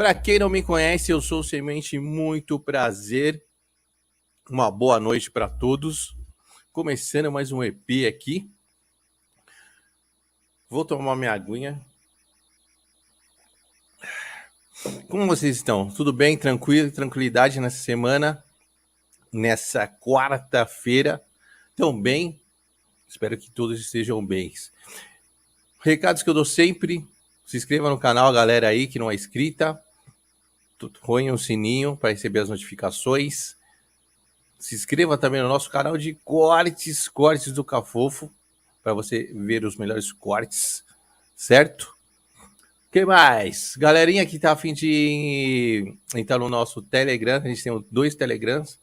Para quem não me conhece, eu sou o Semente, muito prazer. Uma boa noite para todos. Começando mais um EP aqui. Vou tomar minha aguinha. Como vocês estão? Tudo bem? Tranquilo? Tranquilidade nessa semana? Nessa quarta-feira? Tão bem? Espero que todos estejam bem. Recados que eu dou sempre. Se inscreva no canal, galera aí que não é inscrita. Põe o sininho para receber as notificações. Se inscreva também no nosso canal de cortes do Cafofo, para você ver os melhores cortes, certo? O que mais? Galerinha que tá a fim de entrar no nosso Telegram, a gente tem 2 Telegrams,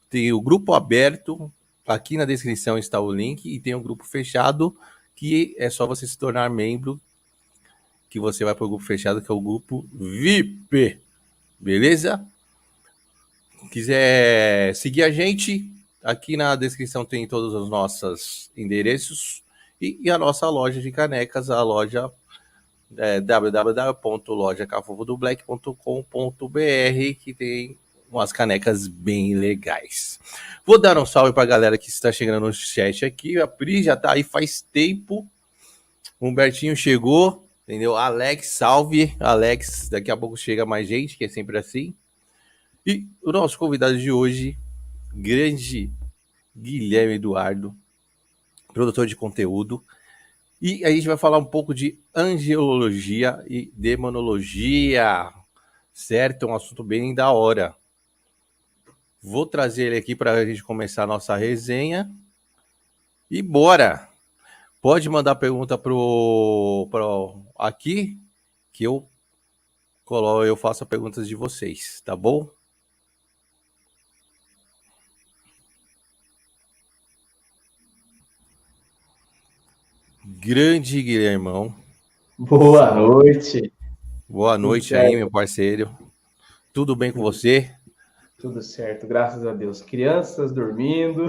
tem o grupo aberto, aqui na descrição está o link, e tem o grupo fechado, que é só você se tornar membro, que você vai para o grupo fechado, que é o grupo VIP, beleza? Quiser seguir a gente, aqui na descrição tem todos os nossos endereços e a nossa loja de canecas, a loja www.lojacafofodoblack.com.br, que tem umas canecas bem legais. Vou dar um salve para a galera que está chegando no chat aqui. A Pri já está aí faz tempo. O Humbertinho chegou, entendeu? Alex, salve. Alex, daqui a pouco chega mais gente, que é sempre assim. E o nosso convidado de hoje, grande Guilherme Eduardo, produtor de conteúdo. E a gente vai falar um pouco de angelologia e demonologia, certo? É um assunto bem da hora. Vou trazer ele aqui para a gente começar a nossa resenha. E bora! Pode mandar pergunta pro aqui, que eu faço perguntas de vocês, tá bom? Grande Guilhermão. Boa noite. Boa Tudo noite aí, certo? meu parceiro. Tudo bem com você? Tudo certo, graças a Deus. Crianças dormindo,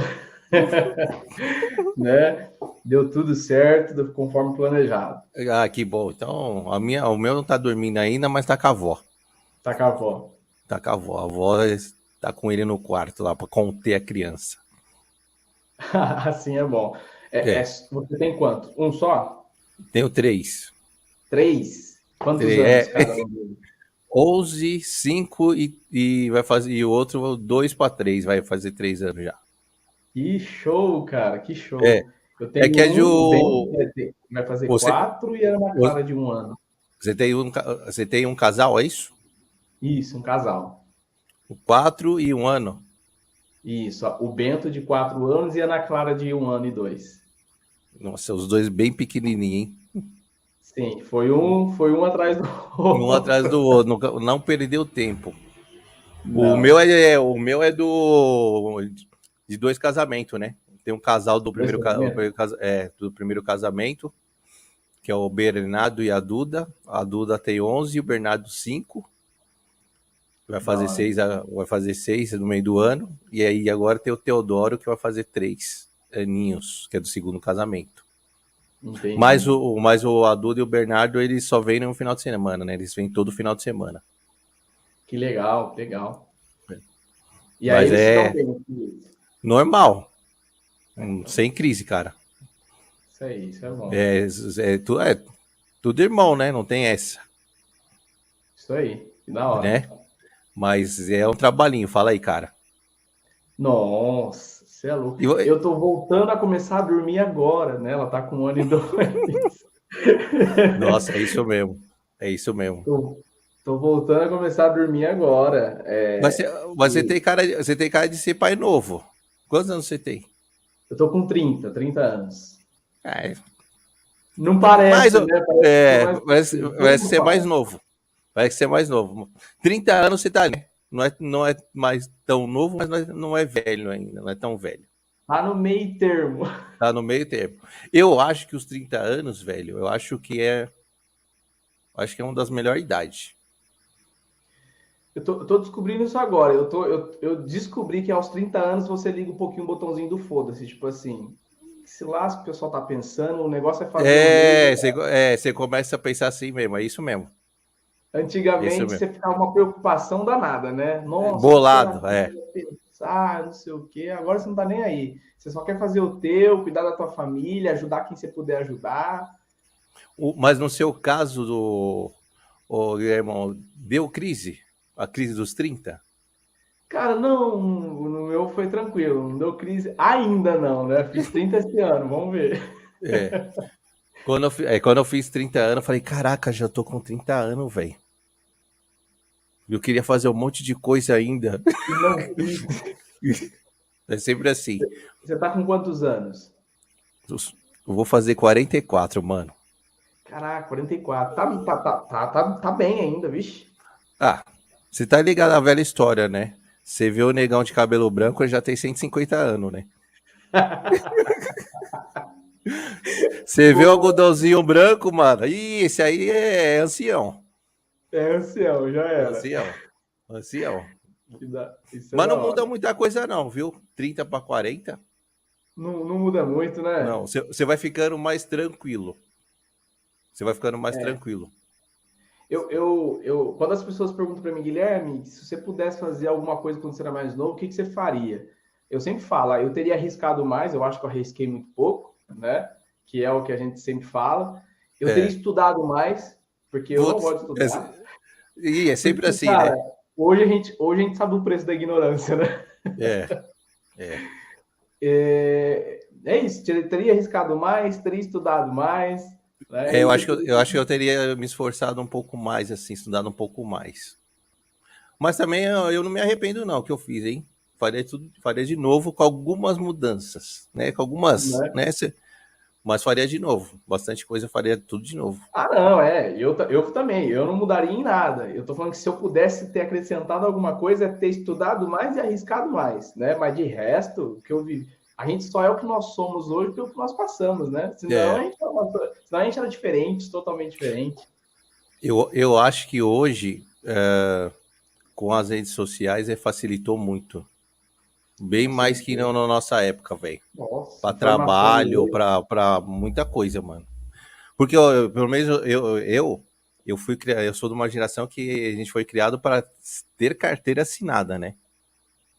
né? Deu tudo certo, conforme planejado. Ah, que bom. Então, o meu não tá dormindo ainda, mas tá com a avó. Tá com a avó. Tá com a avó. A avó tá com ele no quarto lá para conter a criança. Assim é bom. É, Você tem quanto? Um só? tenho 3. 3? Quantos anos É cada um deles? 11, 5 e vai fazer. E o outro 2 para 3, vai fazer 3 anos já. Que show, cara, que É, show. Eu é tenho que é de um, o Ben vai fazer você, 4 e era na cara de 1 ano. você tem um casal, é isso? Isso, um casal. O 4 e 1 ano. Isso, ó, o Bento de 4 anos e a Ana Clara de 1 ano e 2. Nossa, os dois bem pequenininhos, hein? Sim, foi um atrás do Um atrás do outro. outro, não perdeu tempo. Não. O meu é de 2 casamentos, né? Tem um casal do Dois primeiro, casamentos? do primeiro casamento, que é o Bernardo e a Duda. A Duda tem 11 e o Bernardo 5. Da hora. Vai fazer 6 no meio do ano. E aí agora tem o Teodoro, que vai fazer 3 aninhos, que é do segundo casamento. Entendi. A Duda e o Bernardo, eles só vêm no final de semana, né? Eles vêm todo final de semana. Que legal, legal. E aí Mas eles estão é bem. normal, Então, sem crise, cara. isso é bom. É tudo irmão, né? Não tem essa, Isso aí, que da hora. né? Mas é um trabalhinho, fala aí, cara. Nossa, você é louco. E, vo- Eu tô voltando a começar a dormir agora, né? Ela tá com 1 ano e 2. Nossa, é isso mesmo. É isso mesmo. Tô voltando a começar a dormir agora. Mas você E tem cara de ser pai novo. Quantos anos você tem? eu tô com 30 anos. É, Não mais, parece, né? Parece que eu tô mais. vai Tudo ser mais fala. novo. Vai ser mais novo. 30 anos você tá, né? Não é mais tão novo, mas não é velho ainda. Não é tão velho. Tá no meio termo. Tá no meio termo. Eu acho que os 30 anos, velho, acho que é uma das melhores idades. Eu tô descobrindo isso agora. Eu descobri que aos 30 anos você liga um pouquinho o botãozinho do foda-se. Tipo assim, se lasca o pessoal tá pensando, o negócio é fazer o meu. Você começa a pensar assim mesmo, é isso mesmo. Isso Antigamente mesmo. você ficava uma preocupação danada, né? Nossa, o que será Bolado, que é. eu vou pensar, não sei o quê. Agora você não tá nem aí. Você só quer fazer o teu, cuidar da tua família, ajudar quem você puder ajudar. Mas no seu caso, Guilherme, deu crise? A crise dos 30? Cara, não, no meu foi tranquilo, não deu crise ainda não, né? Fiz 30 esse ano, vamos ver. É. Quando eu fiz 30 anos, eu falei, caraca, já tô com 30 anos, velho. Eu queria fazer um monte de coisa ainda. E não fiz. É sempre assim. Você tá com quantos anos? Eu vou fazer 44, mano. Caraca, 44. Tá bem ainda, vixe. Ah, você tá ligado à velha história, né? Você vê o negão de cabelo branco, ele já tem 150 anos, né? Você vê o Pô, algodãozinho branco, mano. Ih, esse aí é ancião. é ancião, já era. Ancião. Ancião. Isso é Mas da não muda hora. muita coisa, não, viu? 30 para 40. Não, não muda muito, né? Não, você vai ficando mais tranquilo. Você vai ficando mais É. tranquilo. Quando as pessoas perguntam para mim, Guilherme, se você pudesse fazer alguma coisa quando você era mais novo, o que você faria? Eu sempre falo, eu teria arriscado mais, eu acho que eu arrisquei muito pouco, né? Que é o que a gente sempre fala. Eu teria É. estudado mais, porque eu não Putz, gosto de estudar. e é sempre Porque, assim, né? cara, hoje a gente sabe o preço da ignorância, né? É, é. É isso, teria arriscado mais, teria estudado mais, né? É, E eu acho que eu teria me esforçado um pouco mais, assim, estudado um pouco mais. Mas também eu não me arrependo, não, que eu fiz, hein? Faria tudo, faria de novo com algumas mudanças, né? Com algumas, né? né? Mas faria de novo. Bastante coisa, eu faria tudo de novo. Ah, não, eu também, eu não mudaria em nada. Eu tô falando que se eu pudesse ter acrescentado alguma coisa, é ter estudado mais e arriscado mais, né? Mas de resto, o que eu vi, a gente só é o que nós somos hoje pelo que nós passamos, né? É, Senão a gente era diferente, totalmente diferente. eu acho que hoje, com as redes sociais, facilitou muito. Bem mais que não Facilitou. na nossa época, velho. Nossa, Pra informação trabalho, hoje. pra muita coisa, mano. Porque pelo menos eu sou de uma geração que a gente foi criado para ter carteira assinada, né?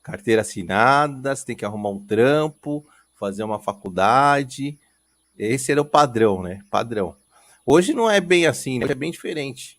Carteira assinada, você tem que arrumar um trampo, fazer uma faculdade. Esse era o padrão, né? Padrão. Hoje não é bem assim, né? É bem diferente.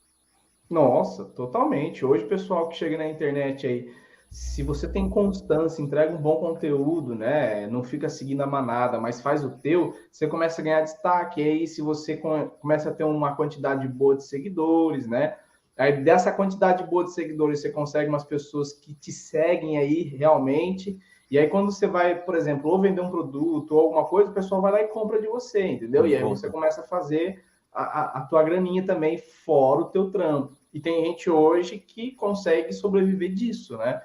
Nossa, totalmente. Hoje, o pessoal que chega na internet aí, se você tem constância, entrega um bom conteúdo, né? Não fica seguindo a manada, mas faz o teu, você começa a ganhar destaque. E aí, se você começa a ter uma quantidade boa de seguidores, né? Aí, dessa quantidade boa de seguidores, você consegue umas pessoas que te seguem aí realmente. E aí, quando você vai, por exemplo, ou vender um produto ou alguma coisa, o pessoal vai lá e compra de você, entendeu? E aí você começa a fazer a tua graninha também fora o teu trampo. E tem gente hoje que consegue sobreviver disso, né?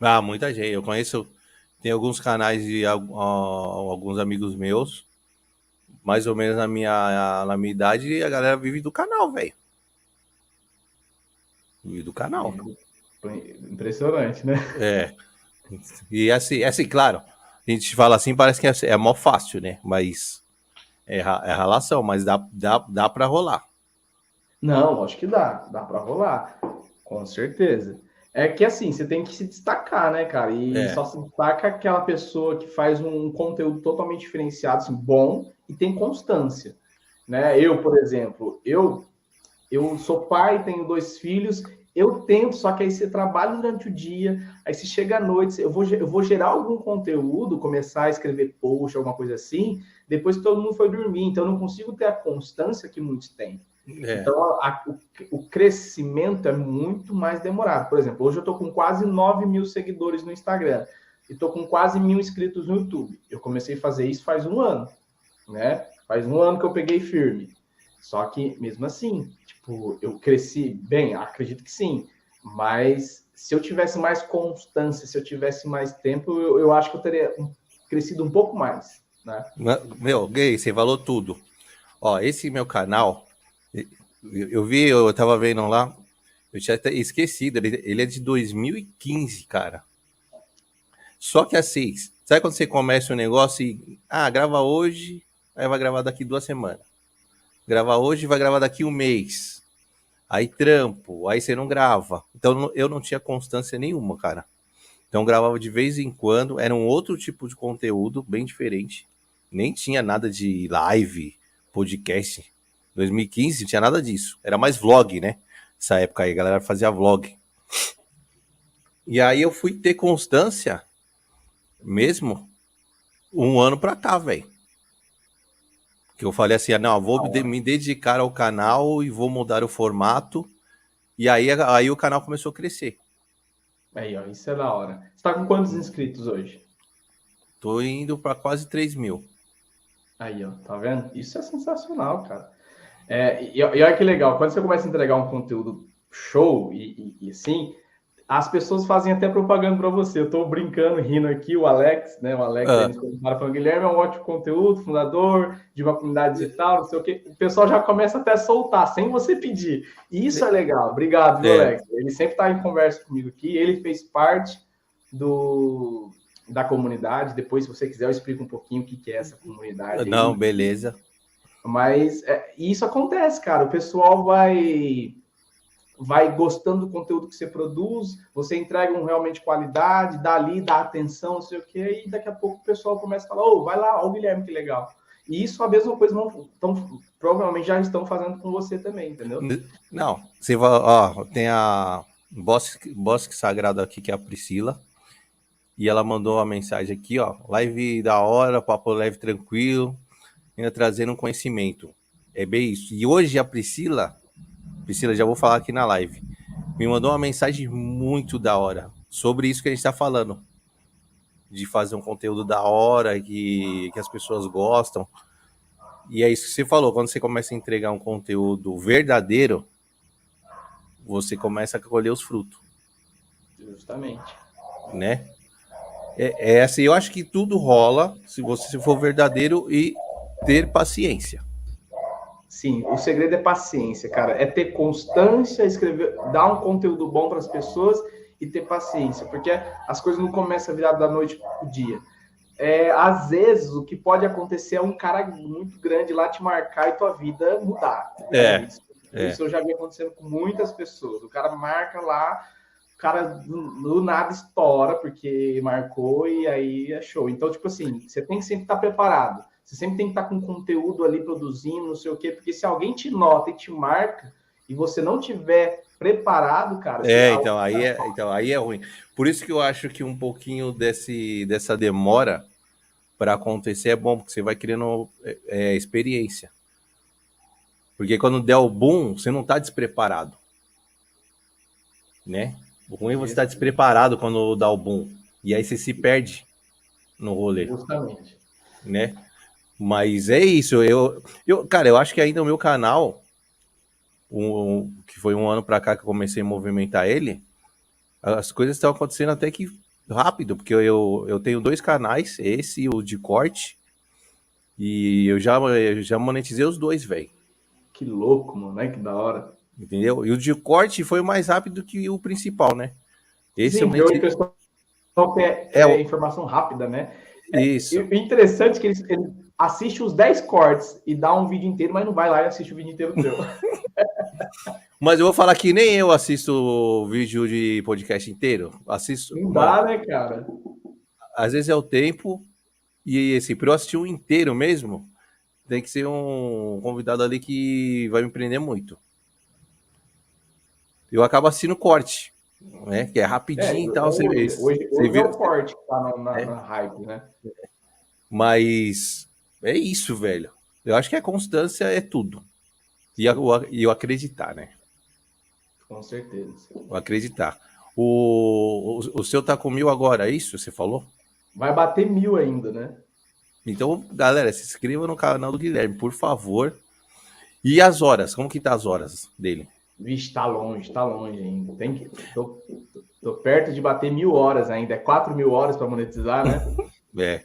Ah, muita gente. Eu conheço, tem alguns canais de alguns amigos meus, mais ou menos na minha idade, e a galera vive do canal, velho. Vive do canal. Impressionante, né? É. E assim, claro, a gente fala assim, parece que é mó fácil, né? Mas é relação, mas dá pra rolar. Não, acho que dá para rolar, com certeza. É que assim, você tem que se destacar, né, cara? E É, só se destaca aquela pessoa que faz um conteúdo totalmente diferenciado, assim, bom e tem constância, né? Eu, por exemplo, eu sou pai, tenho dois filhos, eu tento, só que aí você trabalha durante o dia, aí você chega à noite, eu vou gerar algum conteúdo, começar a escrever post, alguma coisa assim, depois que todo mundo foi dormir, então eu não consigo ter a constância que muitos têm. é. Então, o crescimento é muito mais demorado. Por exemplo, hoje eu estou com quase 9 mil seguidores no Instagram e estou com quase 1.000 inscritos no YouTube. Eu comecei a fazer isso faz um ano, né? Faz um ano que eu peguei firme. Só que, mesmo assim, tipo, eu cresci bem? Acredito que sim. Mas se eu tivesse mais constância, se eu tivesse mais tempo, eu acho que eu teria crescido um pouco mais, né? Meu, gay, você falou tudo. Ó, esse meu canal, eu vi, eu tava vendo lá, eu tinha até esquecido, ele é de 2015, cara. Só que assim, sabe quando você começa um negócio e, grava hoje, aí vai gravar daqui 2 semanas. Gravar hoje, vai gravar daqui um mês. Aí trampo, aí você não grava. Então eu não tinha constância nenhuma, cara. Então gravava de vez em quando, era um outro tipo de conteúdo, bem diferente. Nem tinha nada de live, podcast. 2015 não tinha nada disso. Era mais vlog, né? Essa época aí, a galera fazia vlog. E aí eu fui ter constância mesmo um ano pra cá, velho. Que eu falei assim, não, me dedicar ao canal e vou mudar o formato. E aí o canal começou a crescer. Aí, ó, isso é da hora. Você tá com quantos inscritos hoje? Tô indo para quase 3.000. Aí, ó, tá vendo? Isso é sensacional, cara. E olha que legal, quando você começa a entregar um conteúdo show e assim, as pessoas fazem até propaganda para você. Eu estou brincando, rindo aqui, o Alex, né? O Alex aí nos comentários falando, Guilherme é um ótimo conteúdo, fundador de uma comunidade digital, não sei o quê. O pessoal já começa até a soltar, sem você pedir. E isso é legal. Obrigado, viu, Alex? Ele sempre está em conversa comigo aqui. Ele fez parte da comunidade. Depois, se você quiser, eu explico um pouquinho o que é essa comunidade. Não, aí. beleza. Mas isso acontece, cara. O pessoal vai gostando do conteúdo que você produz, você entrega um realmente qualidade, dá atenção, não sei o quê, e daqui a pouco o pessoal começa a falar, vai lá, ó o Guilherme, que legal. E isso a mesma coisa provavelmente já estão fazendo com você também, entendeu? Não, você vai, ó, tem a Bosque Sagrado aqui, que é a Priscila, e ela mandou uma mensagem aqui, ó, live da hora, papo leve, tranquilo, ainda trazendo um conhecimento. É bem isso. E hoje a Priscila, já vou falar aqui na live, me mandou uma mensagem muito da hora sobre isso que a gente está falando, de fazer um conteúdo da hora, que as pessoas gostam. E é isso que você falou, quando você começa a entregar um conteúdo verdadeiro, você começa a colher os frutos. Justamente. Né? É assim, eu acho que tudo rola se você for verdadeiro e ter paciência. Sim, o segredo é paciência, cara. É ter constância, escrever, dar um conteúdo bom para as pessoas e ter paciência, porque as coisas não começam a virar da noite para o dia. Às vezes, o que pode acontecer é um cara muito grande lá te marcar e tua vida mudar. Isso eu já vi acontecendo com muitas pessoas. O cara marca lá, o cara do nada estoura porque marcou e aí é show. Então, tipo assim, você tem que sempre estar preparado. Você sempre tem que estar com conteúdo ali produzindo, não sei o quê, porque se alguém te nota e te marca e você não tiver preparado, cara... Então aí é ruim. Por isso que eu acho que um pouquinho dessa demora para acontecer é bom, porque você vai criando experiência. Porque quando der o boom, você não está despreparado. Né? O ruim é você estar despreparado quando dá o boom. E aí você se perde no rolê. Justamente. Né? Mas é isso. Cara, eu acho que ainda o meu canal, que foi um ano pra cá que eu comecei a movimentar ele, as coisas estão acontecendo até que rápido, porque eu tenho 2 canais, esse e o de corte, e eu já monetizei os 2, velho. Que louco, mano, né? Que da hora. Entendeu? E o de corte foi mais rápido que o principal, né? Esse sim, eu pessoal quer informação rápida, né? Isso. O interessante é que ele assiste os 10 cortes e dá um vídeo inteiro, mas não vai lá e assiste o vídeo inteiro teu. Mas eu vou falar que nem eu assisto vídeo de podcast inteiro. Assisto. Não dá, né, cara? Às vezes é o tempo. E assim, para eu assistir um inteiro mesmo, tem que ser um convidado ali que vai me prender muito. Eu acabo assistindo corte, né? Que é rapidinho e tal. Hoje é o corte que tá na hype, né? Mas é isso, velho. Eu acho que a constância é tudo. E eu acreditar, né? Com certeza. O acreditar. O seu tá com 1.000 agora, é isso? Você falou? Vai bater 1.000 ainda, né? Então, galera, se inscreva no canal do Guilherme, por favor. E as horas? Como que tá as horas dele? Vixe, tá longe ainda. Tô perto de bater 1.000 horas ainda. É 4.000 horas para monetizar, né?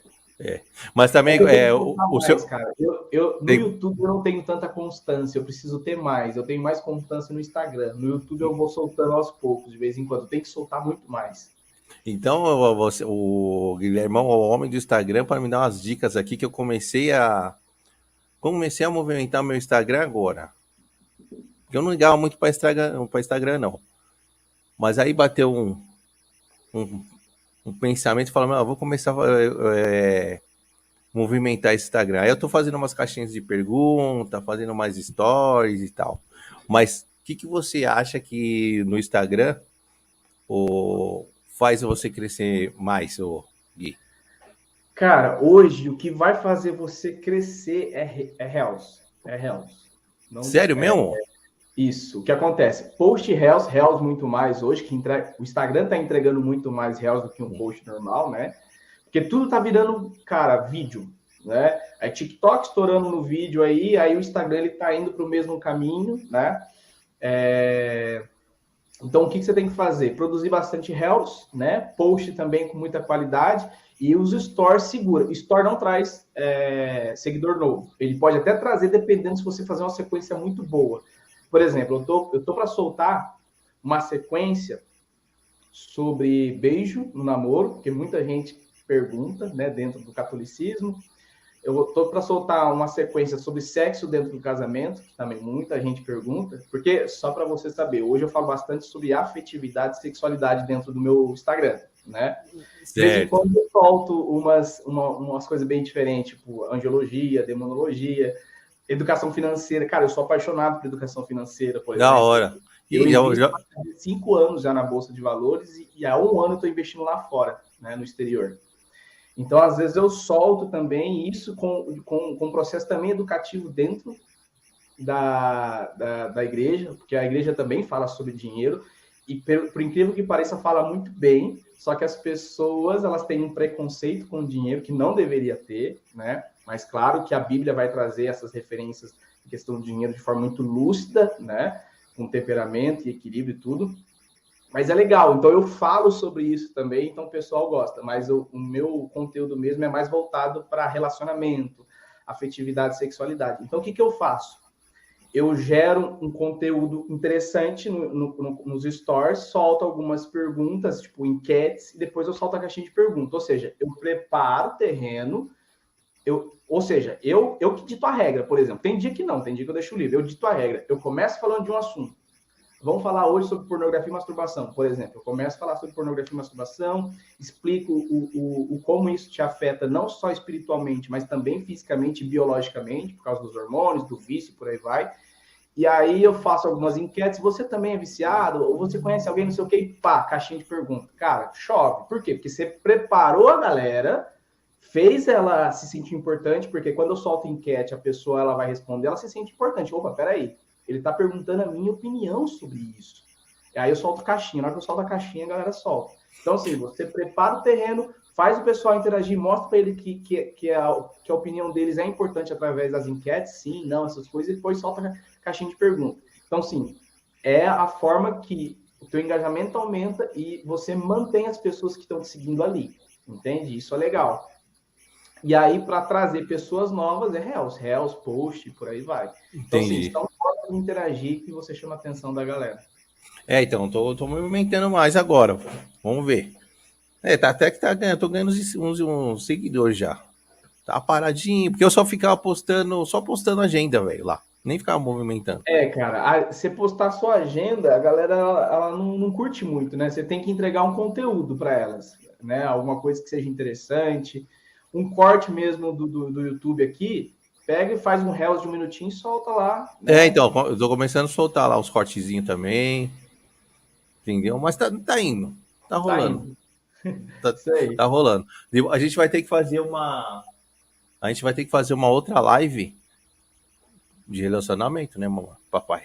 Mas também o seu. Cara. No YouTube eu não tenho tanta constância, eu preciso ter mais. Eu tenho mais constância no Instagram. No YouTube eu vou soltando aos poucos, de vez em quando. Eu tenho que soltar muito mais. Então, o Guilhermão é o homem do Instagram para me dar umas dicas aqui que eu comecei a movimentar meu Instagram agora. Eu não ligava muito para Instagram, não. Mas aí bateu um, um pensamento falando, vou começar a movimentar esse Instagram. Aí eu tô fazendo umas caixinhas de pergunta, fazendo mais stories e tal. Mas o que você acha que no Instagram faz você crescer mais, Gui? Cara, hoje o que vai fazer você crescer é Reels. É Reels. Não, Sério mesmo? isso. O que acontece? Post Reels, Reels muito mais hoje, que o Instagram tá entregando muito mais Reels do que um post normal, né? Porque tudo tá virando, cara, vídeo, né? Aí TikTok estourando no vídeo aí o Instagram ele tá indo para o mesmo caminho, né? Então, o que você tem que fazer? Produzir bastante Reels, né? Post também com muita qualidade e os Stories segura. Store não traz seguidor novo. Ele pode até trazer, dependendo se você fazer uma sequência muito boa. Por exemplo, eu tô para soltar uma sequência sobre beijo no namoro, porque muita gente pergunta, né, dentro do catolicismo. Eu tô para soltar uma sequência sobre sexo dentro do casamento, que também muita gente pergunta, porque só para você saber, hoje eu falo bastante sobre afetividade e sexualidade dentro do meu Instagram, né? De vez em Certo. quando eu solto umas coisas bem diferentes, tipo angiologia, demonologia, educação financeira. Cara, eu sou apaixonado por educação financeira, por Da exemplo. hora. Eu E invisto há 5 anos já na Bolsa de Valores e há 1 ano eu estou investindo lá fora, né, no exterior. Então, às vezes, eu solto também isso com um processo também educativo dentro da igreja, porque a igreja também fala sobre dinheiro, e por incrível que pareça, fala muito bem, só que as pessoas elas têm um preconceito com o dinheiro que não deveria ter, né? Mas claro que a Bíblia vai trazer essas referências em questão do dinheiro de forma muito lúcida, né? Com temperamento e equilíbrio e tudo. Mas é legal, então eu falo sobre isso também, então o pessoal gosta, mas o meu conteúdo mesmo é mais voltado para relacionamento, afetividade, sexualidade. Então o que eu faço? Eu gero um conteúdo interessante nos stories, solto algumas perguntas, tipo enquetes, e depois eu solto a caixinha de perguntas. Ou seja, eu preparo o terreno, ou seja, eu que dito a regra, por exemplo. Tem dia que não, tem dia que eu deixo livre, eu dito a regra. Eu começo falando de um assunto. Vamos falar hoje sobre pornografia e masturbação, por exemplo. Eu começo a falar sobre pornografia e masturbação, explico como isso te afeta não só espiritualmente, mas também fisicamente e biologicamente, por causa dos hormônios, do vício, por aí vai. E aí eu faço algumas enquetes. Você também é viciado? Ou você conhece alguém, não sei o quê? E pá, caixinha de pergunta. Cara, chove. Por quê? Porque você preparou a galera, fez ela se sentir importante, porque quando eu solto enquete, a pessoa ela vai responder, ela se sente importante. Opa, peraí. Ele está perguntando a minha opinião sobre isso. E aí eu solto caixinha. Na hora que eu solto a caixinha, a galera solta. Então, assim, você prepara o terreno, faz o pessoal interagir, mostra para ele que a opinião deles é importante através das enquetes, sim, não, essas coisas, e depois solta a caixinha de pergunta. Então, sim, é a forma que o teu engajamento aumenta e você mantém as pessoas que estão te seguindo ali. Entende? Isso é legal. E aí, para trazer pessoas novas, é Reels, post, por aí vai. Então, assim, entendi. são formas de interagir que você chama a atenção da galera. Então, tô movimentando mais agora. Vamos ver. Tá até que tá ganhando, tô ganhando uns seguidores já. Tá paradinho, porque eu só ficava postando agenda, velho, lá. Nem ficava movimentando. Cara, você postar sua agenda, a galera ela não curte muito, né? Você tem que entregar um conteúdo para elas, né? Alguma coisa que seja interessante. Um corte mesmo do YouTube aqui, pega e faz um Reels de 1 minutinho e solta lá, né? Então, eu tô começando a soltar lá uns cortezinhos também, entendeu? Mas tá indo, tá Tá rolando, indo. tá, Isso aí. tá rolando. A gente vai ter que fazer uma outra live de relacionamento, né, mamãe? Papai?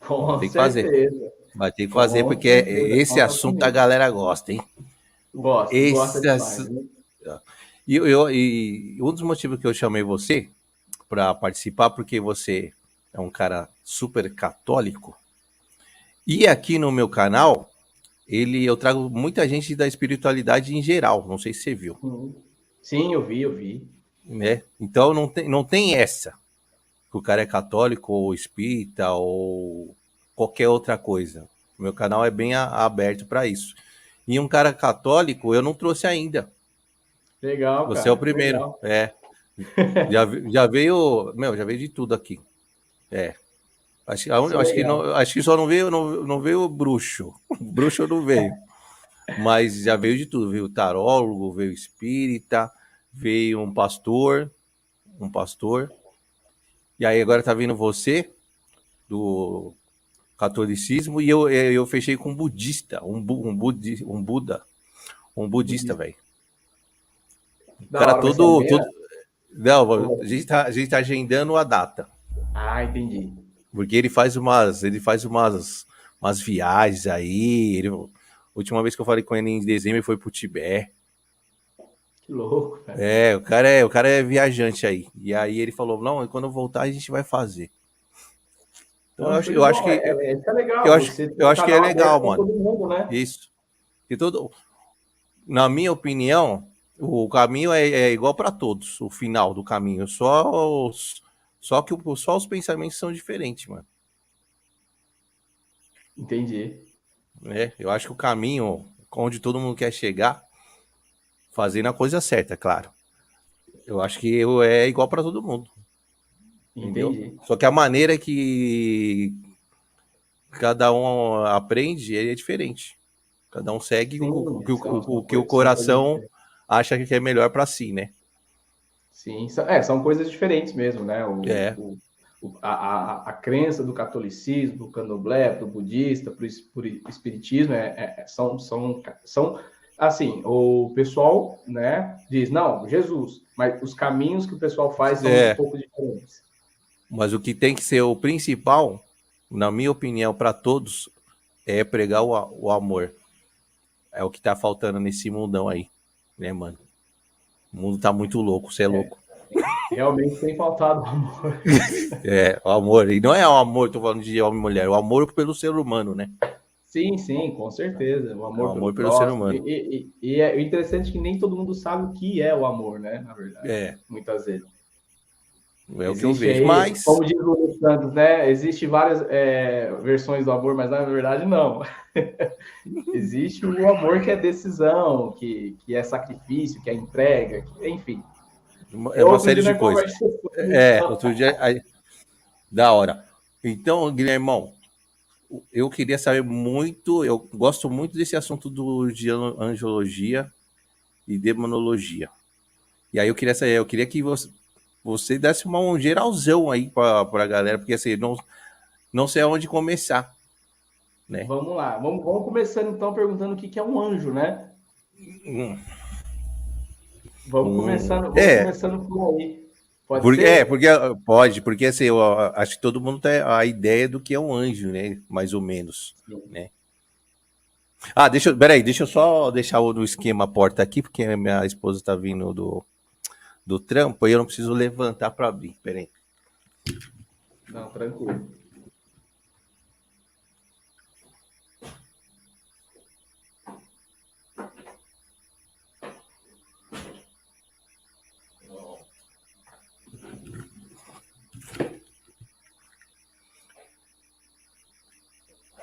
Vamos Com ter que fazer. certeza. Vai ter que fazer, Com porque certeza. esse Conta assunto a comigo. galera gosta, hein? Gosta Esse demais, assunto. né? E um dos motivos que eu chamei você para participar, porque você é um cara super católico. E aqui no meu canal, eu trago muita gente da espiritualidade em geral. Não sei se você viu, Sim, eu vi. né? Então não tem essa. Que o cara é católico ou espírita ou qualquer outra coisa. O meu canal é bem aberto para isso. E um cara católico eu não trouxe ainda. Legal, Você é o cara. primeiro. Legal. Já veio, já veio de tudo aqui. É. Isso é legal. Acho que só não veio o bruxo. O bruxo não veio. Mas já veio de tudo. Veio tarólogo, veio espírita, veio um pastor. E aí agora tá vindo você, do catolicismo, e eu fechei com um budista, um budista, Budista. velho. O Da cara hora, vai ser bem. todo. Não, a gente tá agendando a data. Ah, entendi. Porque umas viagens aí. Última vez que eu falei com ele em dezembro, ele foi pro Tibete. Que louco, velho. O cara é viajante aí. E aí ele falou, não, quando eu voltar a gente vai fazer. Então Não, show de bola. Isso é legal, você ter eu um acho que é canal aberto legal, para mano. todo mundo, né? Isso. E na minha opinião, o caminho é igual para todos, o final do caminho. Só os pensamentos são diferentes, mano. Entendi. Né? Eu acho que o caminho onde todo mundo quer chegar, fazendo a coisa certa, claro. Eu acho que é igual para todo mundo. Entendeu? Entendi. Só que a maneira que cada um aprende é diferente. Cada um segue Sim, o que o são coisas coração diferentes. acha que é melhor para si, né? Sim, são coisas diferentes mesmo, né? É. A crença do catolicismo, do candomblé, do budista, pro espiritismo, são assim, o pessoal, né, diz, não, Jesus, mas os caminhos que o pessoal faz são um pouco diferentes. Mas o que tem que ser o principal, na minha opinião, para todos, é pregar o amor. É o que tá faltando nesse mundão aí, né, mano? O mundo tá muito louco, você é louco. Realmente tem faltado amor. É, o amor. E não é o amor, tô falando de homem e mulher, o amor pelo ser humano, né? Sim, com certeza. O É o amor pelo amor pelo ser próximo. humano. E é interessante que nem todo mundo sabe o que é o amor, né? Na verdade, É, muitas vezes. é o que eu Existe vejo. aí, Mas, como diz o Lulu Santos, né? Existe várias versões do amor, mas na verdade não. Existe o amor que é decisão, que é sacrifício, que é entrega, enfim. é uma Outro série dia de nós coisas. conversamos sobre isso. É, outro dia. Da hora. Então, Guilhermão, eu queria saber muito, eu gosto muito desse assunto de angiologia e demonologia. E aí eu queria que você desse um geralzão aí pra galera, porque assim, não sei aonde começar, né? Vamos lá. Vamos começando então perguntando o que é um anjo, né? Hum, Vamos começando por aí. Pode ser? porque assim, eu acho que todo mundo tem a ideia do que é um anjo, né? Mais ou menos, Sim. né? Deixa eu só deixar o esquema a porta aqui, porque a minha esposa tá vindo do trampo e eu não preciso levantar para abrir. Peraí. Não, tranquilo.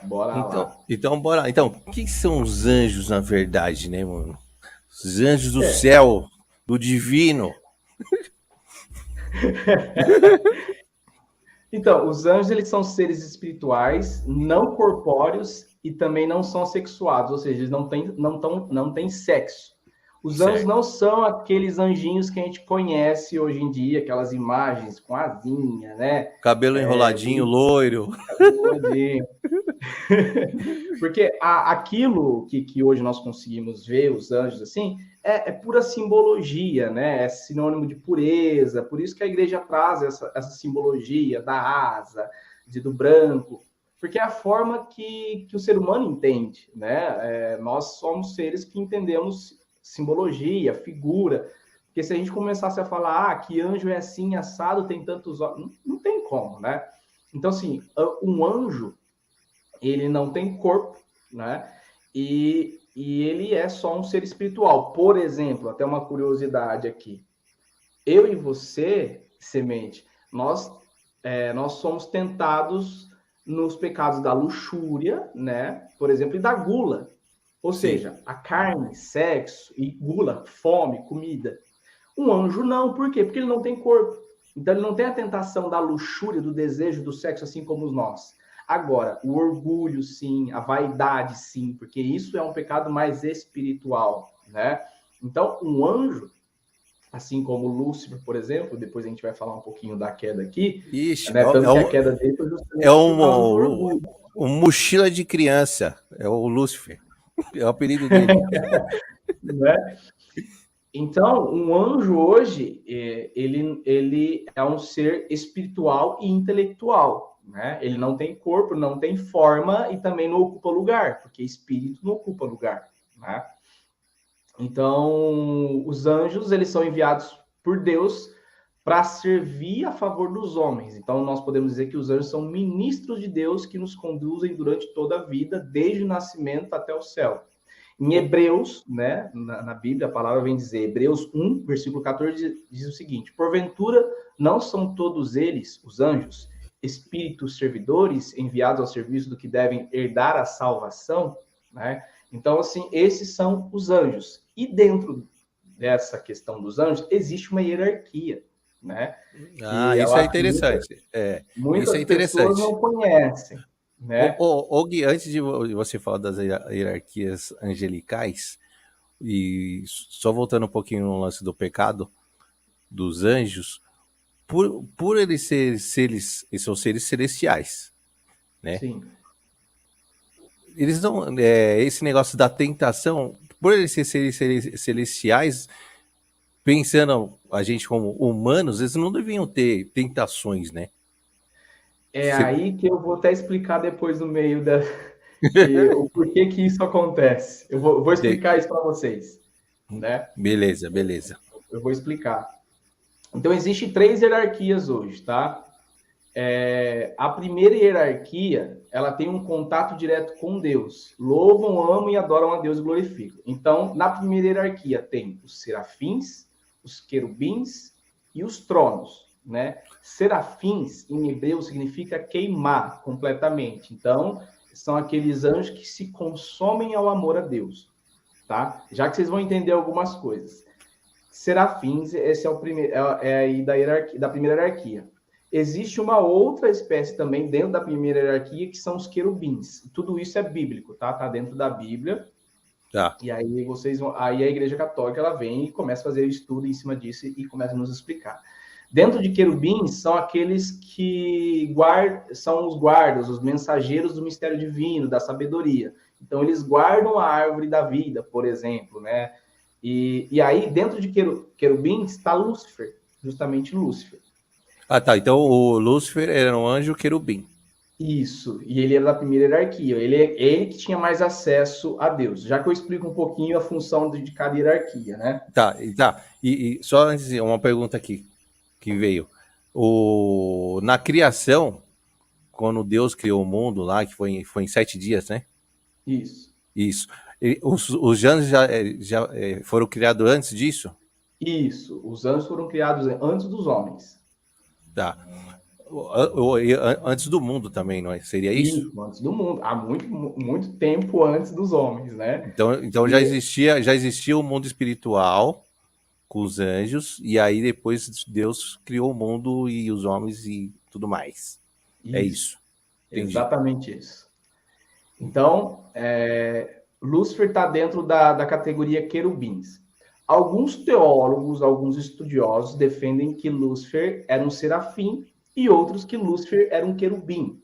Bora lá. Então, bora. Então, o que são os anjos, na verdade, né, mano? Os anjos do É. céu, do divino. Então, os anjos eles são seres espirituais, não corpóreos e também não são sexuados, ou seja, eles não têm sexo. Os anjos Certo. não são aqueles anjinhos que a gente conhece hoje em dia, aquelas imagens com asinha, né? Cabelo enroladinho, loiro. Porque aquilo que hoje nós conseguimos ver, os anjos assim, é pura simbologia, né? É sinônimo de pureza, por isso que a igreja traz essa simbologia da asa, do branco, porque é a forma que o ser humano entende, né? Nós somos seres que entendemos simbologia, figura, porque se a gente começasse a falar que anjo é assim, assado, tem tantos olhos, não tem como, né? Então, assim, um anjo, ele não tem corpo, né? E ele é só um ser espiritual. Por exemplo, até uma curiosidade aqui. Eu e você, semente, nós somos tentados nos pecados da luxúria, né? Por exemplo, e da gula. Ou seja, a carne, sexo e gula, fome, comida. Um anjo não, por quê? Porque ele não tem corpo. Então ele não tem a tentação da luxúria, do desejo, do sexo, assim como nós. Agora, o orgulho, sim, a vaidade, sim, porque isso é um pecado mais espiritual, né? Então, um anjo, assim como Lúcifer, por exemplo, depois a gente vai falar um pouquinho da queda aqui, Ixi, né? Tanto que a queda dele foi é justamente por causa do um, orgulho, um mochila de criança. É o Lúcifer. É o apelido dele. né? Então, um anjo hoje, ele é um ser espiritual e intelectual, né? Ele não tem corpo, não tem forma e também não ocupa lugar, porque espírito não ocupa lugar, né? Então, os anjos, eles são enviados por Deus para servir a favor dos homens. Então, nós podemos dizer que os anjos são ministros de Deus que nos conduzem durante toda a vida, desde o nascimento até o céu. Em Hebreus, né, na Bíblia, a palavra vem dizer, Hebreus 1, versículo 14, diz o seguinte: porventura, não são todos eles, os anjos, espíritos servidores enviados ao serviço do que devem herdar a salvação, né? Então, assim, esses são os anjos. E dentro dessa questão dos anjos, existe uma hierarquia, né? Que eu Isso é acho que interessante. Isso é muitas pessoas interessante. não conhecem, né? Gui, antes de você falar das hierarquias angelicais, e só voltando um pouquinho no lance do pecado dos anjos, por eles serem seres, eles são seres celestiais, né? Sim. Eles não, esse negócio da tentação, por eles serem seres celestiais, pensando a gente como humanos, eles não deviam ter tentações, né? É Cê- aí que eu vou até explicar depois no meio da o porquê que isso acontece. Eu vou de- explicar isso para vocês, né? Beleza, beleza. Eu vou explicar. Então, existem três hierarquias hoje, tá? A primeira hierarquia, ela tem um contato direto com Deus. Louvam, amam e adoram a Deus e glorificam. Então, na primeira hierarquia tem os serafins, os querubins e os tronos, né? Serafins, em hebreu, significa queimar completamente. Então, são aqueles anjos que se consomem ao amor a Deus, tá? Já que vocês vão entender algumas coisas. Serafins, esse é o primeiro, aí da hierarquia, da primeira hierarquia. Existe uma outra espécie também dentro da primeira hierarquia, que são os querubins. Tudo isso é bíblico, tá? Tá dentro da Bíblia. Tá. E aí aí a Igreja Católica ela vem e começa a fazer estudo em cima disso e começa a nos explicar. Dentro de querubins são aqueles que são os guardas, os mensageiros do mistério divino, da sabedoria. Então eles guardam a árvore da vida, por exemplo, né? E aí dentro de querubins está Lúcifer, justamente Lúcifer. Ah, tá. Então o Lúcifer era um anjo querubim. Isso, e ele era da primeira hierarquia. Ele que tinha mais acesso a Deus. Já que eu explico um pouquinho a função de cada hierarquia, né? Tá. E só antes, uma pergunta aqui que veio. Na criação, quando Deus criou o mundo lá, que foi em 7 dias, né? Isso. Isso. Os anjos já foram criados antes disso? Isso. Os anjos foram criados antes dos homens. Tá. Antes do mundo também, não é? Seria isso? Isso, antes do mundo. Há muito tempo antes dos homens, né? Então já existia o mundo espiritual com os anjos, e aí depois Deus criou o mundo e os homens e tudo mais. É Isso. isso. Entendi. Exatamente isso. Então, Lúcifer está dentro da categoria querubins. Alguns teólogos, alguns estudiosos defendem que Lúcifer era um serafim e outros que Lúcifer era um querubim.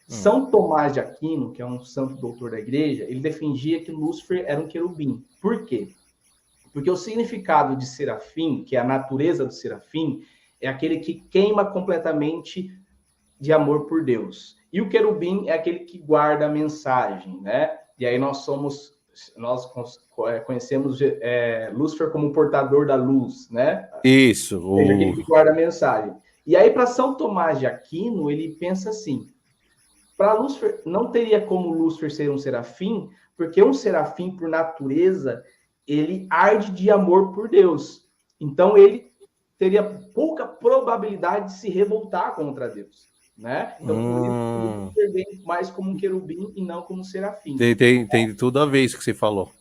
São Tomás de Aquino, que é um santo doutor da igreja, ele defendia que Lúcifer era um querubim. Por quê? Porque o significado de serafim, que é a natureza do serafim, é aquele que queima completamente de amor por Deus. E o querubim é aquele que guarda a mensagem, né? E aí nós conhecemos Lúcifer como o portador da luz, né? Isso. Ou seja, aquele que guarda a mensagem. E aí para São Tomás de Aquino, ele pensa assim, para Lúcifer, não teria como Lúcifer ser um serafim, porque um serafim, por natureza, ele arde de amor por Deus. Então, ele teria pouca probabilidade de se revoltar contra Deus, né? Então, por isso, ele vem mais como um querubim e não como um serafim. Tem tudo a ver isso que você falou.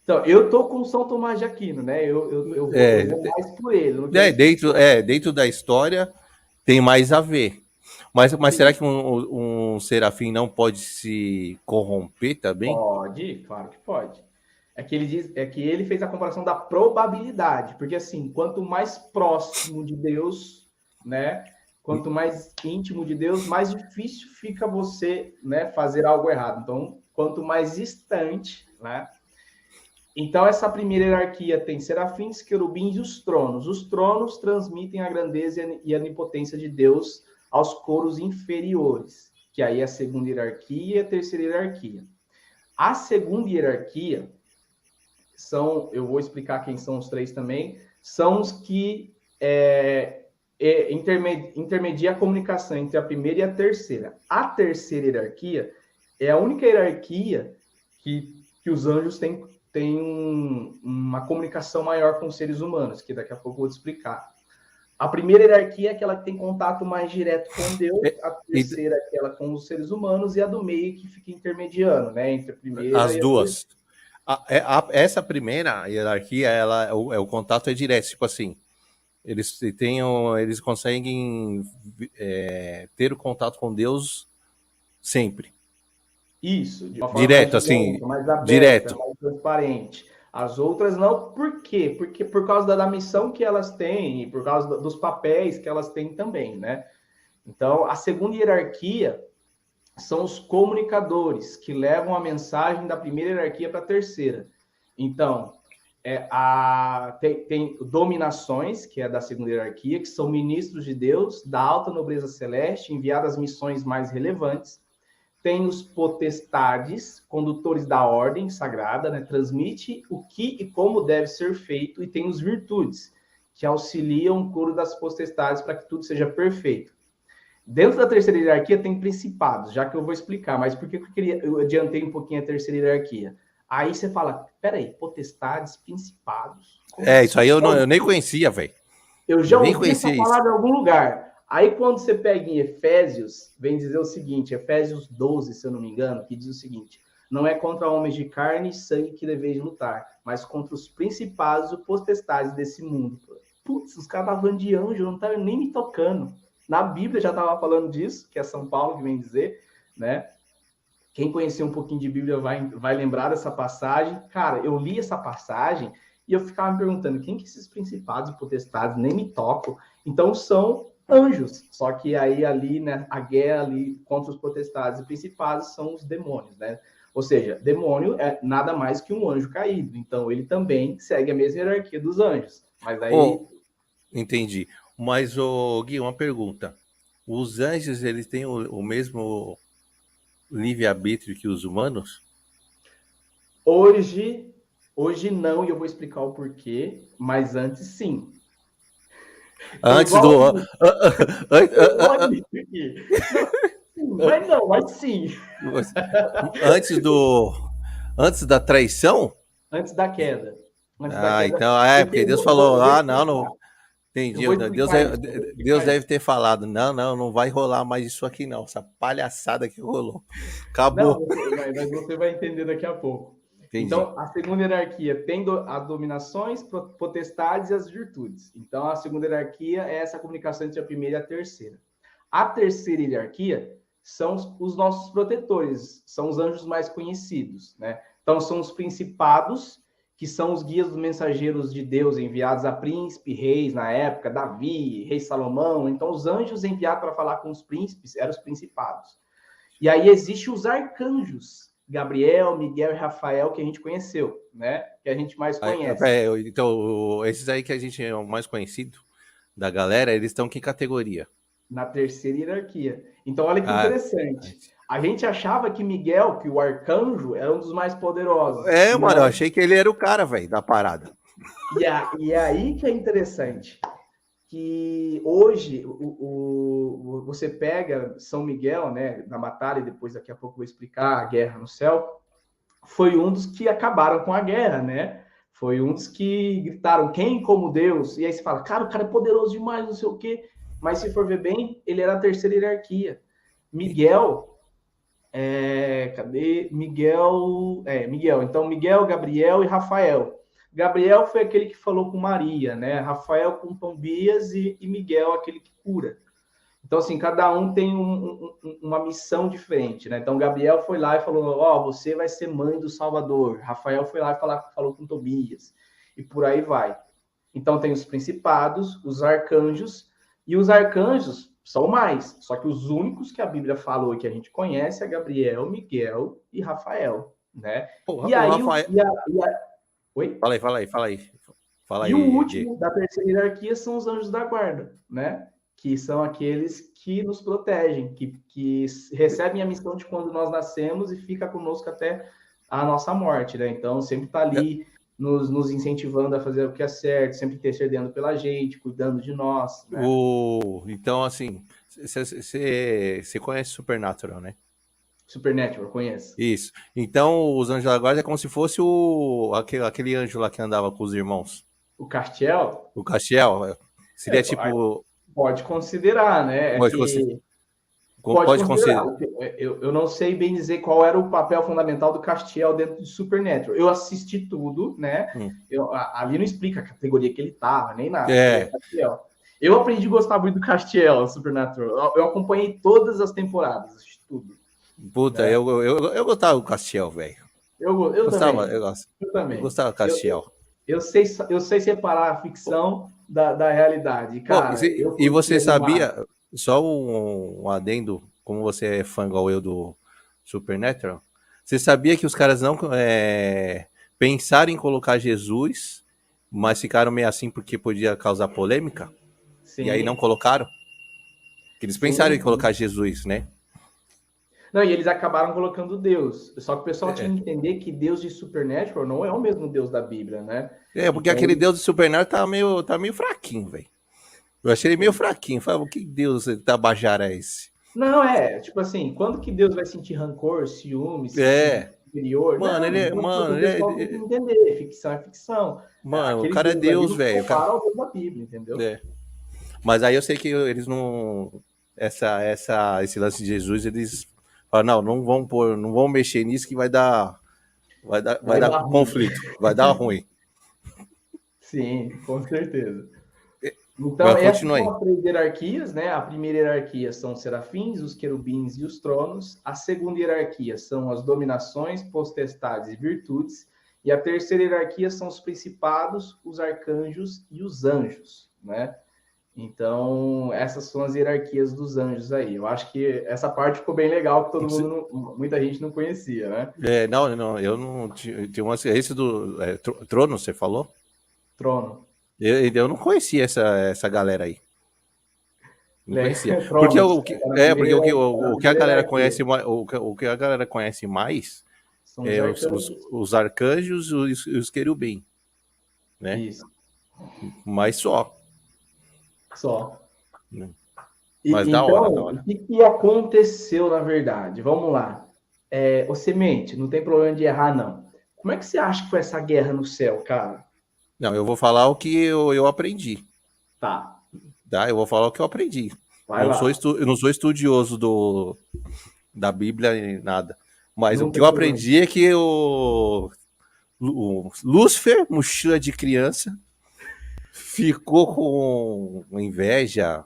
Então, eu tô com São Tomás de Aquino, né? Eu vou mais por ele. Não quero... Dentro da história tem mais a ver. Mas será que um serafim não pode se corromper também? Pode, claro que pode. É que ele fez a comparação da probabilidade, porque assim, quanto mais próximo de Deus, né? Quanto mais íntimo de Deus, mais difícil fica você, né, fazer algo errado. Então, quanto mais distante, né? Então, essa primeira hierarquia tem serafins, querubins e os tronos. Os tronos transmitem a grandeza e a onipotência de Deus aos coros inferiores, que aí é a segunda hierarquia e a terceira hierarquia. A segunda hierarquia eu vou explicar quem são os três também, são os que intermedia a comunicação entre a primeira e a terceira. A terceira hierarquia é a única hierarquia que os anjos têm uma comunicação maior com os seres humanos, que daqui a pouco eu vou te explicar. A primeira hierarquia é aquela que tem contato mais direto com Deus, a terceira é aquela com os seres humanos, e a do meio que fica intermediando, né, entre a primeira As e a duas. Essa primeira hierarquia, o contato é direto, tipo assim, eles conseguem ter o contato com Deus sempre. Isso, de uma forma Direto, mais assim, dinâmica, mais aberta, direto. mais transparente. As outras não, por quê? Porque por causa da missão que elas têm e por causa dos papéis que elas têm também, né? Então, a segunda hierarquia são os comunicadores, que levam a mensagem da primeira hierarquia para a terceira. Então, tem dominações, que é da segunda hierarquia, que são ministros de Deus, da alta nobreza celeste, enviados às missões mais relevantes. Tem os potestades, condutores da ordem sagrada, né? Transmite o que e como deve ser feito, e tem os virtudes, que auxiliam o coro das potestades para que tudo seja perfeito. Dentro da terceira hierarquia tem principados, já que eu vou explicar, mas por que eu adiantei um pouquinho a terceira hierarquia? Aí você fala, peraí, potestades, principados... Isso aí eu nem conhecia, velho. Eu já ouvi essa palavra em algum lugar. Aí, quando você pega em Efésios, vem dizer o seguinte, Efésios 12, se eu não me engano, que diz o seguinte, não é contra homens de carne e sangue que deveis lutar, mas contra os principados e potestades desse mundo. Putz, os caras estavam falando de anjo, não estavam nem me tocando. Na Bíblia já estava falando disso, que é São Paulo que vem dizer, né? Quem conhecer um pouquinho de Bíblia vai lembrar dessa passagem. Cara, eu li essa passagem e eu ficava me perguntando, quem que esses principados e potestades nem me tocam? Então, são anjos, só que aí ali, né, a guerra ali contra os potestades e principados são os demônios, né? Ou seja, demônio é nada mais que um anjo caído, então ele também segue a mesma hierarquia dos anjos, mas aí... Entendi. Mas, Gui, uma pergunta. Os anjos, eles têm o mesmo livre-arbítrio que os humanos? Hoje não, e eu vou explicar o porquê, mas antes sim. Antes do... Mas não, mas sim. Antes da traição? Antes da queda. Então porque Deus falou, não... Entendi. Deus deve ter falado, não vai rolar mais isso aqui não, essa palhaçada que rolou. Acabou. Não, mas você vai entender daqui a pouco. Entendi. Então, a segunda hierarquia tem as dominações, potestades e as virtudes. Então, a segunda hierarquia é essa comunicação entre a primeira e a terceira. A terceira hierarquia são os nossos protetores, são os anjos mais conhecidos, né? Então, são os principados, que são os guias dos mensageiros de Deus enviados a príncipe, reis na época, Davi, rei Salomão. Então, os anjos enviados para falar com os príncipes eram os principados. E aí existem os arcanjos, Gabriel, Miguel e Rafael, que a gente conheceu, né? Que a gente mais conhece. Então, esses aí que a gente é o mais conhecido da galera, eles estão em que categoria? Na terceira hierarquia. Então, olha que interessante. A gente achava que Miguel, que o arcanjo, era um dos mais poderosos. Mano, eu achei que ele era o cara, velho, da parada. E aí que é interessante. Que hoje, você pega São Miguel, né, na batalha, e depois daqui a pouco eu vou explicar a guerra no céu, foi um dos que acabaram com a guerra, né? Foi um dos que gritaram, quem como Deus? E aí você fala, cara, o cara é poderoso demais, não sei o quê. Mas se for ver bem, ele era a terceira hierarquia. Miguel Cadê? Miguel. Miguel. Então, Miguel, Gabriel e Rafael. Gabriel foi aquele que falou com Maria, né? Rafael com Tobias e Miguel, aquele que cura. Então, assim, cada um tem uma missão diferente, né? Então, Gabriel foi lá e falou: Ó, você vai ser mãe do Salvador. Rafael foi lá e falou com Tobias. E por aí vai. Então, tem os principados, os arcanjos, e os arcanjos são mais. Só que os únicos que a Bíblia falou e que a gente conhece é Gabriel, Miguel e Rafael, né? Porra, E o aí, Rafael. Oi? Fala aí. Fala E o aí, último da terceira hierarquia são os anjos da guarda, né? Que são aqueles que nos protegem, que recebem a missão de quando nós nascemos e fica conosco até a nossa morte, né? Então, sempre está ali nos incentivando a fazer o que é certo, sempre intercedendo pela gente, cuidando de nós, né? Então, assim, você conhece Supernatural, né? Supernatural, conheço. Isso. Então, os anjos da guarda é como se fosse aquele anjo lá que andava com os irmãos. O Castiel? O Castiel. Seria tipo... Pode considerar, né? Pode considerar. Eu não sei bem dizer qual era o papel fundamental do Castiel dentro de Supernatural. Eu assisti tudo, né? Ali não explica a categoria que ele tava, nem nada. Eu aprendi a gostar muito do Castiel, Supernatural. Eu acompanhei todas as temporadas, assisti tudo. Puta, né? eu gostava do Castiel, velho. Eu gostava, também. Eu também. Eu gostava do Castiel. Eu sei separar a ficção da realidade. Cara, e você sabia, só um adendo, como você é fã igual eu do Supernatural, você sabia que os caras não pensaram em colocar Jesus, mas ficaram meio assim porque podia causar polêmica? Sim. E aí não colocaram? Porque eles pensaram em colocar Jesus, né? Não, e eles acabaram colocando Deus. Só que o pessoal tinha que entender que Deus de Supernatural não é o mesmo Deus da Bíblia, né? Porque aquele Deus de Supernatural tá meio fraquinho, velho. Eu achei ele meio fraquinho. Falei, que Deus Tabajara é esse? Não, tipo assim, quando que Deus vai sentir rancor, ciúmes, superior? Mano, o pessoal tem que entender, ficção é ficção. Mano, o cara é Deus, velho. Para o Deus da Bíblia, entendeu? Mas aí eu sei que eles não... Esse lance de Jesus, eles falam, não vão mexer nisso que vai dar conflito, vai dar ruim. Sim, com certeza. Então, essas são as três hierarquias, né? A primeira hierarquia são os serafins, os querubins e os tronos. A segunda hierarquia são as dominações, potestades e virtudes. E a terceira hierarquia são os principados, os arcanjos e os anjos, né? Então, essas são as hierarquias dos anjos aí. Eu acho que essa parte ficou bem legal, que muita gente não conhecia, né? Eu não tinha esse do Trono, você falou? Trono. Eu não conhecia essa galera aí. Não conhecia. Porque o que a galera conhece mais, o que a galera conhece mais é os arcanjos e os querubim, né? Isso. Mas só. Mas da hora. O que aconteceu, na verdade? Vamos lá. O Semente, não tem problema de errar, não. Como é que você acha que foi essa guerra no céu, cara? Não, eu vou falar o que eu aprendi. Tá, eu vou falar o que eu aprendi. Eu não sou estudioso da Bíblia nem nada. Mas o que eu aprendi é que o Lúcifer, mochila de criança, ficou com inveja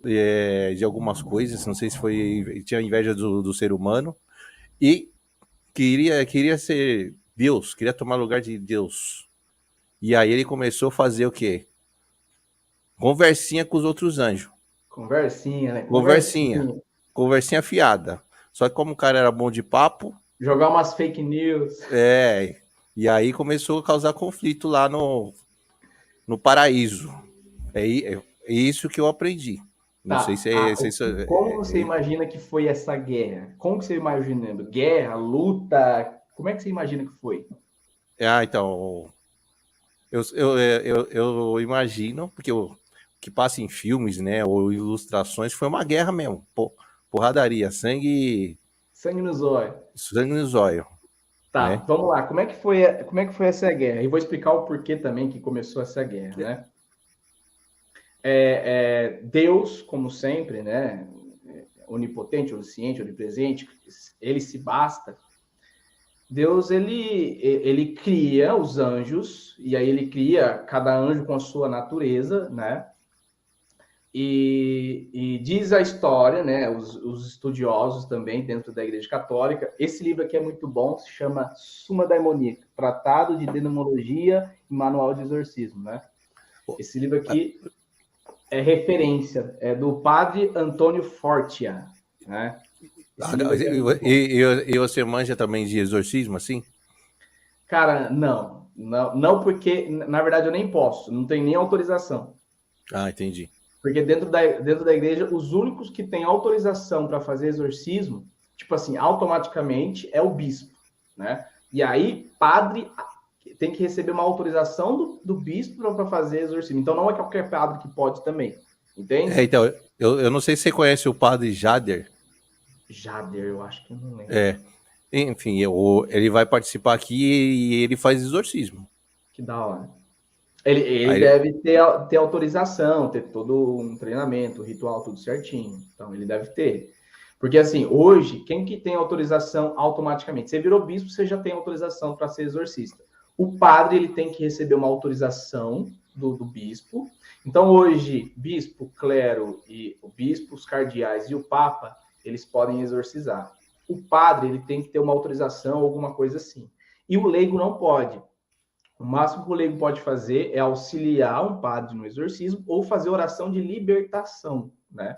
de algumas coisas, não sei se tinha inveja do ser humano, e queria ser Deus, queria tomar lugar de Deus. E aí ele começou a fazer o quê? Conversinha com os outros anjos. Conversinha, né? Conversinha fiada. Só que como o cara era bom de papo... Jogar umas fake news. E aí começou a causar conflito lá no paraíso. É isso que eu aprendi. Não sei se como você imagina que foi essa guerra? Como que você imagina? Guerra, luta? Como é que você imagina que foi? Então... Eu imagino, porque o que passa em filmes, né, ou ilustrações, foi uma guerra mesmo. Porradaria, sangue no zóio. Tá, né? Vamos lá. Como é que foi essa guerra? E vou explicar o porquê também que começou essa guerra, né? Deus, como sempre, né? onipotente, onisciente, onipresente, ele se basta. Deus, ele cria os anjos, e aí ele cria cada anjo com a sua natureza, né? E diz a história, né? Os estudiosos também, dentro da Igreja Católica, esse livro aqui é muito bom, se chama Summa Daimonica, Tratado de Demonologia e Manual de Exorcismo, né? Esse livro aqui é referência, é do padre Antônio Fortia, né? E você manja também de exorcismo, assim? Cara, não, porque, na verdade, eu nem posso, não tenho nem autorização. Ah, entendi. Porque dentro da igreja, os únicos que têm autorização para fazer exorcismo, tipo assim, automaticamente é o bispo, né? E aí, padre tem que receber uma autorização do bispo para fazer exorcismo. Então, não é qualquer padre que pode também, entende? Então, eu não sei se você conhece o padre Jader. Jader, eu acho que eu não lembro. Enfim, ele vai participar aqui e ele faz exorcismo. Que da hora. Ele deve ter autorização, ter todo um treinamento, ritual, tudo certinho. Então, ele deve ter. Porque, assim, hoje, quem que tem autorização automaticamente? Você virou bispo, você já tem autorização para ser exorcista. O padre, ele tem que receber uma autorização do bispo. Então, hoje, bispo, clero e o bispo, os cardeais e o papa, eles podem exorcizar. O padre, ele tem que ter uma autorização, alguma coisa assim. E o leigo não pode. O máximo que o leigo pode fazer é auxiliar um padre no exorcismo ou fazer oração de libertação, né?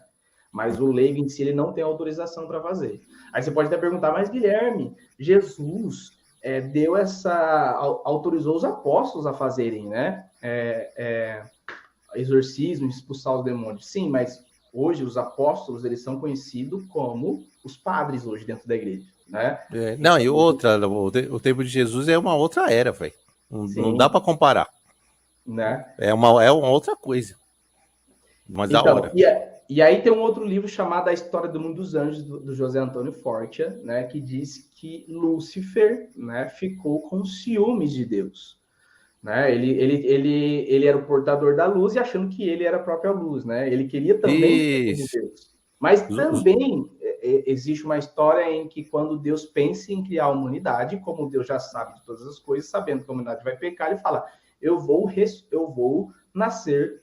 Mas o leigo em si, ele não tem autorização para fazer. Aí você pode até perguntar, mas Guilherme, Jesus autorizou os apóstolos a fazerem, né? Exorcismo, expulsar os demônios. Sim, mas hoje os apóstolos, eles são conhecidos como os padres hoje dentro da igreja, né? Não, e outra, o tempo de Jesus é uma outra era, velho. Não dá para comparar. Né? É uma outra coisa. Mas da hora. E aí tem um outro livro chamado A História do Mundo dos Anjos, do José Antônio Fortia, né, que diz que Lúcifer, né, ficou com ciúmes de Deus. Né? Ele era o portador da luz e achando que ele era a própria luz. Né? Ele queria também ser como Deus. Mas também existe uma história em que quando Deus pensa em criar a humanidade, como Deus já sabe de todas as coisas, sabendo que a humanidade vai pecar, ele fala, eu vou nascer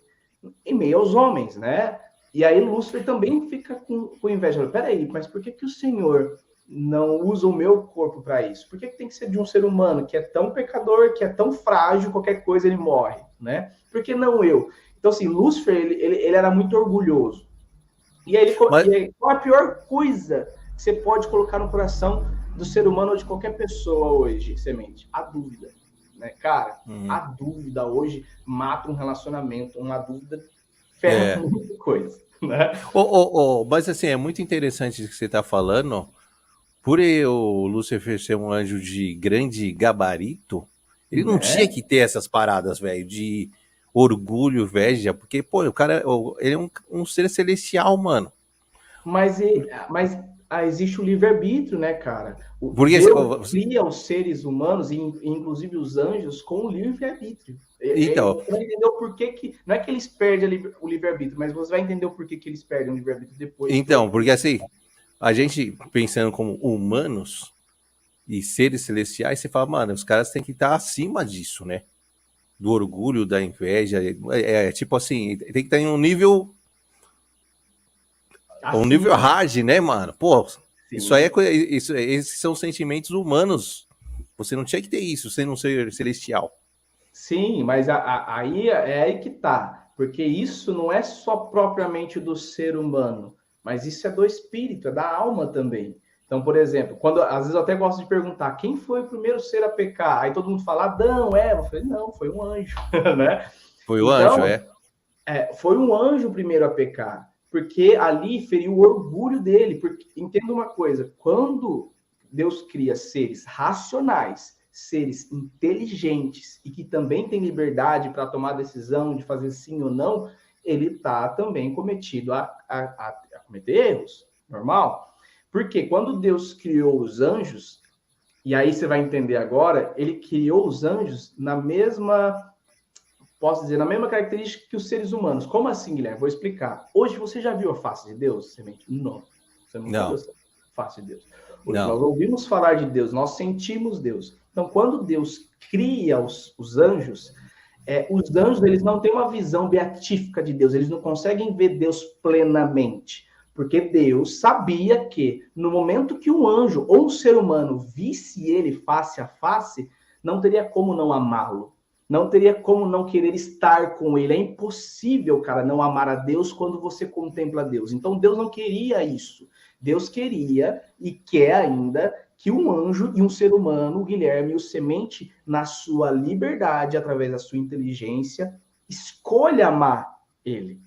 em meio aos homens, né? E aí Lúcifer também fica com inveja. Peraí, mas por que o Senhor não usa o meu corpo para isso? Por que tem que ser de um ser humano que é tão pecador, que é tão frágil, qualquer coisa ele morre, né? Por que não eu? Então, assim, Lúcifer, ele era muito orgulhoso. E aí, qual a pior coisa que você pode colocar no coração do ser humano ou de qualquer pessoa hoje, Semente? A dúvida. Né? Cara, a dúvida hoje mata um relacionamento. Uma dúvida ferra muita coisa. Né? Mas assim, é muito interessante o que você está falando. Por o Lúcifer ser um anjo de grande gabarito, ele não tinha que ter essas paradas, velho, de orgulho, inveja, porque, pô, o cara, ele é um ser celestial, mano. Mas existe o livre-arbítrio, né, cara? Porque Deus cria os seres humanos, inclusive os anjos, com o livre-arbítrio. Então, você vai entender o porquê que... Não é que eles perdem o livre-arbítrio, mas você vai entender o porquê que eles perdem o livre-arbítrio depois. Então, porque assim, a gente pensando como humanos e seres celestiais, você fala, mano, os caras têm que estar acima disso, né? Do orgulho, da inveja. Tipo assim, tem que estar em um nível... assim, um nível hard, né, mano? Pô, sim. Isso aí esses são sentimentos humanos. Você não tinha que ter isso, sem não ser celestial. Sim, mas aí é aí que tá. Porque isso não é só propriamente do ser humano, mas isso é do espírito, é da alma também. Então, por exemplo, às vezes eu até gosto de perguntar quem foi o primeiro ser a pecar? Aí todo mundo fala Adão, Eva. Eu falei, não, foi um anjo, né? Foi o anjo, foi um anjo o primeiro a pecar, porque ali feriu o orgulho dele. Porque, entenda uma coisa, quando Deus cria seres racionais, seres inteligentes e que também têm liberdade para tomar decisão de fazer sim ou não, ele está também cometido a cometer erros, normal. Porque quando Deus criou os anjos, e aí você vai entender agora, ele criou os anjos na mesma característica que os seres humanos. Como assim, Guilherme? Vou explicar. Hoje você já viu a face de Deus, Semente? Não. Você nunca viu Não, essa face de Deus. Hoje não. nós ouvimos falar de Deus, nós sentimos Deus. Então, quando Deus cria os anjos, os anjos eles não têm uma visão beatífica de Deus, eles não conseguem ver Deus plenamente. Porque Deus sabia que no momento que um anjo ou um ser humano visse ele face a face, não teria como não amá-lo. Não teria como não querer estar com ele. É impossível, cara, não amar a Deus quando você contempla Deus. Então Deus não queria isso. Deus queria e quer ainda que um anjo e um ser humano, o Guilherme, o semente, na sua liberdade, através da sua inteligência, escolha amar ele.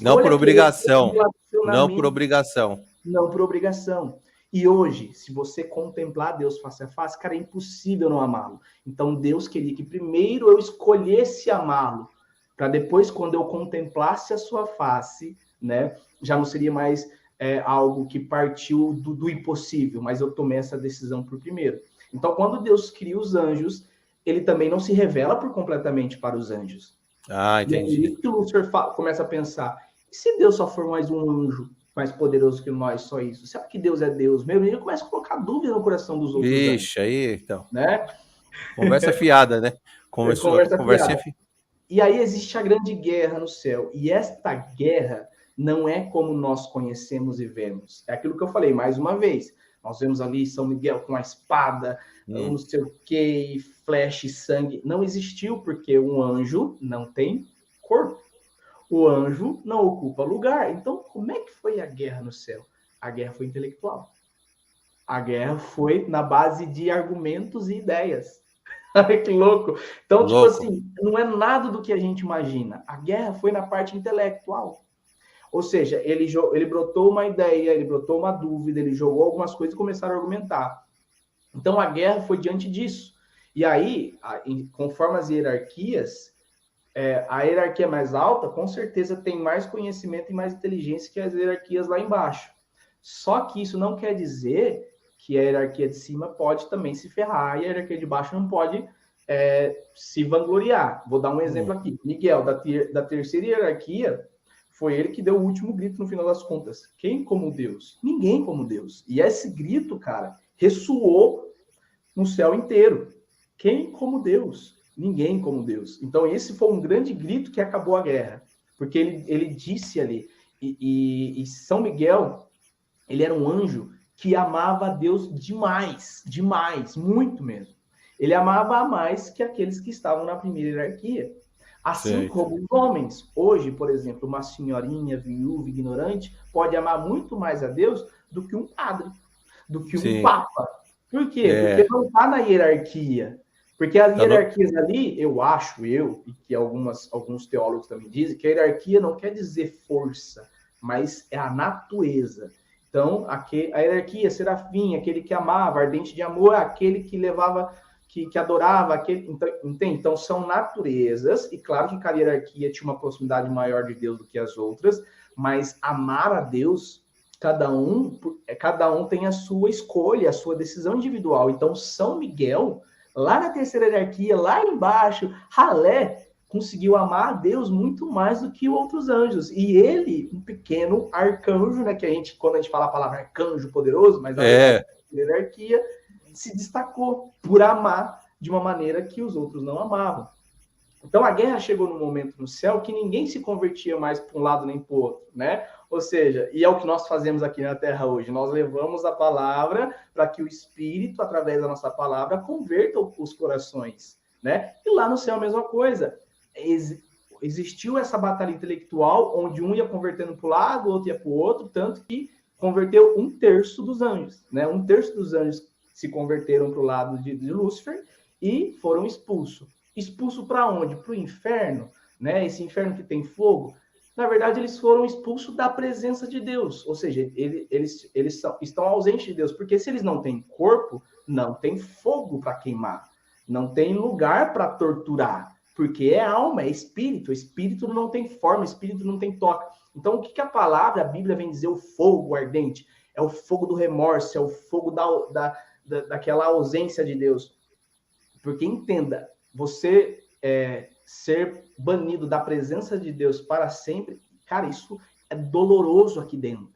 Não por Escolha querer ter um obrigação. Não por relacionamento, obrigação. não por obrigação. E hoje, se você contemplar Deus face a face, cara, é impossível não amá-lo. Então Deus queria que primeiro eu escolhesse amá-lo, para depois, quando eu contemplasse a sua face, né, já não seria mais algo que partiu do impossível, mas eu tomei essa decisão por primeiro. Então, quando Deus cria os anjos, ele também não se revela por completamente para os anjos. Ah, E é por entendi. isso que o Lúcifer começa a pensar, e se Deus só for mais um anjo mais poderoso que nós, só isso? Será que Deus é Deus mesmo? E ele começa a colocar dúvida no coração dos outros anjos, Vixe, aí, então. né? Conversa fiada, né? Começou a Conversa conversinha fiada. E aí existe a grande guerra no céu. E esta guerra não é como nós conhecemos e vemos. É aquilo que eu falei, mais uma vez. Nós vemos ali São Miguel com a espada, não sei o que, flecha e sangue. Não existiu, porque um anjo não tem corpo. O anjo não ocupa lugar. Então, como é que foi a guerra no céu? A guerra foi intelectual. A guerra foi na base de argumentos e ideias. Ai, que louco. Então, tipo louco. assim, não é nada do que a gente imagina. A guerra foi na parte intelectual. Ou seja, ele brotou uma ideia, ele brotou uma dúvida, ele jogou algumas coisas e começaram a argumentar. Então, a guerra foi diante disso. E aí, conforme as hierarquias, a hierarquia mais alta, com certeza, tem mais conhecimento e mais inteligência que as hierarquias lá embaixo. Só que isso não quer dizer que a hierarquia de cima pode também se ferrar e a hierarquia de baixo não pode se vangloriar. Vou dar um exemplo aqui. Miguel, da terceira hierarquia, foi ele que deu o último grito no final das contas. Quem como Deus? Ninguém como Deus. E esse grito, cara, ressoou no céu inteiro. Quem como Deus? Ninguém como Deus. Então, esse foi um grande grito que acabou a guerra. Porque ele disse ali, e São Miguel, ele era um anjo que amava a Deus demais, demais, muito mesmo. Ele amava mais que aqueles que estavam na primeira hierarquia. Assim como os homens. Hoje, por exemplo, uma senhorinha viúva, ignorante, pode amar muito mais a Deus do que um padre, do que um papa. Por quê? Porque não está na hierarquia. Porque as hierarquias ali, e que alguns teólogos também dizem, que a hierarquia não quer dizer força, mas é a natureza. Então, a hierarquia, serafim, aquele que amava, ardente de amor, aquele que levava, que adorava, aquele, entende? Então, são naturezas, e claro que cada hierarquia tinha uma proximidade maior de Deus do que as outras, mas amar a Deus, cada um tem a sua escolha, a sua decisão individual. Então, São Miguel, lá na terceira hierarquia, lá embaixo, ralé, conseguiu amar a Deus muito mais do que outros anjos. E ele, um pequeno arcanjo, né, que quando a gente fala a palavra arcanjo poderoso, mas a hierarquia, se destacou por amar de uma maneira que os outros não amavam. Então a guerra chegou num momento no céu que ninguém se convertia mais para um lado nem para o outro, né? Ou seja, e é o que nós fazemos aqui na Terra hoje, nós levamos a palavra para que o Espírito, através da nossa palavra, converta os corações, né? E lá no céu a mesma coisa. Existiu essa batalha intelectual, onde um ia convertendo para o lado, o outro ia para o outro, tanto que converteu 1/3 dos anjos, né? 1/3 dos anjos se converteram para o lado de Lúcifer e foram expulsos. Expulso para onde? Para o inferno, né? Esse inferno que tem fogo. Na verdade, eles foram expulsos da presença de Deus. Ou seja, eles estão ausentes de Deus. Porque se eles não têm corpo, não tem fogo para queimar. Não tem lugar para torturar. Porque é alma, é espírito. O espírito não tem forma, o espírito não tem toque. Então, o que a palavra, a Bíblia vem dizer? O fogo ardente. É o fogo do remorso, é o fogo daquela ausência de Deus. Porque entenda, você ser banido da presença de Deus para sempre, cara, isso é doloroso aqui dentro.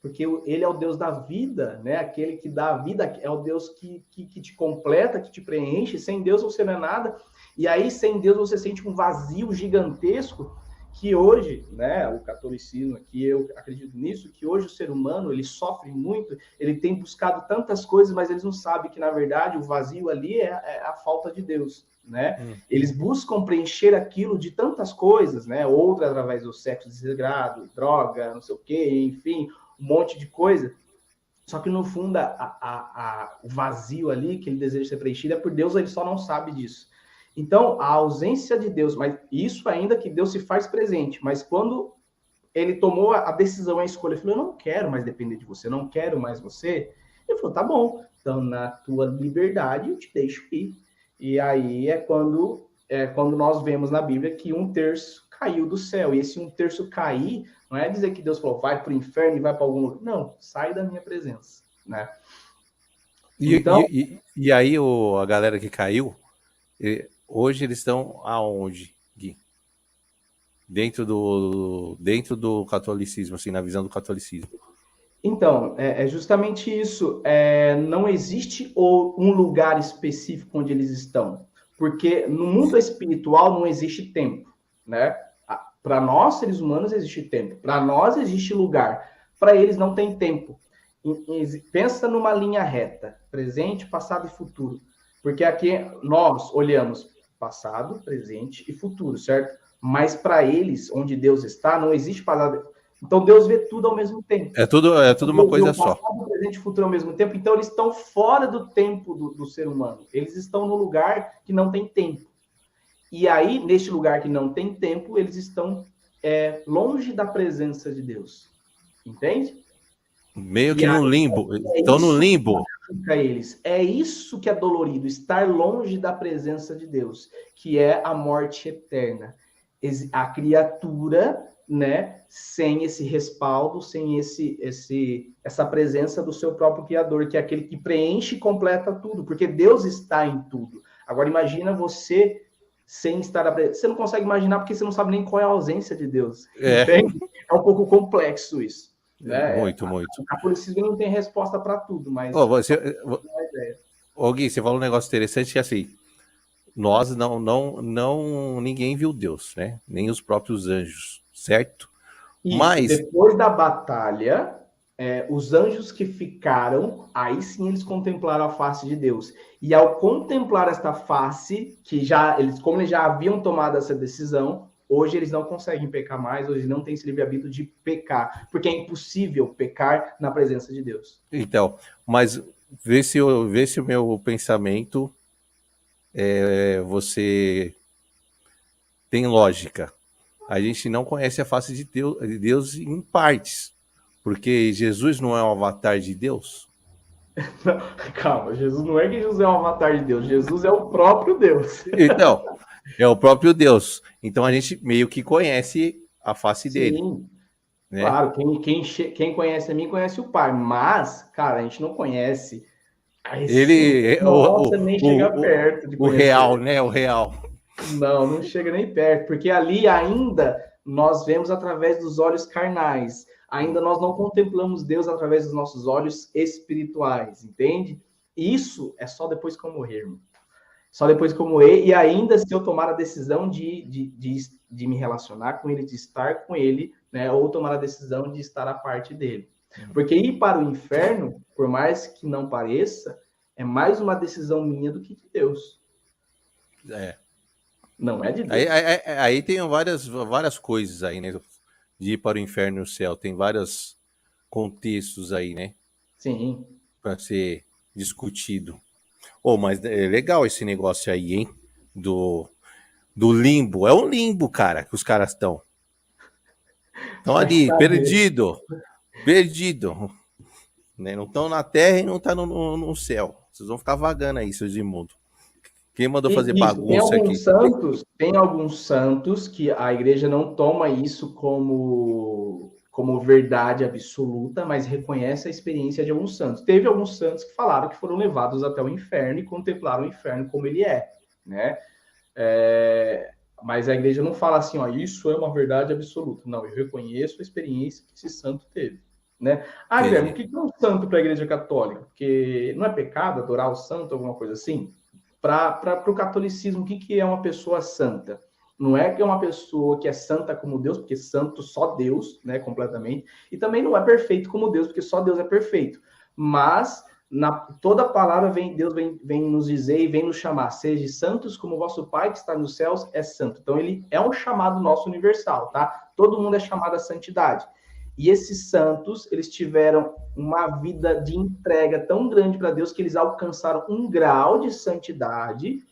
porque ele é o Deus da vida, né? Aquele que dá a vida, é o Deus que te completa, que te preenche. Sem Deus você não é nada. E aí, sem Deus, você sente um vazio gigantesco que hoje, né, o catolicismo, que eu acredito nisso, que hoje o ser humano, ele sofre muito, ele tem buscado tantas coisas, mas eles não sabem que, na verdade, o vazio ali é a falta de Deus, né? Eles buscam preencher aquilo de tantas coisas, né? Outra através do sexo desregrado, droga, não sei o quê, enfim, um monte de coisa. Só que, no fundo, o vazio ali que ele deseja ser preenchido é por Deus, ele só não sabe disso. Então, a ausência de Deus, mas isso ainda que Deus se faz presente, mas quando ele tomou a decisão, a escolha, ele falou, eu não quero mais depender de você, eu não quero mais você, ele falou, tá bom, então na tua liberdade eu te deixo ir. E aí é quando nós vemos na Bíblia que 1/3 caiu do céu, e esse 1/3 cair, não é dizer que Deus falou, vai para o inferno e vai para algum lugar, não, sai da minha presença, né? Então, e aí a galera que caiu, hoje eles estão aonde, Gui? Dentro do catolicismo, assim, na visão do catolicismo. Então, é justamente isso. Não existe um lugar específico onde eles estão. Porque no mundo espiritual não existe tempo, né? Para nós, seres humanos, existe tempo. Para nós, existe lugar. Para eles, não tem tempo. Pensa numa linha reta. Presente, passado e futuro. Porque aqui nós olhamos passado, presente e futuro, certo? Mas para eles, onde Deus está, não existe passado. Então Deus vê tudo ao mesmo tempo. É tudo uma coisa só. Passado, presente e futuro ao mesmo tempo. Então eles estão fora do tempo do ser humano. Eles estão no lugar que não tem tempo. E aí, neste lugar que não tem tempo, eles estão longe da presença de Deus. Entende? Meio que no limbo. Estão no limbo. Eles. É isso que é dolorido, estar longe da presença de Deus, que é a morte eterna. A criatura, né, sem esse respaldo, sem essa presença do seu próprio Criador, que é aquele que preenche e completa tudo, porque Deus está em tudo. Agora imagina você sem estar... Você não consegue imaginar porque você não sabe nem qual é a ausência de Deus. Entende? É um pouco complexo isso. Né? Muito. O catolicismo não tem resposta para tudo, mas... Gui, você falou um negócio interessante que assim, nós ninguém viu Deus, né? Nem os próprios anjos, certo? Isso, mas depois da batalha, os anjos que ficaram, aí sim eles contemplaram a face de Deus. E ao contemplar esta face, como eles já haviam tomado essa decisão, hoje eles não conseguem pecar mais, hoje não tem esse livre-arbítrio de pecar, porque é impossível pecar na presença de Deus. Então, mas vê se o meu pensamento você tem lógica. A gente não conhece a face de Deus em partes, porque Jesus não é um avatar de Deus. Não, calma, Jesus não é que Jesus é um avatar de Deus, Jesus é o próprio Deus. Então, é o próprio Deus. Então a gente meio que conhece a face dele. Sim, né? Claro, quem conhece a mim conhece o Pai, mas, cara, a gente não conhece. Ele, nem chega perto de o real, né? O real. Não chega nem perto, porque ali ainda nós vemos através dos olhos carnais. Ainda nós não contemplamos Deus através dos nossos olhos espirituais, entende? Isso é só depois que eu morrer, irmão. Só depois que eu morrer, e ainda se eu tomar a decisão de me relacionar com ele, de estar com ele, né? Ou tomar a decisão de estar à parte dele. Porque ir para o inferno, por mais que não pareça, é mais uma decisão minha do que de Deus. Não é de Deus. Aí tem várias coisas aí, né? De ir para o inferno e o céu. Tem vários contextos aí, né? Sim. Para ser discutido. Mas é legal esse negócio aí, hein? Do limbo. É um limbo, cara, que os caras estão. Estão ali, perdido. Né? Não estão na terra e não estão no céu. Vocês vão ficar vagando aí, seus imundos. Quem mandou fazer bagunça aqui? Tem alguns santos que a igreja não toma isso como verdade absoluta, mas reconhece a experiência de alguns santos. Teve alguns santos que falaram que foram levados até o inferno e contemplaram o inferno como ele é, né? Mas a igreja não fala assim, ó, isso é uma verdade absoluta. Não, eu reconheço a experiência que esse santo teve. né? Ah, Guilherme, o Entendi. que é um santo para a Igreja Católica? Porque não é pecado adorar o santo, alguma coisa assim? Para o catolicismo, o que é uma pessoa santa? Não é que é uma pessoa que é santa como Deus, porque santo só Deus, né, completamente. E também não é perfeito como Deus, porque só Deus é perfeito. Mas toda palavra vem nos dizer e vem nos chamar, sejam santos como o vosso Pai que está nos céus é santo. Então ele é um chamado nosso universal, tá? Todo mundo é chamado à santidade. E esses santos, eles tiveram uma vida de entrega tão grande para Deus que eles alcançaram um grau de santidade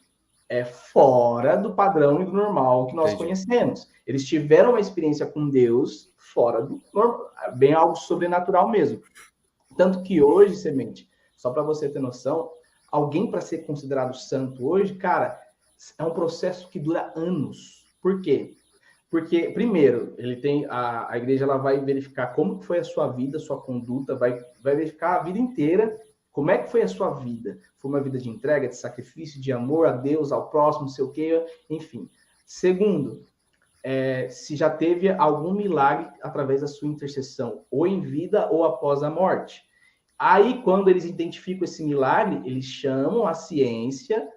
fora do padrão e do normal que nós Entendi. conhecemos. Eles tiveram uma experiência com Deus fora do normal, bem algo sobrenatural mesmo. Tanto que hoje, Semente, só para você ter noção, alguém para ser considerado santo hoje, cara, é um processo que dura anos. Por quê? Porque, primeiro, ele tem a igreja ela vai verificar como foi a sua vida, a sua conduta, vai verificar a vida inteira, como é que foi a sua vida. Foi uma vida de entrega, de sacrifício, de amor a Deus, ao próximo, não sei o quê, enfim. Segundo, se já teve algum milagre através da sua intercessão, ou em vida ou após a morte. Aí, quando eles identificam esse milagre, eles chamam a ciência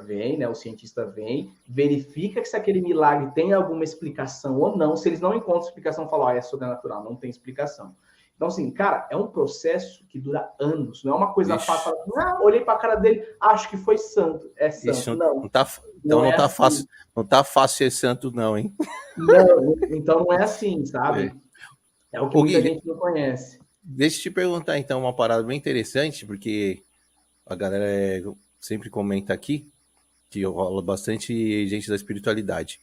vem, né? O cientista vem, verifica que se aquele milagre tem alguma explicação ou não. Se eles não encontram explicação, falam, é sobrenatural, não tem explicação. Então, assim, cara, é um processo que dura anos, não é uma coisa fácil. Ixi, Olhei para a cara dele, acho que foi santo, é isso santo. Não, não tá, então não não é tá assim. fácil, não tá fácil ser santo não, hein? Não, então não é assim, É. sabe? É o que Ô, muita Gui, gente não conhece. deixa eu te perguntar então uma parada bem interessante, porque a galera sempre comenta aqui que rola bastante gente da espiritualidade,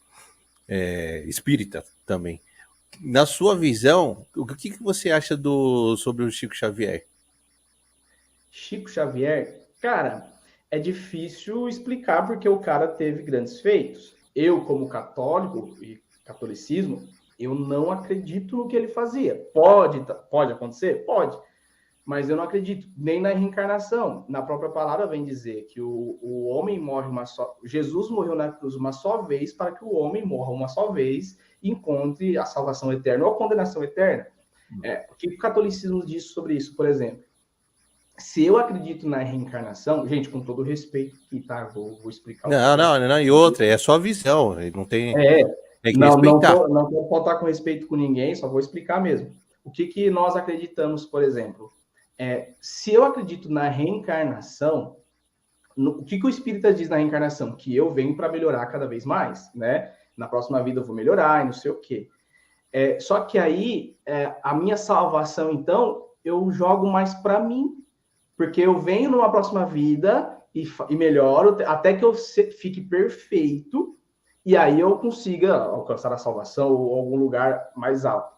espírita também. Na sua visão, o que você acha sobre o Chico Xavier? Chico Xavier, cara, é difícil explicar porque o cara teve grandes feitos. Eu, como católico e catolicismo, eu não acredito no que ele fazia. Pode acontecer? Pode. Mas eu não acredito nem na reencarnação. Na própria palavra vem dizer que o homem morre uma só. Jesus morreu na cruz uma só vez para que o homem morra uma só vez e encontre a salvação eterna ou a condenação eterna. O que o catolicismo diz sobre isso, por exemplo? Se eu acredito na reencarnação, gente, com todo respeito aqui, tá? Vou explicar o que Não, eu não, não, e outra, é a sua visão, não É, tem que não respeitar. tô, não vou faltar com respeito com ninguém, só vou explicar mesmo. O que nós acreditamos, por exemplo? Se eu acredito na reencarnação, o que o Espírita diz na reencarnação? Que eu venho para melhorar cada vez mais, né? Na próxima vida eu vou melhorar e não sei o quê. Só que aí, a minha salvação, então, eu jogo mais para mim, porque eu venho numa próxima vida e melhoro até que eu fique perfeito e aí eu consiga alcançar a salvação ou algum lugar mais alto.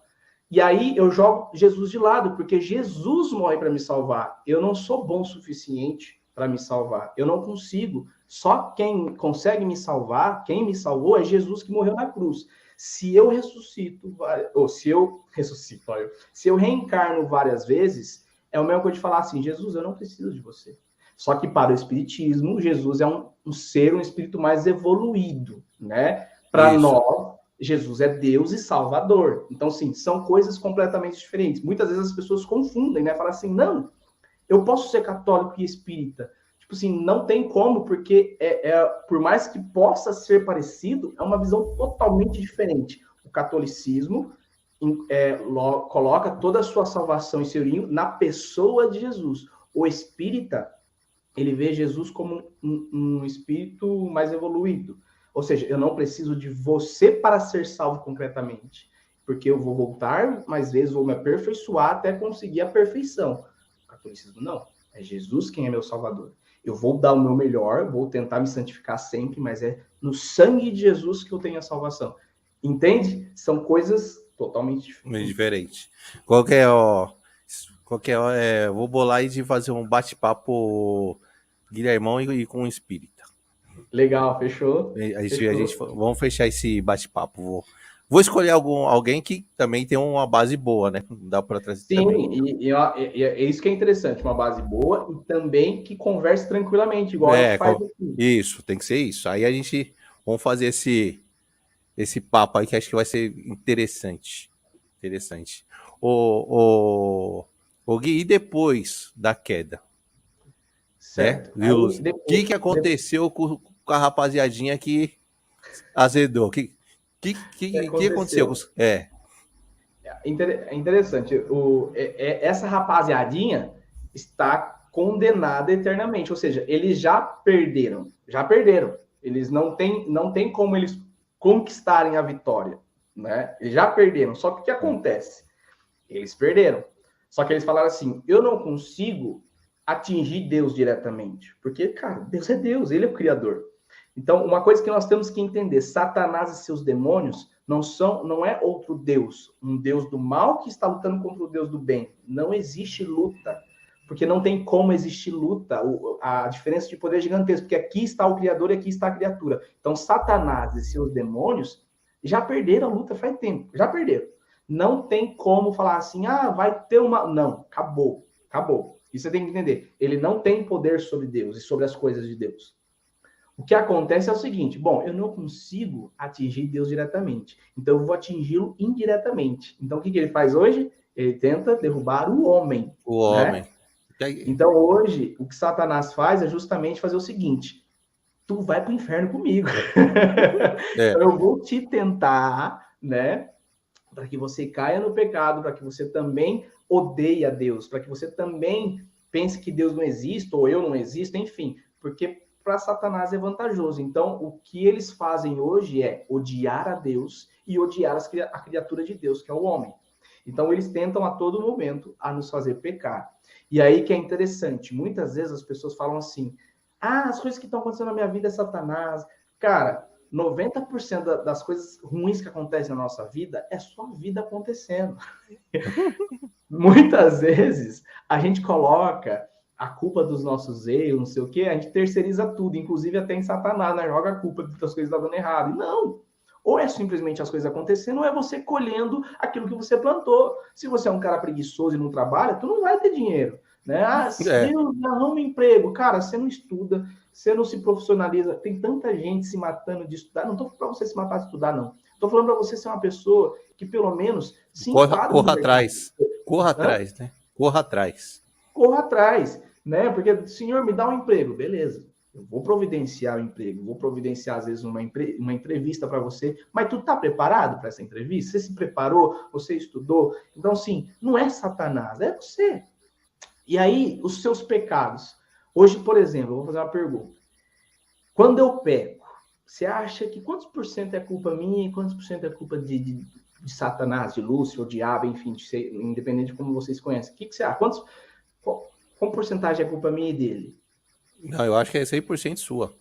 E aí eu jogo Jesus de lado, porque Jesus morre para me salvar. Eu não sou bom o suficiente para me salvar. Eu não consigo. Só quem consegue me salvar, quem me salvou, é Jesus que morreu na cruz. Se eu ressuscito, ou se eu reencarno várias vezes, é o mesmo coisa de falar assim, Jesus, eu não preciso de você. Só que para o Espiritismo, Jesus é um ser, um espírito mais evoluído, né? Para Isso. nós, Jesus é Deus e Salvador. Então, sim, são coisas completamente diferentes. Muitas vezes as pessoas confundem, né? Falam assim, não, eu posso ser católico e espírita. Tipo assim, não tem como, porque por mais que possa ser parecido, é uma visão totalmente diferente. O catolicismo coloca toda a sua salvação e seu na pessoa de Jesus. O espírita, ele vê Jesus como um espírito mais evoluído. Ou seja, eu não preciso de você para ser salvo concretamente, porque eu vou voltar mais vezes, vou me aperfeiçoar até conseguir a perfeição. O catolicismo não. É Jesus quem é meu salvador. Eu vou dar o meu melhor, vou tentar me santificar sempre, mas é no sangue de Jesus que eu tenho a salvação. Entende? São coisas totalmente Meio diferentes. diferente. Qual que é, ó, qual que é, vou bolar aí de fazer um bate-papo Guilhermão e com o espírita. Legal, fechou? Fechou. Vamos fechar esse bate-papo. Vou escolher alguém que também tem uma base boa, né? Dá para trazer também. Sim, e é isso que é interessante, uma base boa e também que converse tranquilamente, igual a gente faz aqui. Isso, tem que ser isso. Aí a gente vamos fazer esse papo aí que acho que vai ser interessante. Interessante. O, o Gui, e depois da queda, né? Certo. Viu? Aí, O que aconteceu com a rapaziadinha que azedou? Que aconteceu? aconteceu? É, É interessante. Essa rapaziadinha está condenada eternamente, ou seja, eles já perderam, já perderam. Eles não tem como eles conquistarem a vitória, né? Eles já perderam. Só que o que acontece? Eles perderam. Só que eles falaram assim: eu não consigo atingir Deus diretamente, porque, cara, Deus é Deus, ele é o criador. Então, uma coisa que nós temos que entender: Satanás e seus demônios não é outro Deus, um Deus do mal que está lutando contra o Deus do bem. Não existe luta, porque não tem como existir luta. A diferença de poder é gigantesca, porque aqui está o Criador e aqui está a criatura. Então, Satanás e seus demônios já perderam a luta faz tempo, já perderam. Não tem como falar assim, vai ter uma. Não, acabou, acabou. Isso você tem que entender. Ele não tem poder sobre Deus e sobre as coisas de Deus. O que acontece é o seguinte: bom, eu não consigo atingir Deus diretamente, então eu vou atingi-lo indiretamente. Então o que ele faz hoje? Ele tenta derrubar o homem, o né? homem. Então hoje o que Satanás faz é justamente fazer o seguinte: tu vai para o inferno comigo. É, Eu vou te tentar, né? Para que você caia no pecado, para que você também odeie a Deus, para que você também pense que Deus não existe ou eu não existo, enfim, porque para Satanás é vantajoso. Então, o que eles fazem hoje é odiar a Deus e odiar a criatura de Deus, que é o homem. Então, eles tentam a todo momento a nos fazer pecar. E aí que é interessante, muitas vezes as pessoas falam assim: as coisas que estão acontecendo na minha vida é Satanás. Cara, 90% das coisas ruins que acontecem na nossa vida é só a vida acontecendo. Muitas vezes a gente coloca a culpa dos nossos erros, não sei o quê, a gente terceiriza tudo, inclusive até em Satanás, né? Joga a culpa das coisas que estão dando errado. E não! Ou é simplesmente as coisas acontecendo, ou é você colhendo aquilo que você plantou. Se você é um cara preguiçoso e não trabalha, tu não vai ter dinheiro. Né? é. Deus, arruma emprego. Cara, você não estuda, você não se profissionaliza. Tem tanta gente se matando de estudar. Não estou falando para você se matar de estudar, não. Estou falando para você ser uma pessoa que pelo menos se enquadra no Corra mercado. atrás. Corra Hã? atrás, né? Corra atrás. Corra atrás, né? Porque, senhor, me dá um emprego. Beleza. Eu vou providenciar o emprego, vou providenciar, às vezes, uma entrevista para você, mas tu está preparado para essa entrevista? Você se preparou? Você estudou? Então, sim, não é Satanás, é você. E aí, os seus pecados. Hoje, por exemplo, eu vou fazer uma pergunta. Quando eu peco, você acha que quantos por cento é culpa minha e quantos por cento é culpa de Satanás, de Lúcifer, ou diabo, enfim, independente de como vocês conhecem? O que você acha? Qual porcentagem é culpa minha e dele? Não, eu acho que é 100% sua.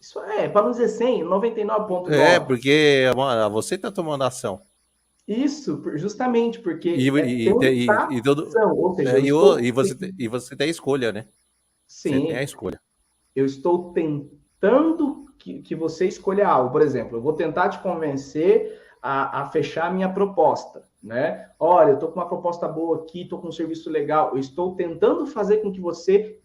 Isso para não dizer 100, É, 99,9. porque você tá tomando ação. Isso, justamente E, porque é e todo, tentação, ou seja, eu estou... e você tem a escolha, né? Você tem a Sim, escolha. eu estou tentando que você escolha algo. Por exemplo, eu vou tentar te convencer a fechar a minha proposta, né? Olha, eu estou com uma proposta boa aqui, estou com um serviço legal. Eu estou tentando fazer com que você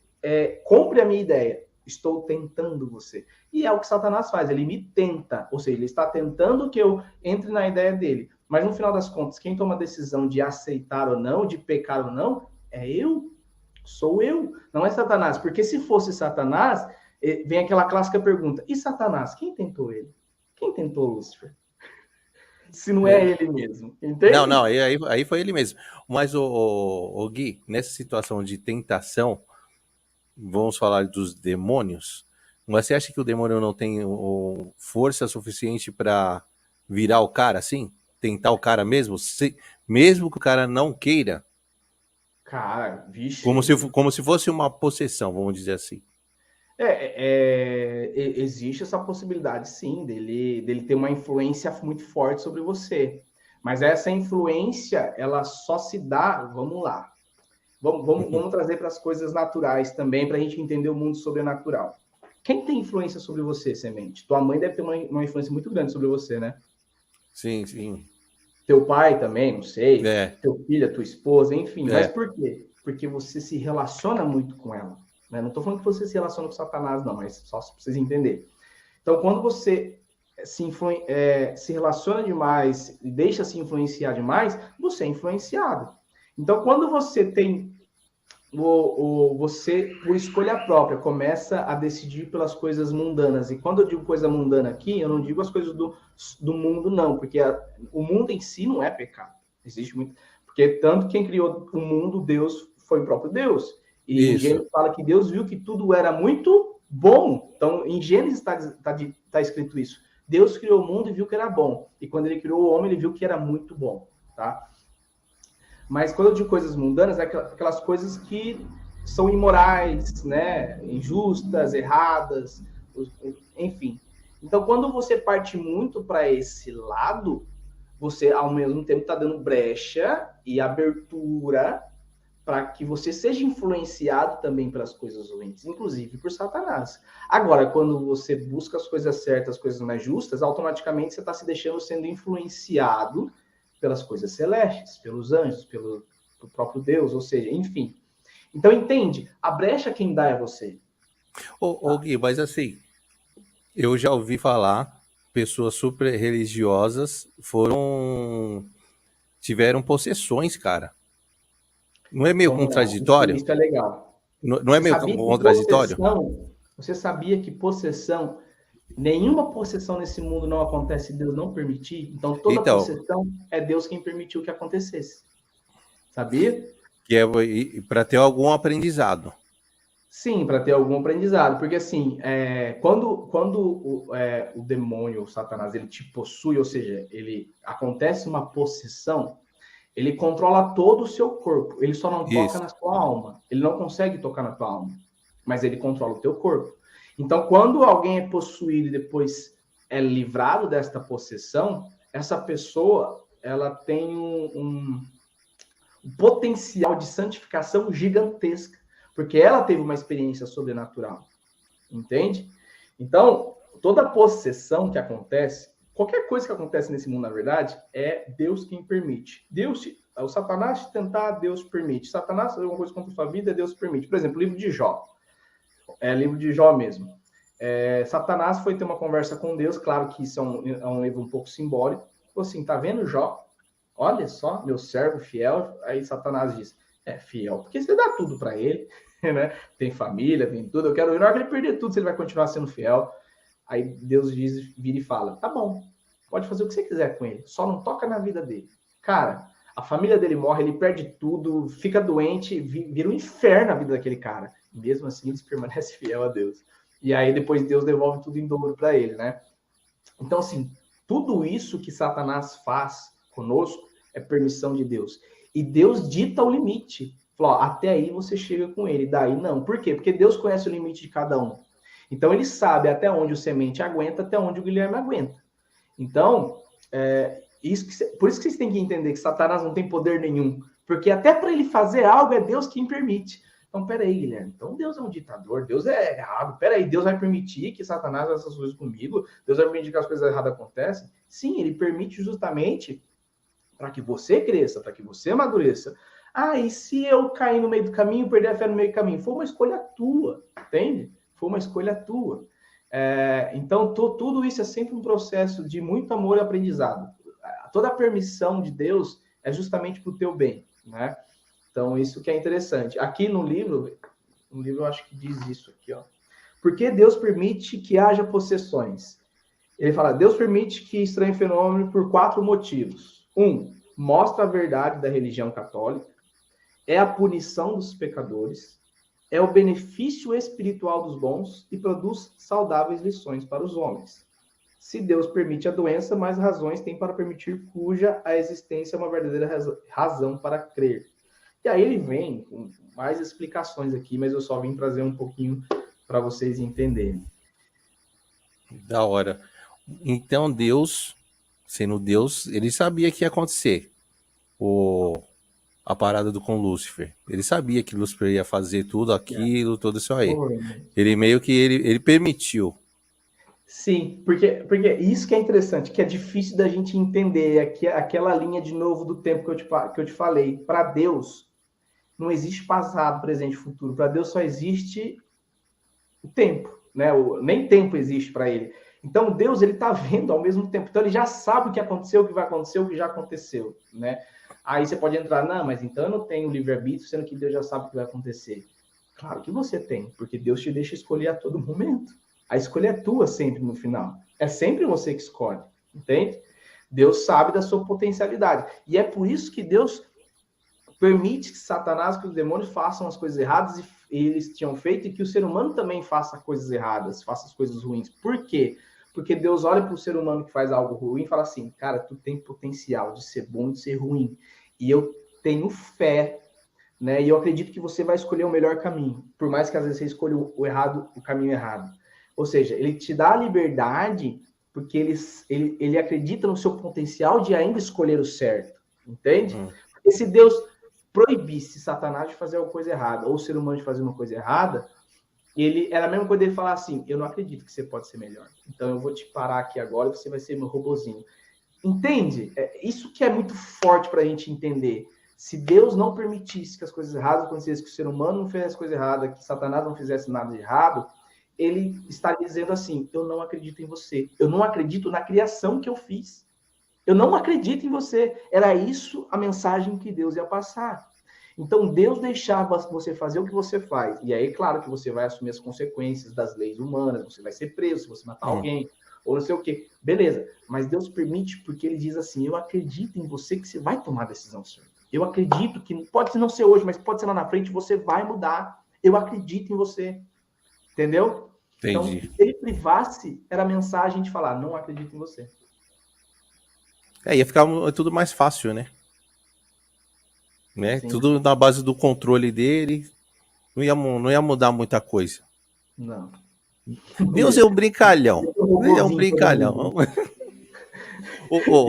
compre a minha ideia. Estou tentando você. E é o que Satanás faz, ele me tenta. Ou seja, ele está tentando que eu entre na ideia dele. Mas no final das contas, quem toma a decisão de aceitar ou não, de pecar ou não, é eu. Sou eu, não é Satanás. Porque se fosse Satanás, vem aquela clássica pergunta: e Satanás? Quem tentou ele? Quem tentou Lúcifer? Se não é É. ele mesmo, Não, entende? não, aí foi ele mesmo. Mas, o Gui, nessa situação de tentação, vamos falar dos demônios. Você acha que o demônio não tem força suficiente para virar o cara assim? Tentar o cara mesmo? Mesmo que o cara não queira? Cara, vixe. Como se fosse uma possessão, vamos dizer assim. Existe essa possibilidade, sim, dele ter uma influência muito forte sobre você. Mas essa influência, ela só se dá, vamos lá. Vamos trazer para as coisas naturais também, para a gente entender o mundo sobrenatural. Quem tem influência sobre você, Semente? Tua mãe deve ter uma influência muito grande sobre você, né? Sim, sim. Teu pai também, não sei. É, Teu filho, tua esposa, enfim. Mas é. por quê? Porque você se relaciona muito com ela. Né? Não estou falando que você se relaciona com Satanás, não, mas só para vocês entenderem. Então, quando você se relaciona demais e deixa se influenciar demais, você é influenciado. Então, quando você tem você, por escolha própria, começa a decidir pelas coisas mundanas. E quando eu digo coisa mundana aqui, eu não digo as coisas do mundo, não, porque o mundo em si não é pecado. Existe muito. Porque tanto quem criou o mundo, Deus, foi o próprio Deus. E em Isso. Gênesis fala que Deus viu que tudo era muito bom. Então, em Gênesis está escrito isso. Deus criou o mundo e viu que era bom. E quando ele criou o homem, ele viu que era muito bom. Tá? Mas quando eu digo coisas mundanas, é aquelas coisas que são imorais, né? Injustas, erradas, enfim. Então, quando você parte muito para esse lado, você, ao mesmo tempo, está dando brecha e abertura para que você seja influenciado também pelas coisas ruins, inclusive por Satanás. Agora, quando você busca as coisas certas, as coisas mais justas, automaticamente você está se deixando sendo influenciado pelas coisas celestes, pelos anjos, pelo próprio Deus, ou seja, enfim. Então, entende? A brecha quem dá é você. Ô Gui, mas assim, eu já ouvi falar, pessoas super religiosas tiveram possessões, cara. Não é meio Vamos lá, isso, contraditório? isso é legal. Não é Você meio sabia que contraditório? nenhuma possessão nesse mundo não acontece se Deus não permitir? Então, toda Então, possessão é Deus quem permitiu que acontecesse. Sabia? que é para ter algum aprendizado. Sim, para ter algum aprendizado, porque assim, quando o demônio, o Satanás, ele te possui, ou seja, ele acontece uma possessão, ele controla todo o seu corpo, ele só não toca Isso. na sua alma, ele não consegue tocar na tua alma, mas ele controla o teu corpo. Então, quando alguém é possuído e depois é livrado desta possessão, essa pessoa, ela tem um potencial de santificação gigantesca, porque ela teve uma experiência sobrenatural, entende? Então, toda possessão que acontece, qualquer coisa que acontece nesse mundo, na verdade, é Deus quem permite. O Satanás tentar, Deus permite. Satanás fazer alguma coisa contra a sua vida, Deus permite. Por exemplo, livro de Jó. Livro de Jó mesmo. Satanás foi ter uma conversa com Deus, claro que isso é um livro um pouco simbólico. Falou assim, tá vendo Jó? Olha só, meu servo fiel. Aí Satanás diz, fiel, porque você dá tudo para ele, né? Tem família, tem tudo. Eu quero ver na hora que ele perder tudo, se ele vai continuar sendo fiel. Aí Deus vira e fala, tá bom, pode fazer o que você quiser com ele, só não toca na vida dele. Cara, a família dele morre, ele perde tudo, fica doente, vira um inferno a vida daquele cara. Mesmo assim, ele permanece fiel a Deus. E aí depois Deus devolve tudo em dobro para ele, né? Então, assim, tudo isso que Satanás faz conosco é permissão de Deus. E Deus dita o limite. Falou, até aí você chega com ele, daí não. Por quê? Porque Deus conhece o limite de cada um. Então, ele sabe até onde o semente aguenta, até onde o Guilherme aguenta. Então, por isso que vocês têm que entender que Satanás não tem poder nenhum. Porque até para ele fazer algo, é Deus quem permite. Então, peraí, Guilherme. Então, Deus é um ditador, Deus é errado. Peraí, Deus vai permitir que Satanás faça essas coisas comigo? Deus vai permitir que as coisas erradas aconteçam? Sim, ele permite justamente para que você cresça, para que você amadureça. E se eu cair no meio do caminho, perder a fé no meio do caminho? Foi uma escolha tua, entende? Foi uma escolha tua. Então, tudo isso é sempre um processo de muito amor e aprendizado. Toda a permissão de Deus é justamente para o teu bem, né? Então, isso que é interessante. Aqui no livro eu acho que diz isso aqui, ó. Por que Deus permite que haja possessões? Ele fala, Deus permite que estranhe fenômeno por 4 motivos. 1, mostra a verdade da religião católica, é a punição dos pecadores, é o benefício espiritual dos bons e produz saudáveis lições para os homens. Se Deus permite a doença, mais razões tem para permitir cuja a existência é uma verdadeira razão para crer. E aí ele vem com mais explicações aqui, mas eu só vim trazer um pouquinho para vocês entenderem. Da hora. Então Deus, sendo Deus, ele sabia que ia acontecer a parada com Lúcifer. Ele sabia que Lúcifer ia fazer tudo aquilo, tudo isso aí. Ele meio que ele permitiu. Sim, porque isso que é interessante, que é difícil da gente entender, aquela linha de novo do tempo que eu te falei. Para Deus, não existe passado, presente e futuro. Para Deus só existe o tempo, né? Nem tempo existe para ele. Então, Deus, ele está vendo ao mesmo tempo. Então, ele já sabe o que aconteceu, o que vai acontecer, o que já aconteceu, né? Aí você pode entrar, não, mas então eu não tenho livre-arbítrio, sendo que Deus já sabe o que vai acontecer. Claro que você tem, porque Deus te deixa escolher a todo momento. A escolha é tua sempre no final. É sempre você que escolhe, entende? Deus sabe da sua potencialidade. E é por isso que Deus permite que Satanás, que os demônios façam as coisas erradas e eles tinham feito, e que o ser humano também faça coisas erradas, faça as coisas ruins. Por quê? Porque Deus olha para o ser humano que faz algo ruim e fala assim, cara, tu tem potencial de ser bom e de ser ruim. E eu tenho fé, né? E eu acredito que você vai escolher o melhor caminho, por mais que às vezes você escolha o errado, o caminho errado. Ou seja, ele te dá a liberdade porque ele acredita no seu potencial de ainda escolher o certo, entende? Porque se Deus proibisse Satanás de fazer uma coisa errada, ou o ser humano de fazer uma coisa errada, ele era a mesma coisa dele falar assim, eu não acredito que você pode ser melhor, então eu vou te parar aqui agora e você vai ser meu robozinho. Entende? Isso que é muito forte para a gente entender. Se Deus não permitisse que as coisas erradas acontecessem, que o ser humano não fizesse coisa errada, que Satanás não fizesse nada de errado, ele estaria dizendo assim, eu não acredito em você, eu não acredito na criação que eu fiz. Eu não acredito em você. Era isso a mensagem que Deus ia passar. Então, Deus deixava você fazer o que você faz. E aí, claro que você vai assumir as consequências das leis humanas, você vai ser preso se você matar alguém, ou não sei o quê. Beleza, mas Deus permite porque ele diz assim, eu acredito em você que você vai tomar a decisão certa. Eu acredito que, pode não ser hoje, mas pode ser lá na frente, você vai mudar. Eu acredito em você. Entendeu? Entendi. Então, se ele privasse, era a mensagem de falar, não acredito em você. Ia ficar tudo mais fácil, né? Sim. Tudo na base do controle dele. Não ia mudar muita coisa. Não. Deus é um brincalhão. Ele é um Robozinho todo brincalhão. mundo.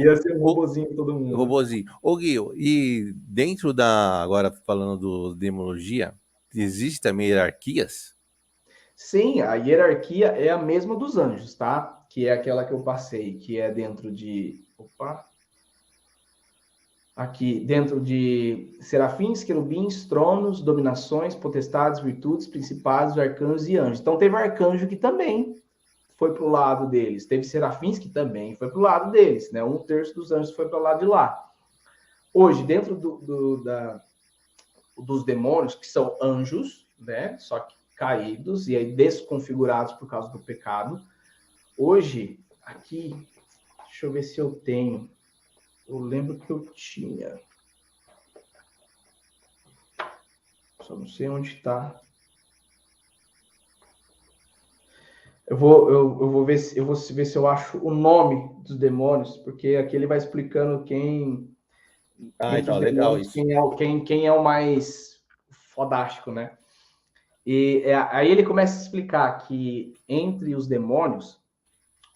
Ia ser um robozinho todo mundo. Robozinho. Ô, Gui, e dentro da. Agora falando do demologia, existe também hierarquias? Sim, a hierarquia é a mesma dos anjos, tá? Que é aquela que eu passei, que é dentro de. Opa! Aqui, dentro de serafins, querubins, tronos, dominações, potestades, virtudes, principados, arcanos e anjos. Então, teve arcanjo que também foi para o lado deles. Teve serafins que também foi para o lado deles, né? 1/3 dos anjos foi para o lado de lá. Hoje, dentro dos demônios, que são anjos, né? Só que caídos e aí desconfigurados por causa do pecado. Hoje, aqui, deixa eu ver se eu tenho. Eu lembro que eu tinha. Só não sei onde está. Eu vou ver se eu acho o nome dos demônios, porque aqui ele vai explicando quem Então, dos legal demônios, isso. quem é o mais fodástico, né? E aí ele começa a explicar que entre os demônios,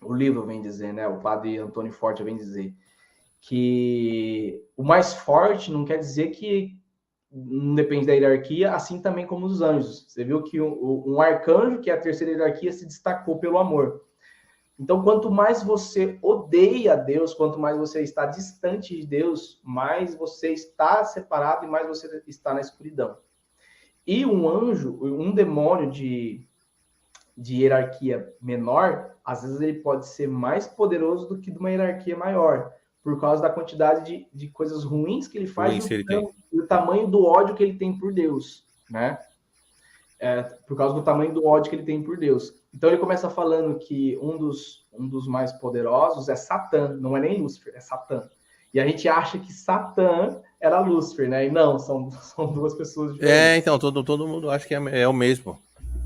o livro vem dizer, né? O padre Antônio Forte vem dizer que o mais forte não quer dizer que não depende da hierarquia, assim também como os anjos. Você viu que um arcanjo, que é a terceira hierarquia, se destacou pelo amor. Então, quanto mais você odeia Deus, quanto mais você está distante de Deus, mais você está separado e mais você está na escuridão. E um anjo, um demônio de hierarquia menor, às vezes ele pode ser mais poderoso do que de uma hierarquia maior, por causa da quantidade de coisas ruins que ele faz e o tamanho do ódio que ele tem por Deus, né? Por causa do tamanho do ódio que ele tem por Deus. Então ele começa falando que um dos mais poderosos é Satã, não é nem Lúcifer, é Satã. E a gente acha que Satã era Lúcifer, né? E não, são duas pessoas diferentes. Então, todo mundo acha que é o mesmo.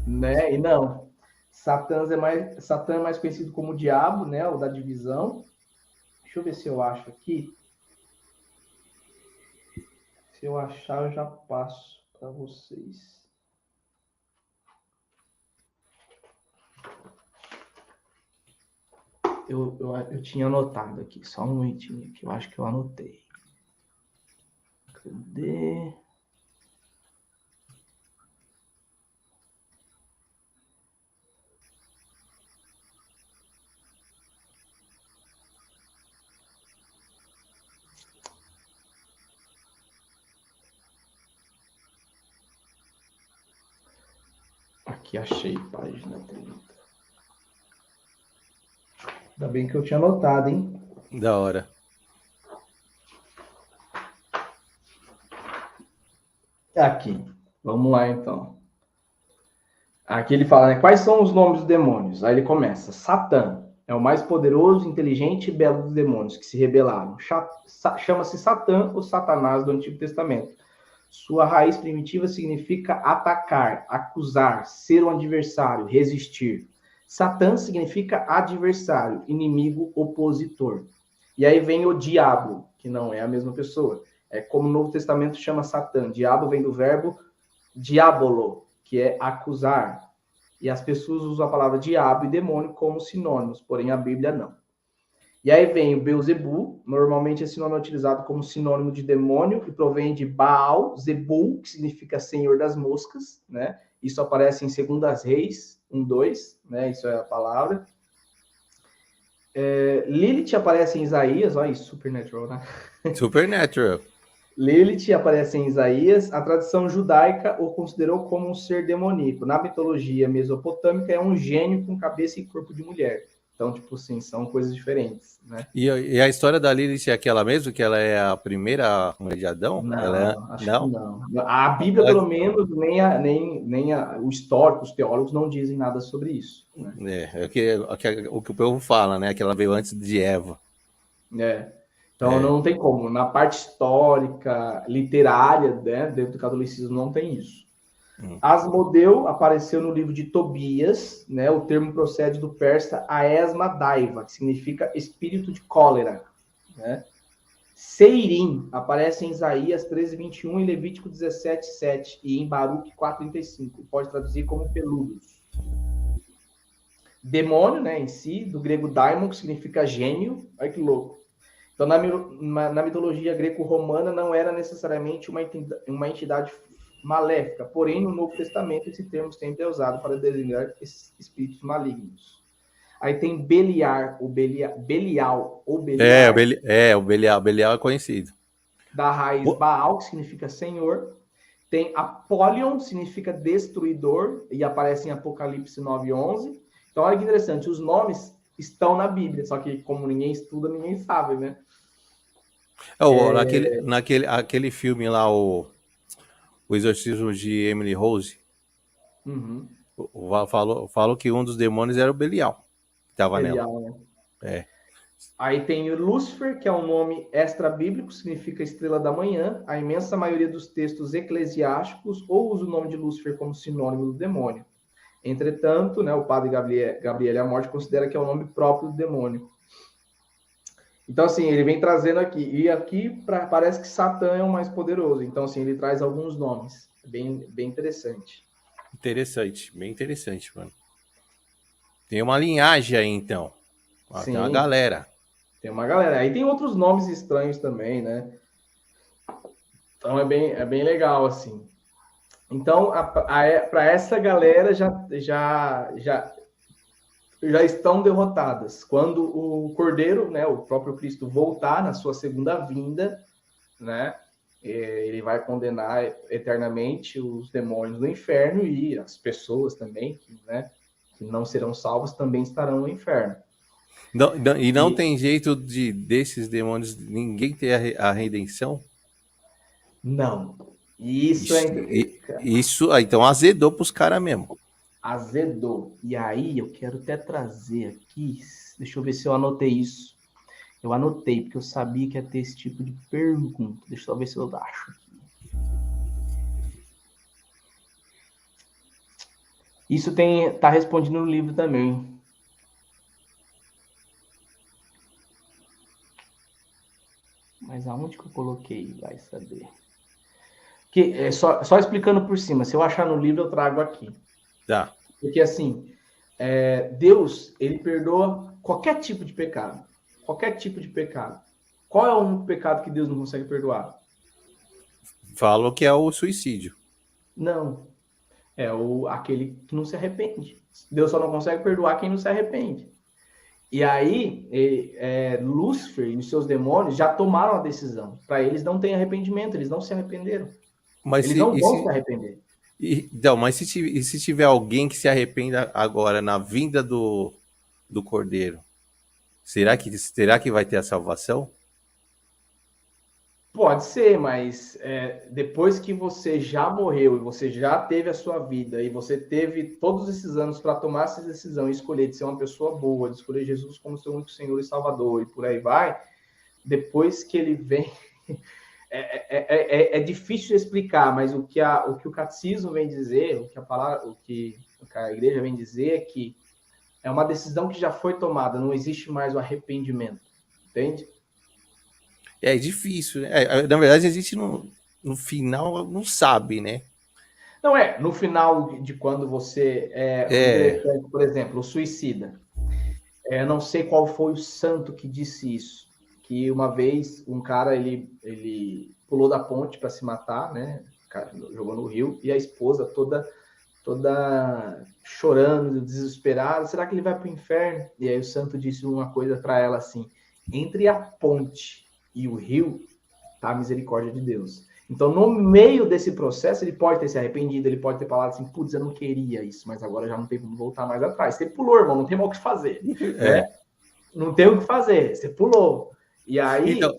Né? E não. Satã é mais conhecido como o diabo, né? O da divisão. Deixa eu ver se eu acho aqui. Se eu achar, eu já passo para vocês. Eu tinha anotado aqui, só um momentinho que eu acho que eu anotei. Cadê? Aqui achei, página 30. Ainda bem que eu tinha anotado, hein? Da hora. Aqui. Vamos lá, então. Aqui ele fala, né? Quais são os nomes dos demônios? Aí ele começa. Satã é o mais poderoso, inteligente e belo dos demônios que se rebelaram. Chama-se Satã ou Satanás do Antigo Testamento. Sua raiz primitiva significa atacar, acusar, ser um adversário, resistir. Satã significa adversário, inimigo, opositor. E aí vem o diabo, que não é a mesma pessoa. É como o Novo Testamento chama Satã. Diabo vem do verbo diabolo, que é acusar. E as pessoas usam a palavra diabo e demônio como sinônimos, porém a Bíblia não. E aí vem o Beelzebul, normalmente esse nome é utilizado como sinônimo de demônio, que provém de Baal, Zebul, que significa senhor das moscas, né? Isso aparece em 2 Reis 1:2, né? Isso é a palavra. Lilith aparece em Isaías, olha isso, Supernatural, né? Supernatural. Lilith aparece em Isaías, a tradição judaica o considerou como um ser demoníaco. Na mitologia mesopotâmica é um gênio com cabeça e corpo de mulher. Então, tipo assim, são coisas diferentes, né? E a história da Lilith é aquela mesmo, que ela é a primeira mulher de Adão? Ela Não, acho que não? não. A Bíblia, pelo menos, nem o histórico, os teólogos não dizem nada sobre isso, né? O que o povo fala, né? Que ela veio antes de Eva. Então, não tem como. Na parte histórica, literária, né, dentro do catolicismo, não tem isso. Asmodeu apareceu no livro de Tobias, né? O termo procede do persa Aesma-daiva, que significa espírito de cólera, né? Seirim aparece em Isaías 13:21 e Levítico 17:7 e em Baruque 4:35. Pode traduzir como peludos. Demônio, né, em si, do grego daimon, que significa gênio. Olha que louco. Então, na mitologia greco-romana, não era necessariamente uma entidade maléfica, porém, no Novo Testamento, esse termo sempre é usado para designar esses espíritos malignos. Aí tem Belial, ou Belial, O Belial é conhecido. da raiz Baal, que significa Senhor. Tem Apollyon, significa destruidor, e aparece em Apocalipse 9:11. Então, olha que interessante, os nomes estão na Bíblia, só que como ninguém estuda, ninguém sabe, né? Aquele filme lá, o Exorcismo de Emily Rose, falou que um dos demônios era o Belial, que estava nela. Né? Aí tem o Lúcifer, que é um nome extra-bíblico, significa estrela da manhã. A imensa maioria dos textos eclesiásticos ou usa o nome de Lúcifer como sinônimo do demônio. Entretanto, né, o padre Gabriel Amorte considera que é o nome próprio do demônio. Então, assim, ele vem trazendo aqui. E aqui parece que Satã é o mais poderoso. Então, assim, ele traz alguns nomes. Bem interessante. Interessante, bem interessante, mano. Tem uma linhagem aí, então. Tem uma galera. Tem uma galera. Aí tem outros nomes estranhos também, né? Então, é bem legal, assim. Então, para essa galera já estão derrotadas. Quando o Cordeiro, né, o próprio Cristo, voltar na sua segunda vinda, né, ele vai condenar eternamente os demônios do inferno e as pessoas também, né, que não serão salvas, também estarão no inferno. Não tem jeito desses demônios, ninguém ter a redenção? Não. Isso então azedou pros caras mesmo. Azedou. E aí eu quero até trazer aqui, deixa eu ver se eu anotei isso. Eu anotei, porque eu sabia que ia ter esse tipo de pergunta. Deixa eu ver se eu acho aqui. Isso tá respondido no livro também. Mas aonde que eu coloquei? Vai saber. Só explicando por cima. Se eu achar no livro, eu trago aqui. Tá. Porque assim, Deus, ele perdoa qualquer tipo de pecado. Qualquer tipo de pecado. Qual é o único pecado que Deus não consegue perdoar? Falou que é o suicídio. Não. É aquele que não se arrepende. Deus só não consegue perdoar quem não se arrepende. E aí, Lúcifer e os seus demônios já tomaram a decisão. Para eles não tem arrependimento, eles não se arrependeram. Eles não vão se arrepender. Então, mas se tiver alguém que se arrependa agora na vinda do Cordeiro? Será que vai ter a salvação? Pode ser, mas depois que você já morreu e você já teve a sua vida e você teve todos esses anos para tomar essa decisão e escolher de ser uma pessoa boa, de escolher Jesus como seu único Senhor e Salvador e por aí vai, depois que ele vem, é difícil de explicar, mas o que o catecismo vem dizer, o que a igreja vem dizer é que é uma decisão que já foi tomada, não existe mais o arrependimento, entende? É difícil, né? Na verdade, a gente no final não sabe, né? Não no final de quando você por exemplo, o suicida. Não sei qual foi o santo que disse isso, que uma vez um cara ele pulou da ponte para se matar, né? Jogou no rio e a esposa toda chorando, desesperada. Será que ele vai para o inferno? E aí o santo disse uma coisa para ela assim: entre a ponte e o rio tá a misericórdia de Deus. Então, no meio desse processo, ele pode ter se arrependido, ele pode ter falado assim, putz, eu não queria isso, mas agora já não tem como voltar mais atrás. Você pulou, irmão, não tem mais o que fazer, né? Não tem o que fazer, você pulou. E aí, Então,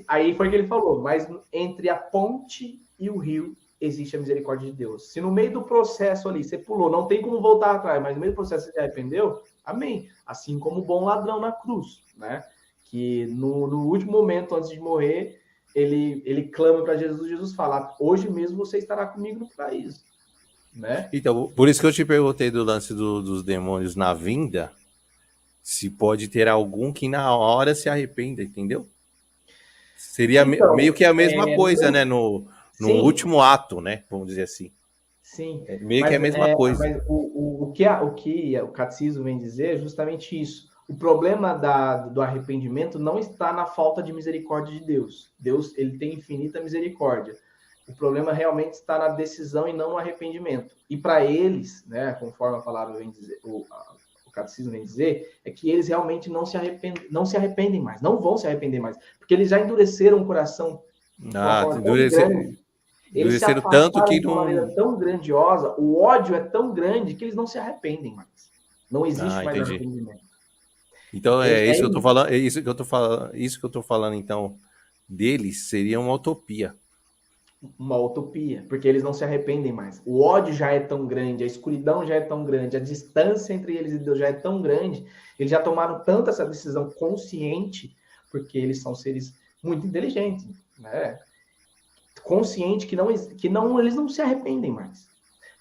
aí foi o que ele falou, mas entre a ponte e o rio existe a misericórdia de Deus. Se no meio do processo ali você pulou, não tem como voltar atrás, mas no meio do processo você se arrependeu, amém. Assim como o bom ladrão na cruz, né? Que no último momento, antes de morrer, ele clama para Jesus, Jesus fala, hoje mesmo você estará comigo no paraíso, né? então, por isso que eu te perguntei do lance dos demônios na vinda, se pode ter algum que na hora se arrependa, entendeu? Seria meio Então, que a mesma coisa, né? No sim, último ato, né? Vamos dizer assim. sim, Meio que a mesma coisa. mas o que o catecismo vem dizer é justamente isso. O problema do arrependimento não está na falta de misericórdia de Deus. Deus ele tem infinita misericórdia. O problema realmente está na decisão e não no arrependimento. E para eles, né, conforme a palavra vem dizer, o catecismo vem dizer, é que eles realmente não se arrependem mais, não vão se arrepender mais, porque eles já endureceram o coração de uma forma tão grande. Eles se Endureceram tanto afastaram que de uma maneira não. tão grandiosa, o ódio é tão grande que eles não se arrependem mais. Não existe Ah, mais entendi. arrependimento. Então Entende? é isso que eu tô falando, isso que eu tô falando, então, deles seria uma utopia. Uma utopia, porque eles não se arrependem mais. O ódio já é tão grande, a escuridão já é tão grande, a distância entre eles e Deus já é tão grande, eles já tomaram tanto essa decisão consciente, porque eles são seres muito inteligentes, né? Consciente eles não se arrependem mais.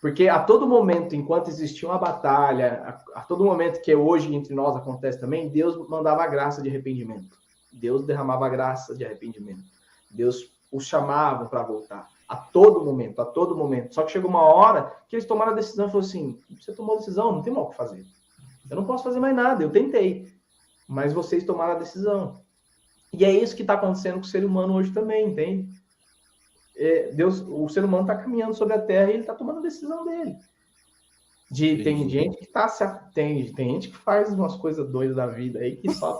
Porque a todo momento, enquanto existia uma batalha, a todo momento que hoje entre nós acontece também, Deus mandava a graça de arrependimento. Deus derramava a graça de arrependimento. Deus os chamava para voltar. A todo momento, a todo momento. Só que chegou uma hora que eles tomaram a decisão e falaram assim, você tomou a decisão, não tem mal o que fazer. Eu não posso fazer mais nada, eu tentei. Mas vocês tomaram a decisão. E é isso que está acontecendo com o ser humano hoje também, entende? O ser humano está caminhando sobre a Terra e ele está tomando a decisão dele. Tem gente que tem gente que faz umas coisas doidas da vida aí que só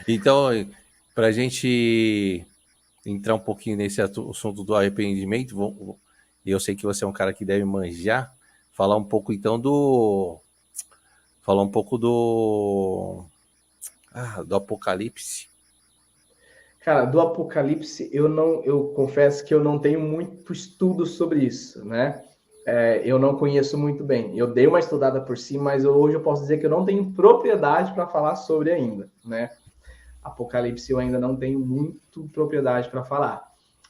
Então, para a gente entrar um pouquinho nesse assunto do arrependimento, eu sei que você é um cara que deve manjar, falar um pouco então falar um pouco do Apocalipse. Cara, do Apocalipse eu confesso que eu não tenho muito estudo sobre isso, né? Eu não conheço muito bem. Eu dei uma estudada por si, mas hoje eu posso dizer que eu não tenho propriedade para falar sobre ainda, né? Apocalipse eu ainda não tenho muito propriedade para falar.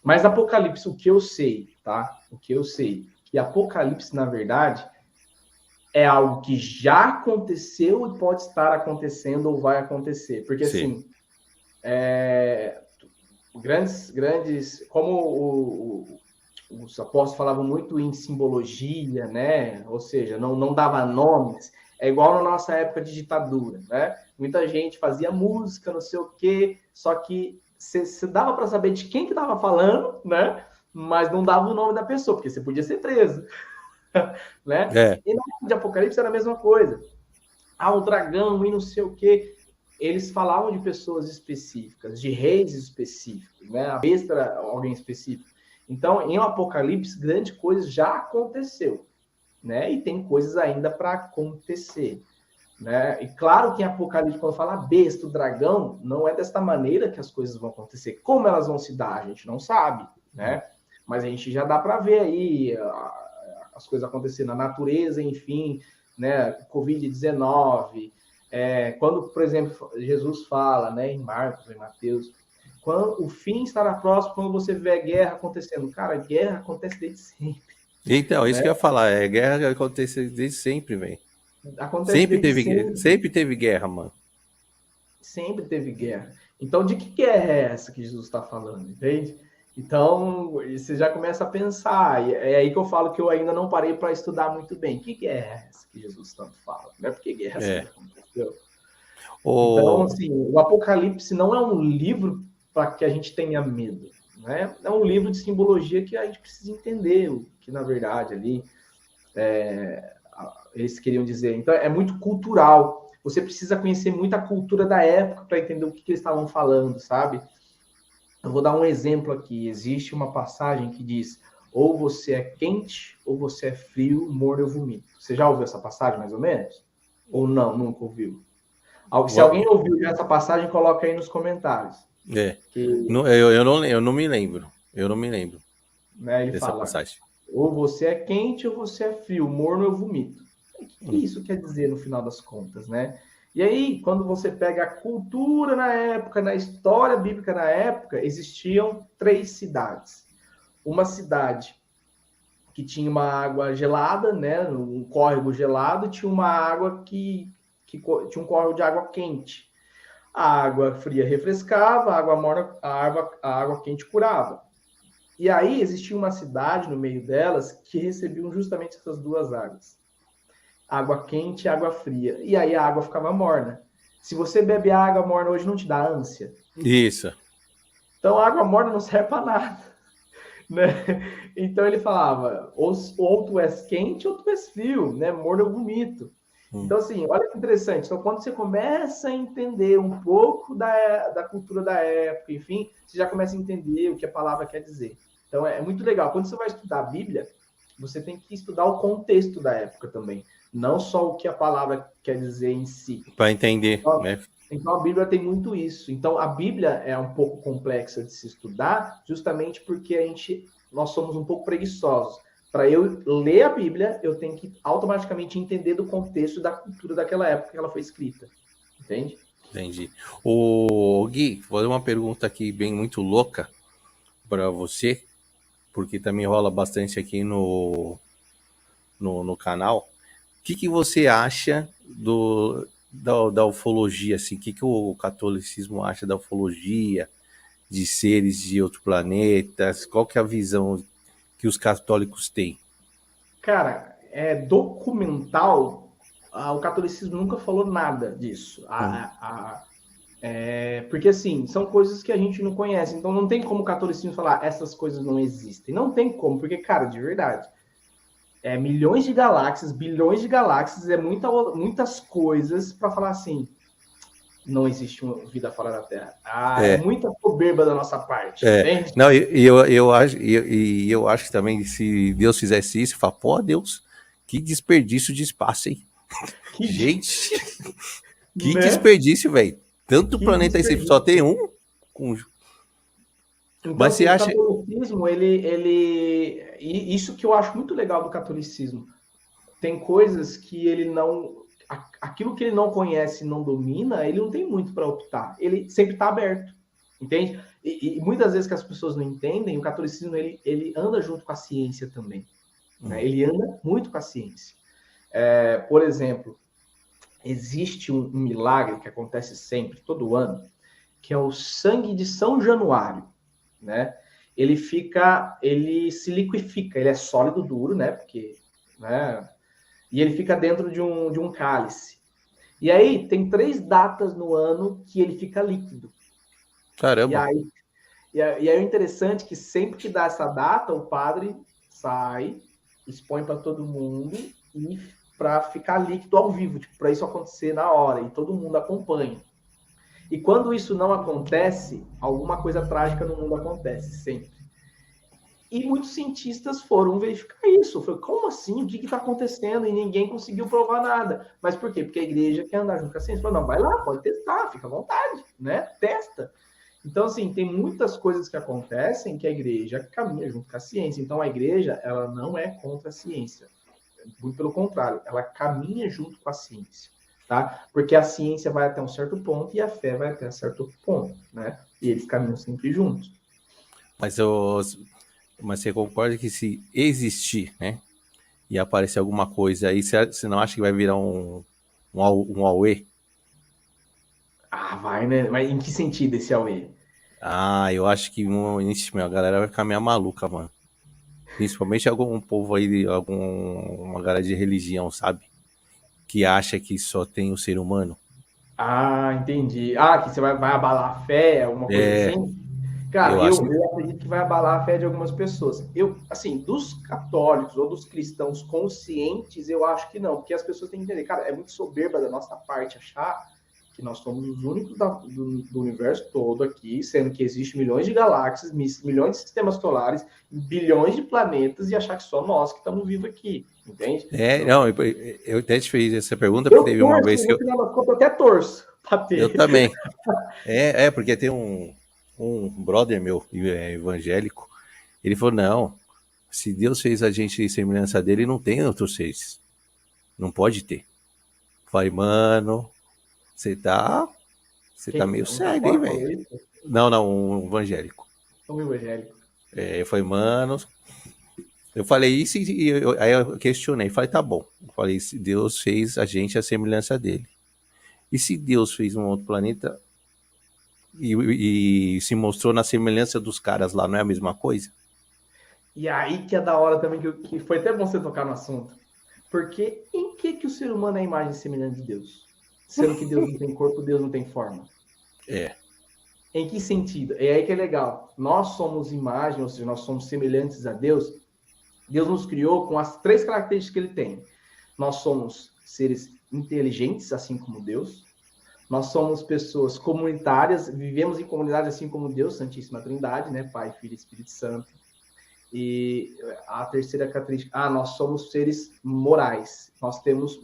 Mas Apocalipse, o que eu sei, tá? O que eu sei, que Apocalipse, na verdade, é algo que já aconteceu e pode estar acontecendo ou vai acontecer. Porque, Sim. assim, como os apóstolos falavam muito em simbologia, né? Ou seja, não dava nomes. É igual na nossa época de ditadura, né? Muita gente fazia música, não sei o quê, só que você dava para saber de quem que estava falando, né? Mas não dava o nome da pessoa, porque você podia ser preso, né? E na época de Apocalipse era a mesma coisa. O dragão e não sei o quê. Eles falavam de pessoas específicas, de reis específicos, né? A besta era alguém específico. Então, em Apocalipse, grande coisa já aconteceu, né? E tem coisas ainda para acontecer, né? E claro que em Apocalipse, quando fala besta, o dragão, não é desta maneira que as coisas vão acontecer. Como elas vão se dar, a gente não sabe, né? Mas a gente já dá para ver aí as coisas acontecendo na natureza, enfim, né? Covid-19, quando, por exemplo, Jesus fala, né, em Marcos, em Mateus, quando o fim estará próximo, quando você vê a guerra acontecendo. Cara, a guerra acontece desde sempre. Então, isso Né? que eu ia falar, guerra acontece desde sempre, velho. Acontece desde sempre. Sempre teve guerra, mano. Sempre teve guerra. Então, de que guerra é essa que Jesus está falando, entende? Então, você já começa a pensar, e é aí que eu falo que eu ainda não parei para estudar muito bem. Que guerra é essa que Jesus tanto fala? Não é porque guerra sempre aconteceu. Então, assim, o Apocalipse não é um livro para que a gente tenha medo, né? É um livro de simbologia que a gente precisa entender o que, na verdade, ali eles queriam dizer. Então, é muito cultural. Você precisa conhecer muito a cultura da época para entender o que eles estavam falando, sabe? Eu vou dar um exemplo aqui. Existe uma passagem que diz: ou você é quente, ou você é frio, morno eu vomito. Você já ouviu essa passagem, mais ou menos? Ou não, nunca ouviu? Se alguém ouviu essa passagem, coloca aí nos comentários. Eu não me lembro. Eu não me lembro. Né, ele fala: passagem. Ou você é quente, ou você é frio, morno eu vomito. O que isso quer dizer no final das contas, né? E aí, quando você pega a cultura na época, na história bíblica na época, existiam 3 cidades. Uma cidade que tinha uma água gelada, né, um córrego gelado, e tinha uma água que tinha um córrego de água quente. A água fria refrescava, a água morna, a água quente curava. E aí existia uma cidade no meio delas que recebiam justamente essas 2 águas. Água quente e água fria. E aí a água ficava morna. Se você bebe água morna hoje, não te dá ânsia? Isso. Então a água morna não serve para nada. Né? Então ele falava, ou tu és quente ou tu és frio, né? Morno eu vomito. Então, assim, olha que interessante. Então, quando você começa a entender um pouco da cultura da época, enfim, você já começa a entender o que a palavra quer dizer. Então, é muito legal. Quando você vai estudar a Bíblia, você tem que estudar o contexto da época também. Não só o que a palavra quer dizer em si. Para entender, então, né? Então, a Bíblia tem muito isso. Então, a Bíblia é um pouco complexa de se estudar, justamente porque nós somos um pouco preguiçosos. Para eu ler a Bíblia, eu tenho que automaticamente entender do contexto da cultura daquela época que ela foi escrita. Entende? Entendi. Gui, vou fazer uma pergunta aqui bem muito louca para você, porque também rola bastante aqui no canal. O que você acha da ufologia? Assim? O que o catolicismo acha da ufologia, de seres de outros planetas? Qual que é a visão que os católicos têm? Cara, documental, o catolicismo nunca falou nada disso. Porque, assim, são coisas que a gente não conhece. Então, não tem como o catolicismo falar essas coisas não existem. Não tem como, porque, cara, de verdade, milhões de galáxias, bilhões de galáxias, muitas coisas para falar assim, não existe uma vida fora da Terra. É muita soberba da nossa parte, entende? Não, eu acho que também, se Deus fizesse isso, fala, pô, Deus, que desperdício de espaço, hein? Gente, que desperdício, velho. Tanto planeta aí, só tem um. Então, mas assim, o catolicismo, isso que eu acho muito legal do catolicismo. Tem coisas que ele não... Aquilo que ele não conhece, não domina, ele não tem muito para optar. Ele sempre está aberto, entende? E muitas vezes que as pessoas não entendem, o catolicismo, ele anda junto com a ciência também. Né? Ele anda muito com a ciência. Por exemplo, existe um milagre que acontece sempre, todo ano, que é o sangue de São Januário. Né? Ele se liquifica, ele é sólido, duro, né? Porque, né? E ele fica dentro de um cálice. E aí tem 3 datas no ano que ele fica líquido. Caramba! E aí o interessante é que sempre que dá essa data, o padre sai, expõe para todo mundo e para ficar líquido ao vivo, tipo, para isso acontecer na hora e todo mundo acompanha. E quando isso não acontece, alguma coisa trágica no mundo acontece, sempre. E muitos cientistas foram verificar isso. Foi, como assim? O que está acontecendo? E ninguém conseguiu provar nada. Mas por quê? Porque a igreja quer andar junto com a ciência. Falou, não, vai lá, pode testar, fica à vontade, né? Testa. Então, assim, tem muitas coisas que acontecem que a igreja caminha junto com a ciência. Então, a igreja, ela não é contra a ciência. Muito pelo contrário, ela caminha junto com a ciência, tá? Porque a ciência vai até um certo ponto e a fé vai até um certo ponto, né? E eles caminham sempre juntos. Mas, mas você concorda que se existir, né? E aparecer alguma coisa aí, você não acha que vai virar um Aue? Ah, vai, né? Mas em que sentido esse Aue? Ah, eu acho que a galera vai ficar meio maluca, mano. Principalmente algum povo aí, uma galera de religião, sabe? Que acha que só tem o ser humano. Ah, entendi. Ah, que você vai abalar a fé, alguma coisa É, assim? Cara, eu acho. eu acredito que vai abalar a fé de algumas pessoas. Eu, assim, dos católicos ou dos cristãos conscientes, eu acho que não, porque as pessoas têm que entender, cara, é muito soberba da nossa parte achar que nós somos os únicos do universo todo aqui, sendo que existe milhões de galáxias, milhões de sistemas solares, bilhões de planetas e achar que só nós que estamos vivos aqui, entende? É, Não. não, eu até te fiz essa pergunta porque Eu teve uma torço, vez que no final das contas, eu até torço pra eu ter. também. Porque tem um brother meu, evangélico, ele falou, não, se Deus fez a gente em semelhança dele, não tem outros seres. Não pode ter. Falei, mano, você tá Quem? meio Um cego, hein, católico velho? falou isso? Não, um evangélico. Um evangélico. Eu falei, mano, eu falei isso aí eu questionei, falei, tá bom. Eu falei, se Deus fez a gente a semelhança dele. E se Deus fez um outro planeta e se mostrou na semelhança dos caras lá, não é a mesma coisa? E aí que é da hora também, que foi até bom você tocar no assunto. Porque em que o ser humano é a imagem semelhante de Deus? Sendo que Deus não tem corpo, Deus não tem forma. É. Em que sentido? É aí que é legal. Nós somos imagem, ou seja, nós somos semelhantes a Deus. Deus nos criou com as três características que ele tem. Nós somos seres inteligentes, assim como Deus. Nós somos pessoas comunitárias, vivemos em comunidade assim como Deus, Santíssima Trindade, né? Pai, Filho e Espírito Santo. E a terceira característica, nós somos seres morais. Nós temos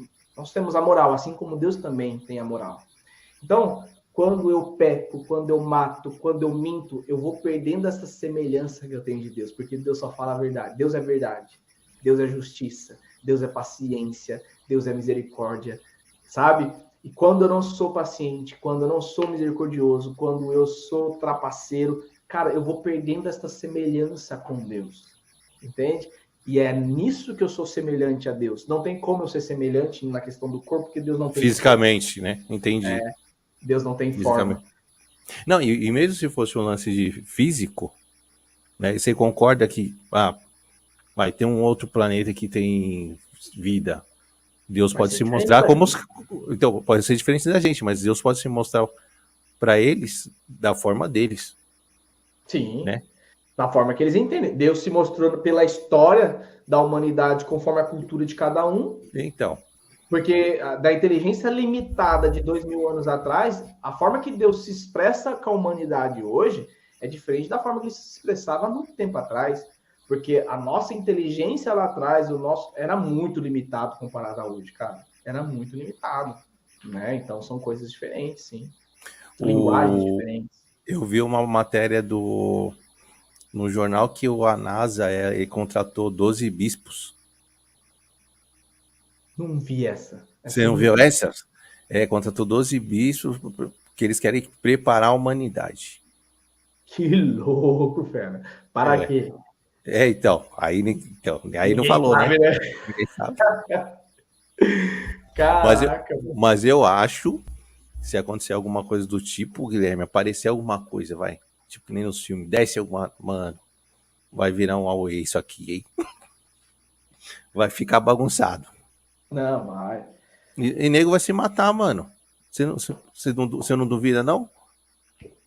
a moral, assim como Deus também tem a moral. Então, quando eu peco, quando eu mato, quando eu minto, eu vou perdendo essa semelhança que eu tenho de Deus, porque Deus só fala a verdade. Deus é verdade. Deus é justiça. Deus é paciência. Deus é misericórdia. Sabe? E quando eu não sou paciente, quando eu não sou misericordioso, quando eu sou trapaceiro, cara, eu vou perdendo essa semelhança com Deus. Entende? E é nisso que eu sou semelhante a Deus. Não tem como eu ser semelhante na questão do corpo, porque Deus não tem Fisicamente, né? Entendi. Deus não tem forma. Não, e mesmo se fosse um lance de físico, né? Você concorda que vai ter um outro planeta que tem vida. Deus pode se mostrar como então pode ser diferente da gente, mas Deus pode se mostrar para eles da forma deles. Sim, né? da forma que eles entendem. Deus se mostrou pela história da humanidade conforme a cultura de cada um. Então. Porque da inteligência limitada de 2000 anos atrás, a forma que Deus se expressa com a humanidade hoje é diferente da forma que ele se expressava há muito tempo atrás. Porque a nossa inteligência lá atrás, o nosso era muito limitado comparado a hoje, cara. Era muito limitado, né? Então são coisas diferentes, sim. Linguagens diferentes. Eu vi uma matéria no jornal que a NASA ele contratou 12 bispos. Não vi essa. Você não viu essa? Contratou 12 bispos que eles querem preparar a humanidade. Que louco, fera. Para quê? Então, aí não falou, sabe, né? Ninguém sabe. Caraca. Mas eu acho, se acontecer alguma coisa do tipo, Guilherme, aparecer alguma coisa, vai. Tipo, nem nos filmes, desce alguma. Mano, vai virar um Huawei isso aqui, hein? Vai ficar bagunçado. Não, vai. E nego vai se matar, mano. Você não duvida, não?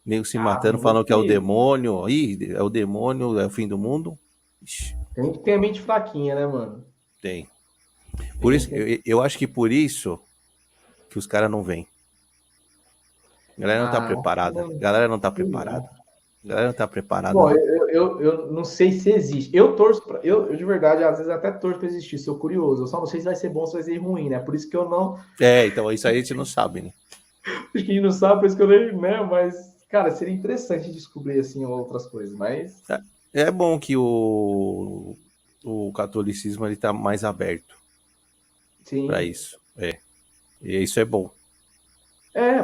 Nego se matando, falando que é o demônio. Ih, é o demônio, é o fim do mundo. Ixi. Tem que ter a mente fraquinha, né, mano? Tem. Por isso, eu acho que por isso que os caras não vêm. A galera não tá preparada. A galera não tá preparada. A galera não tá preparada, Bom, não. eu não sei se existe. Eu torço para. Eu, de verdade, às vezes até torço para existir, sou curioso. Eu só não sei se vai ser bom ou se vai ser ruim, né? Por isso que eu não. Então isso aí a gente não sabe, né? Acho que a gente não sabe, por isso que eu nem. Né? Mas, cara, seria interessante descobrir, assim, outras coisas. Mas, É bom que o catolicismo ele tá mais aberto para sim. isso. E isso é bom.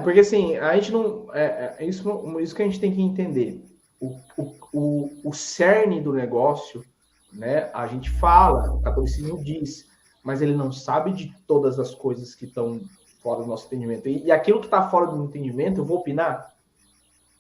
Porque assim, a gente não. Isso que a gente tem que entender. O cerne do negócio, né? A gente fala, o catolicismo diz, mas ele não sabe de todas as coisas que estão fora do nosso entendimento. E aquilo que está fora do entendimento, eu vou opinar,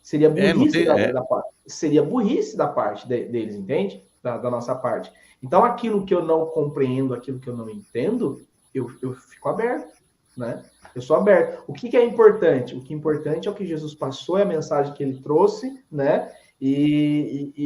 seria Não burrice tem. da parte. Seria burrice da parte deles, entende? Da nossa parte. Então, aquilo que eu não compreendo, aquilo que eu não entendo, eu fico aberto, né? Eu sou aberto. O que é importante? O que é importante é o que Jesus passou, é a mensagem que ele trouxe, né? E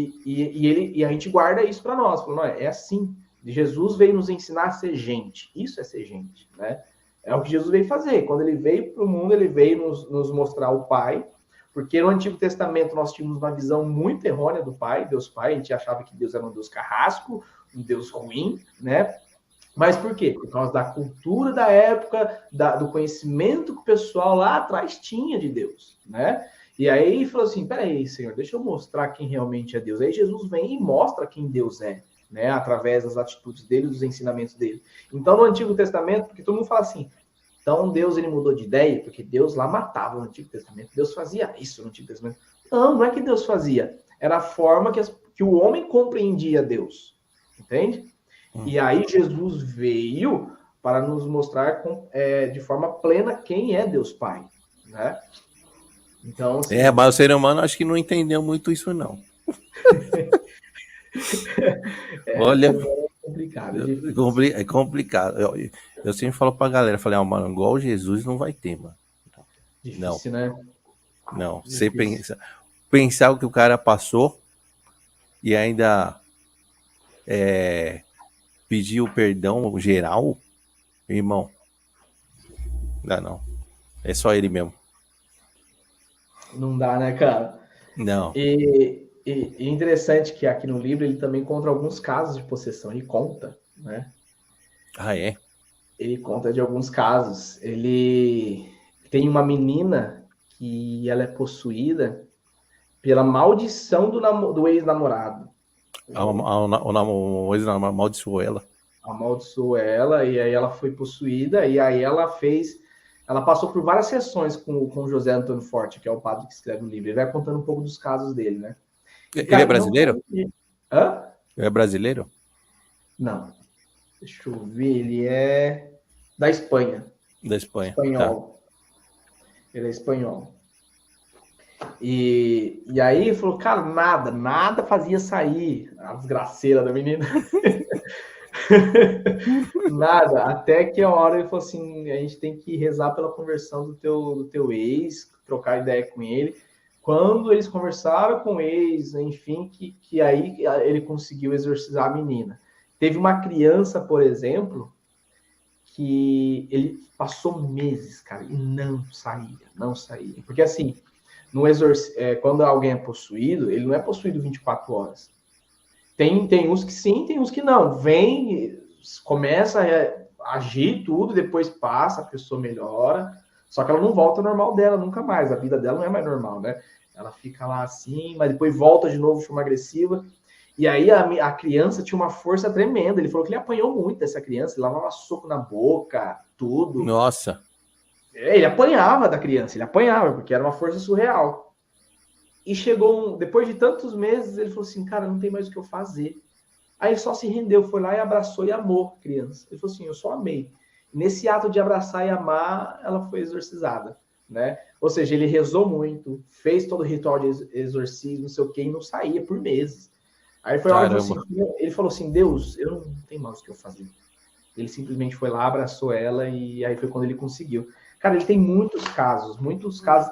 a gente guarda isso para nós. Não, é assim. Jesus veio nos ensinar a ser gente. Isso é ser gente, né? É o que Jesus veio fazer. Quando ele veio para o mundo, ele veio nos mostrar o Pai, porque no Antigo Testamento nós tínhamos uma visão muito errônea do Pai, Deus Pai, a gente achava que Deus era um Deus carrasco, um Deus ruim, né? Mas por quê? Por causa da cultura da época, do conhecimento que o pessoal lá atrás tinha de Deus, né? E aí falou assim, peraí, Senhor, deixa eu mostrar quem realmente é Deus. Aí Jesus vem e mostra quem Deus é, né? Através das atitudes dele, dos ensinamentos dele. Então, no Antigo Testamento, porque todo mundo fala assim, então Deus ele mudou de ideia, porque Deus lá matava no Antigo Testamento. Deus fazia isso no Antigo Testamento. Não, não é que Deus fazia. Era a forma que o homem compreendia Deus. Entende? E aí Jesus veio para nos mostrar de forma plena quem é Deus Pai. Né? Então, assim. Mas o ser humano acho que não entendeu muito isso, não. Olha, Complicado, é difícil. é complicado. Eu sempre falo pra galera, falei, mano, igual Jesus não vai ter, mano. Não, Difícil, né? não. Você Difícil. pensar o que o cara passou e ainda pedir o perdão geral, irmão, dá não. É só ele mesmo. Não dá, né, cara? Não. E interessante que aqui no livro ele também conta alguns casos de possessão. Ele conta, né? É? Ele conta de alguns casos. Ele tem uma menina que ela é possuída pela maldição do ex-namorado. O ex-namorado amaldiçoou ela. Amaldiçoou ela e aí ela foi possuída e aí ela passou por várias sessões com o José Antônio Forte, que é o padre que escreve o livro. Ele vai contando um pouco dos casos dele, né? E, Ele é cara, brasileiro? Hã? Ele é brasileiro? Não. Deixa eu ver, ele é da Espanha. Da Espanha. Espanhol. Tá. Ele é espanhol. E aí ele falou, cara, nada fazia sair a desgraceira da menina. Nada, até que a hora ele falou assim, a gente tem que rezar pela conversão do teu ex, trocar ideia com ele. Quando eles conversaram com o ex, enfim, que aí ele conseguiu exorcizar a menina. Teve uma criança, por exemplo, que ele passou meses, cara, e não saía. Porque assim, quando alguém é possuído, ele não é possuído 24 horas. Tem uns que sim, tem uns que não. Vem, começa a agir tudo, depois passa, a pessoa melhora, só que ela não volta ao normal dela nunca mais. A vida dela não é mais normal, né? Ela fica lá assim, mas depois volta de novo de forma agressiva. E aí a criança tinha uma força tremenda. Ele falou que ele apanhou muito dessa criança, ele lavava soco na boca, tudo. Nossa. Ele apanhava da criança, ele apanhava, porque era uma força surreal. E chegou, depois de tantos meses, ele falou assim, cara, não tem mais o que eu fazer. Aí ele só se rendeu, foi lá e abraçou e amou a criança. Ele falou assim, eu só amei. Nesse ato de abraçar e amar, ela foi exorcizada, né? Ou seja, ele rezou muito, fez todo o ritual de exorcismo, não sei o quê, e não saía por meses. Aí foi a hora que ele falou assim, Deus, eu não tenho mais o que eu fazer. Ele simplesmente foi lá, abraçou ela e aí foi quando ele conseguiu. Cara, ele tem muitos casos,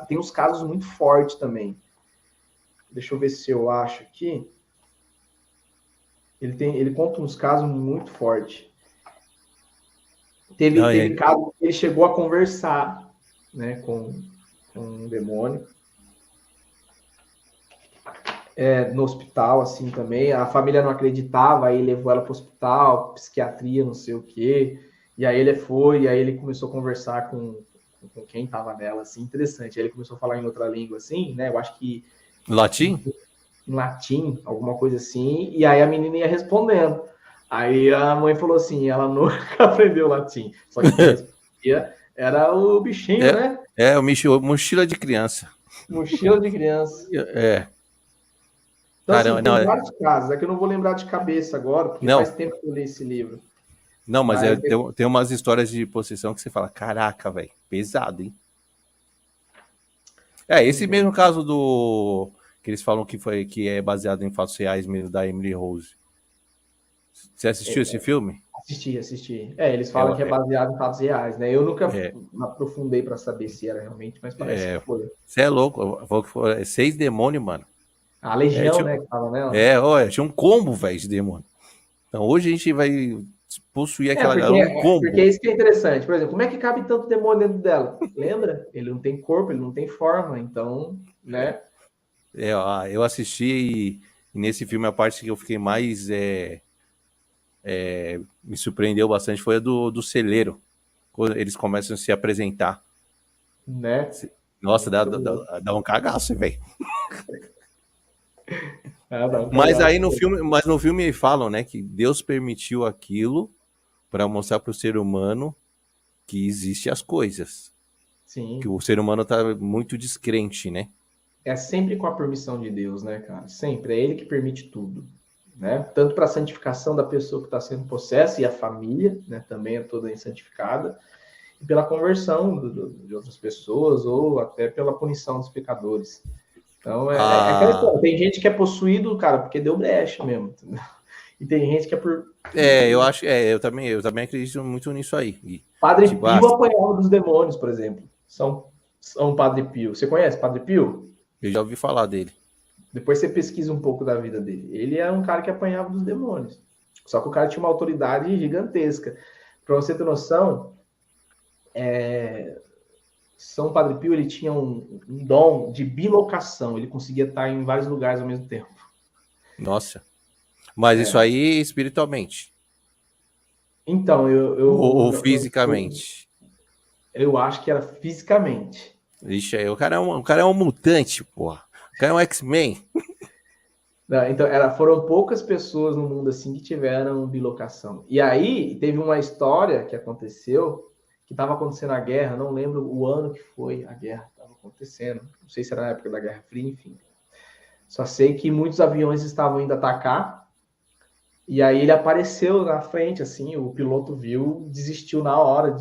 tem uns casos muito fortes também. Deixa eu ver se eu acho aqui. Ele conta uns casos muito fortes. Teve caso que ele chegou a conversar, né, com um demônio. no hospital, assim, também. A família não acreditava, aí levou ela para o hospital, psiquiatria, não sei o quê. E aí ele foi, e aí ele começou a conversar com quem estava nela, assim, interessante. Aí ele começou a falar em outra língua, assim, né? Eu acho que Latim? em latim, alguma coisa assim, e aí a menina ia respondendo. Aí a mãe falou assim, ela nunca aprendeu latim, só que quem respondia era o bichinho, É, né? mochila de criança. Mochila de criança. É, Então, assim, caramba, não, tem vários casos, é que eu não vou lembrar de cabeça agora, porque não, faz tempo que eu li esse livro. não, mas Mas tem umas histórias de possessão que você fala, caraca, velho, pesado, hein? É, esse mesmo caso do que eles falam que é baseado em fatos reais mesmo da Emily Rose. Você assistiu esse filme? assisti. Eles É, falam que é baseado em fatos reais, né? Eu nunca é, me aprofundei para saber se era realmente, mas parece que foi. Você é louco, falou que foi 6 demônios, mano. A É, Legião, tinha, né, que fala nela. olha, tinha um combo, velho, de demônio. Então hoje a gente vai possuir É, aquela porque, galera, um porque combo. isso que é interessante. Por exemplo, como é que cabe tanto demônio dentro dela? Lembra? Ele não tem corpo, ele não tem forma, então, né? Eu assisti e nesse filme a parte que eu fiquei mais me surpreendeu bastante foi a do celeiro, quando eles começam a se apresentar. Né? Nossa, Muito bom. dá um cagaço, velho. Ah, dá um Mas aí cagaço. no filme falam, né, que Deus permitiu aquilo para mostrar para o ser humano que existem as coisas. Que Sim. o ser humano tá muito descrente, né? É sempre com a permissão de Deus, né, cara? Sempre. É Ele que permite tudo. Né? Tanto para a santificação da pessoa que está sendo possessa e a família, né, também é toda santificada, e pela conversão de outras pessoas ou até pela punição dos pecadores. Então, é aquela Ah, história. Tem gente que é possuído, cara, porque deu brecha mesmo. Entendeu? E tem gente que é por. eu acho, eu também acredito muito nisso aí. Padre Tipo, Pio apanhava dos demônios, por exemplo. São Padre Pio. Você conhece Padre Pio? eu já ouvi falar dele. Depois você pesquisa um pouco da vida dele. Ele é um cara que apanhava dos demônios. Só que o cara tinha uma autoridade gigantesca. Para você ter noção, São Padre Pio ele tinha um dom de bilocação. Ele conseguia estar em vários lugares ao mesmo tempo. Nossa. Mas isso aí espiritualmente. Então, Ou fisicamente. eu acho que era fisicamente. Ixi, aí o cara é um mutante, porra. O cara é um X-Men. Não, então, foram poucas pessoas no mundo assim que tiveram bilocação. E aí, teve uma história que aconteceu, que estava acontecendo a guerra, não lembro o ano que foi a guerra estava acontecendo. Não sei se era na época da Guerra Fria, enfim. Só sei que muitos aviões estavam indo atacar, e aí ele apareceu na frente, assim, o piloto viu, desistiu na hora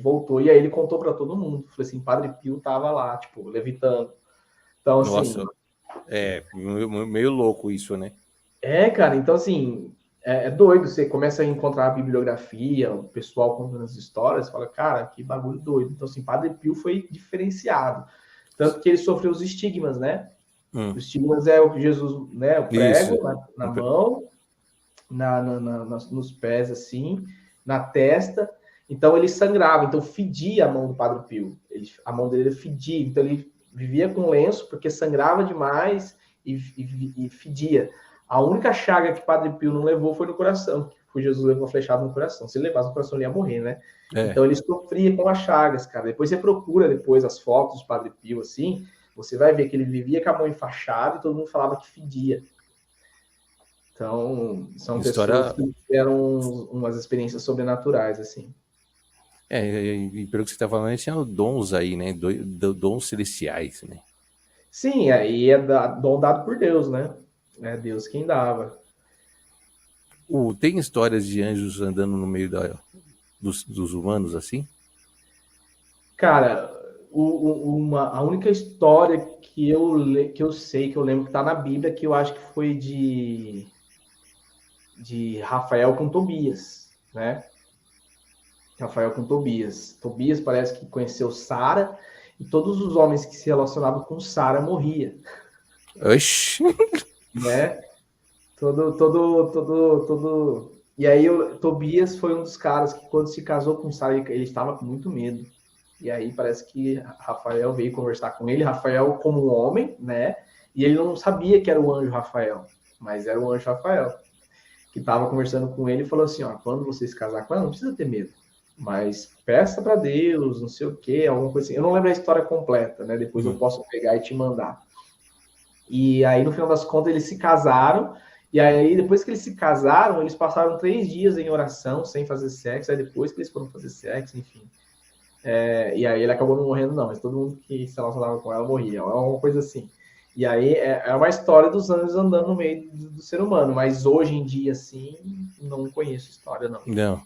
voltou, e aí ele contou para todo mundo. Falei assim, Padre Pio tava lá, tipo, levitando. Então, Nossa, assim, meio louco isso, né? cara, então assim, doido. Você começa a encontrar a bibliografia, o pessoal contando as histórias, fala, cara, que bagulho doido. Então, assim, Padre Pio foi diferenciado. Tanto que ele sofreu os estigmas, né? Os estigmas é o que Jesus, né? O Isso. prego na mão, nos pés, assim, na testa. Então, ele sangrava, então fedia a mão do Padre Pio. A mão dele fedia, então ele vivia com lenço porque sangrava demais e fedia. A única chaga que Padre Pio não levou foi no coração, que Jesus levou a flechada no coração. Se ele levasse no coração, ele ia morrer, né? Então ele sofria com as chagas, cara. Depois você procura as fotos do Padre Pio, assim, você vai ver que ele vivia com a mão enfaixada e todo mundo falava que fedia. Então, são pessoas que tiveram umas experiências sobrenaturais, assim. E pelo que você tá falando, ele tinha dons aí, né? Dons celestiais, né? Sim, aí é dom dado por Deus, né? É Deus quem dava. Tem histórias de anjos andando no meio dos humanos, assim? Cara, a única história que eu sei, que eu lembro que tá na Bíblia, que eu acho que foi de Rafael com Tobias, né? Rafael com Tobias. Tobias parece que conheceu Sara e todos os homens que se relacionavam com Sara morriam. Oxi! Né? Todo. E aí, Tobias foi um dos caras que, quando se casou com Sara, ele estava com muito medo. E aí, parece que Rafael veio conversar com ele. Rafael, como um homem, né? E ele não sabia que era o anjo Rafael, mas era o anjo Rafael, que estava conversando com ele e falou assim, ó, quando você se casar com ela, não precisa ter medo, mas peça para Deus, não sei o quê, alguma coisa assim. Eu não lembro a história completa, né? Depois eu posso pegar e te mandar. E aí, no final das contas, eles se casaram. E aí, depois que eles se casaram, eles passaram 3 dias em oração, sem fazer sexo. Aí, depois que eles foram fazer sexo, enfim. E aí, ele acabou não morrendo, não. Mas todo mundo que se relacionava com ela morria. É uma coisa assim. E aí, é uma história dos anjos andando no meio do ser humano. Mas hoje em dia, assim, não conheço história, não.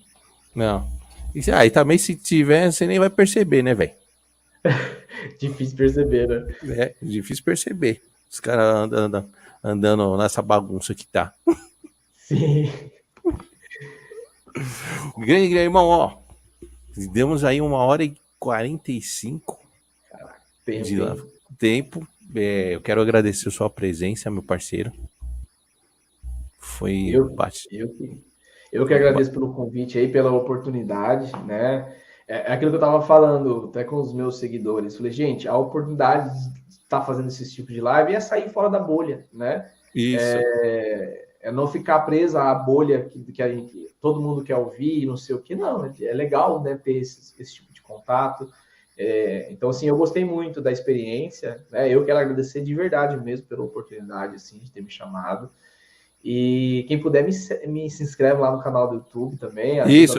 Não. E aí também, se tiver, você nem vai perceber, né, velho? Difícil perceber, né? É difícil perceber. Os caras andando nessa bagunça que tá. Sim. Grande irmão, ó. Demos aí 1h45 de tempo. Eu quero agradecer a sua presença, meu parceiro. Foi Eu que agradeço pelo convite aí, pela oportunidade, né? É aquilo que eu estava falando até com os meus seguidores. Falei, gente, a oportunidade de estar fazendo esse tipo de live é sair fora da bolha, né? Isso. É não ficar presa à bolha que a gente, todo mundo quer ouvir, não sei o que. Não, é legal, né, ter esse tipo de contato. Então, assim, eu gostei muito da experiência, né? Eu quero agradecer de verdade mesmo pela oportunidade, assim, de ter me chamado. E quem puder me se inscreve lá no canal do YouTube também. Isso.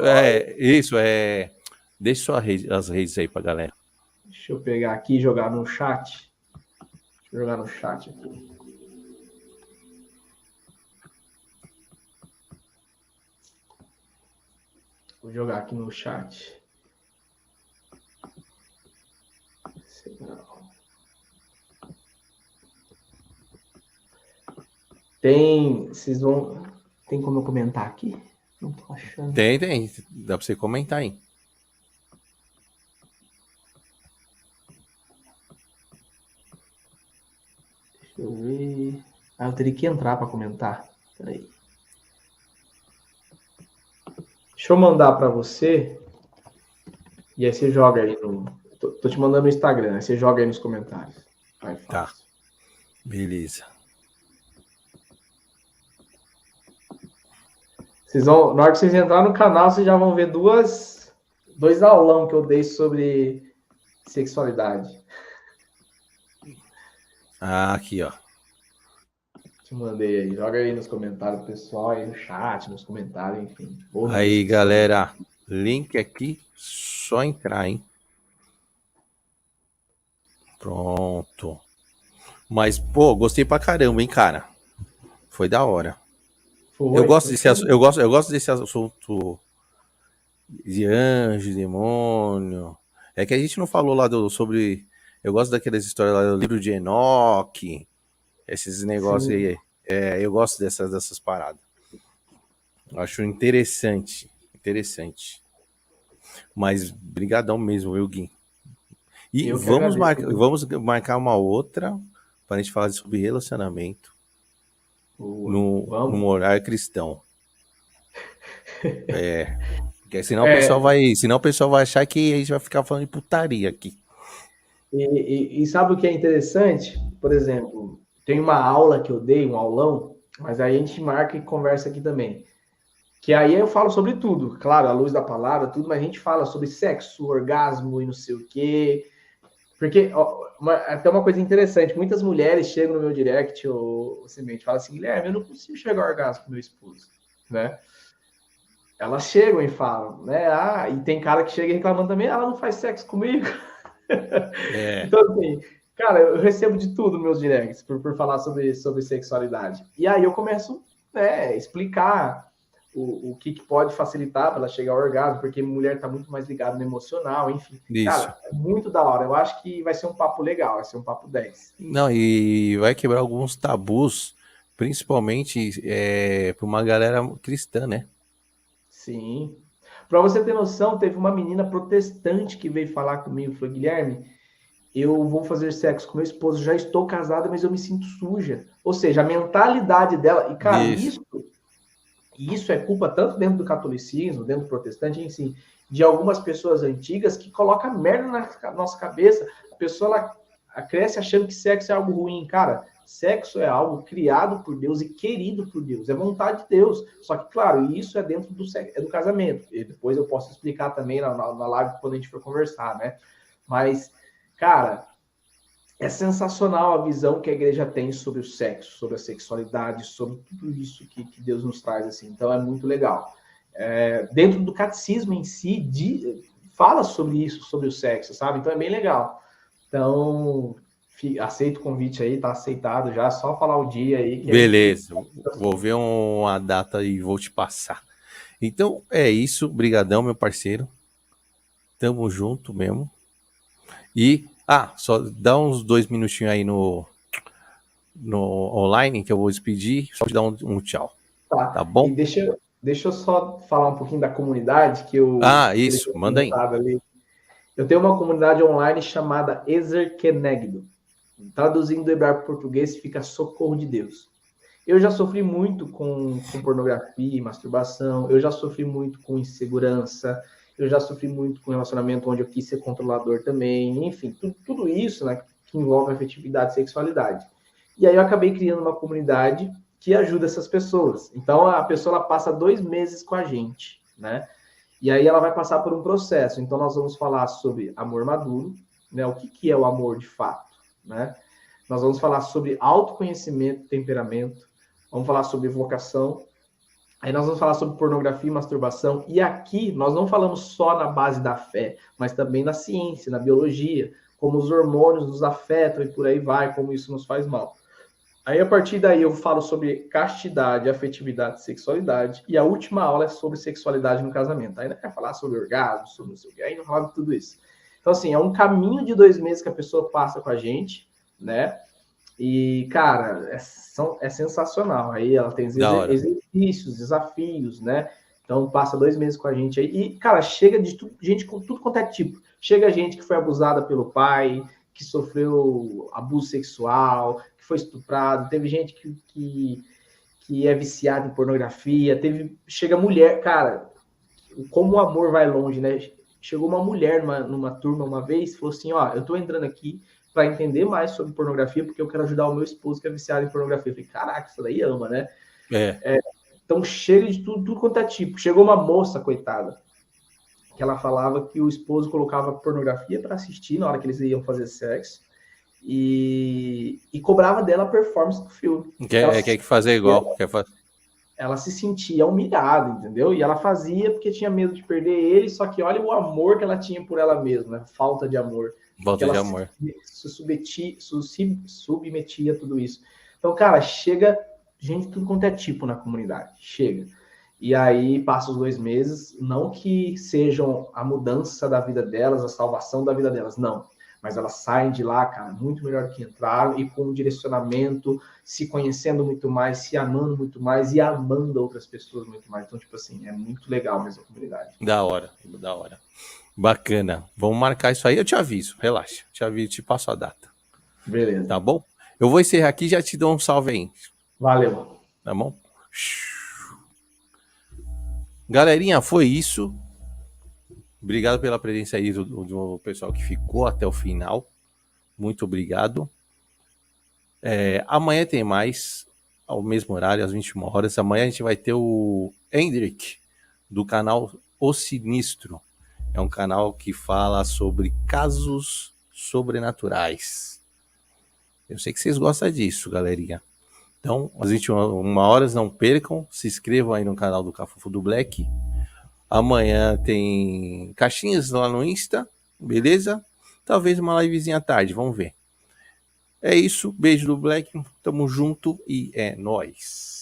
Deixa as redes aí pra galera. Deixa eu pegar aqui e jogar no chat. Deixa eu jogar no chat aqui. Vou jogar aqui no chat. Vocês vão... Tem como eu comentar aqui? Não tô achando. Tem. Dá pra você comentar aí. Deixa eu ver. Eu teria que entrar para comentar. Peraí. Deixa eu mandar para você. E aí você joga aí no... Tô te mandando no Instagram. Aí você joga aí nos comentários. Vai, tá. Beleza. Vocês vão, na hora que vocês entrarem no canal, vocês já vão ver dois aulão que eu dei sobre sexualidade. Aqui, ó. Te mandei aí. Joga aí nos comentários, pessoal, aí no chat, nos comentários, enfim. Aí, galera. Link aqui. Só entrar, hein? Pronto. Mas, pô, gostei pra caramba, hein, cara? Foi da hora. Eu gosto desse assunto de anjo, demônio. É que a gente não falou lá sobre... Eu gosto daquelas histórias lá do livro de Enoque. Esses negócios aí. Eu gosto dessas paradas. Acho interessante. Mas brigadão mesmo, viu, Gui? E vamos marcar uma outra pra gente falar sobre relacionamento num horário cristão. Porque senão o pessoal vai achar que a gente vai ficar falando de putaria aqui. E sabe o que é interessante? Por exemplo, tem uma aula que eu dei, um aulão, mas aí a gente marca e conversa aqui também. Que aí eu falo sobre tudo, claro, à luz da palavra, tudo, mas a gente fala sobre sexo, orgasmo e não sei o quê. Porque até uma coisa interessante, muitas mulheres chegam no meu direct ou semente, falam assim, Guilherme, eu não consigo chegar ao orgasmo com meu esposo, né? Elas chegam e falam, né? E tem cara que chega reclamando também, ela não faz sexo comigo. Então, assim, cara, eu recebo de tudo nos meus directs por falar sobre sexualidade. E aí eu começo a explicar o que pode facilitar para ela chegar ao orgasmo, porque mulher está muito mais ligada no emocional, enfim. Isso. Cara, é muito da hora. Eu acho que vai ser um papo legal, vai ser um papo 10. Não, e vai quebrar alguns tabus, principalmente para uma galera cristã, né? Sim. Para você ter noção, teve uma menina protestante que veio falar comigo, falou, Guilherme, eu vou fazer sexo com meu esposo, já estou casada, mas eu me sinto suja. Ou seja, a mentalidade dela... E, cara, isso é culpa tanto dentro do catolicismo, dentro do protestante, enfim, de algumas pessoas antigas que colocam merda na nossa cabeça. A pessoa ela cresce achando que sexo é algo ruim. Cara, Sexo é algo criado por Deus e querido por Deus, é vontade de Deus. Só que, claro, isso é dentro do casamento. E depois eu posso explicar também na live quando a gente for conversar, né? Mas, cara, é sensacional a visão que a igreja tem sobre o sexo, sobre a sexualidade, sobre tudo isso que Deus nos traz, assim. Então, é muito legal. Dentro do catecismo em si, fala sobre isso, sobre o sexo, sabe? Então, é bem legal. Então, aceito o convite aí, tá aceitado já, só falar o dia aí. Beleza, vou ver uma data e vou te passar. Então, é isso. Brigadão, meu parceiro. Tamo junto mesmo. E, só dá uns 2 minutinhos aí no online que eu vou despedir, só te dar um tchau. Tá Bom? E deixa eu só falar um pouquinho da comunidade que eu... isso, manda aí. Ali. Eu tenho uma comunidade online chamada Ezer Kenegdo. Traduzindo do hebraico para o português, fica socorro de Deus. Eu já sofri muito com pornografia e masturbação, eu já sofri muito com insegurança, eu já sofri muito com relacionamento onde eu quis ser controlador também, enfim, tudo isso, né, que envolve afetividade e sexualidade. E aí eu acabei criando uma comunidade que ajuda essas pessoas. Então a pessoa ela passa 2 meses com a gente, né? E aí ela vai passar por um processo. Então nós vamos falar sobre amor maduro, né? O que é o amor de fato, né? Nós vamos falar sobre autoconhecimento, temperamento, vamos falar sobre vocação, aí nós vamos falar sobre pornografia e masturbação, e aqui nós não falamos só na base da fé, mas também na ciência, na biologia, como os hormônios nos afetam e por aí vai, como isso nos faz mal. Aí, a partir daí, eu falo sobre castidade, afetividade e sexualidade. E a última aula é sobre sexualidade no casamento. Aí, vai falar sobre orgasmo, sobre não sei o que. Aí, não fala de tudo isso. Então, assim, é um caminho de 2 meses que a pessoa passa com a gente, né? E, cara, é sensacional. Aí, ela tem exercícios, desafios, né? Então, passa 2 meses com a gente aí. E, cara, chega de gente com tudo quanto é tipo. Chega gente que foi abusada pelo pai, que sofreu abuso sexual, que foi estuprado, teve gente que é viciada em pornografia, chega mulher, cara, como o amor vai longe, né? Chegou uma mulher numa turma uma vez, falou assim, ó, eu tô entrando aqui para entender mais sobre pornografia, porque eu quero ajudar o meu esposo que é viciado em pornografia. Eu falei, caraca, isso daí ama, né? Então chega de tudo quanto é tipo. Chegou uma moça, coitada, que ela falava que o esposo colocava pornografia para assistir na hora que eles iam fazer sexo e cobrava dela a performance do filme. Quer que fazer igual. Ela se sentia humilhada, entendeu? E ela fazia porque tinha medo de perder ele, só que olha o amor que ela tinha por ela mesma, né? Falta de amor. Falta de amor. Se submetia a tudo isso. Então, cara, chega gente tudo quanto é tipo na comunidade. Chega. E aí passa os 2 meses, não que sejam a mudança da vida delas, a salvação da vida delas, não. Mas elas saem de lá, cara, muito melhor do que entraram e com um direcionamento, se conhecendo muito mais, se amando muito mais e amando outras pessoas muito mais. Então, tipo assim, é muito legal mesmo a comunidade. Da hora. Bacana. Vamos marcar isso aí, eu te aviso, relaxa. Te aviso, te passo a data. Beleza. Tá bom? Eu vou encerrar aqui e já te dou um salve aí. Valeu. Tá bom? Galerinha, foi isso. Obrigado pela presença aí do pessoal que ficou até o final. Muito obrigado. Amanhã tem mais, ao mesmo horário, às 21 horas. Amanhã a gente vai ter o Hendrik, do canal O Sinistro. É um canal que fala sobre casos sobrenaturais. Eu sei que vocês gostam disso, galerinha. Então, às 21 horas, não percam. Se inscrevam aí no canal do Cafofo do Black. Amanhã tem caixinhas lá no Insta, beleza? Talvez uma livezinha à tarde, vamos ver. É isso, beijo do Black, tamo junto e é nóis.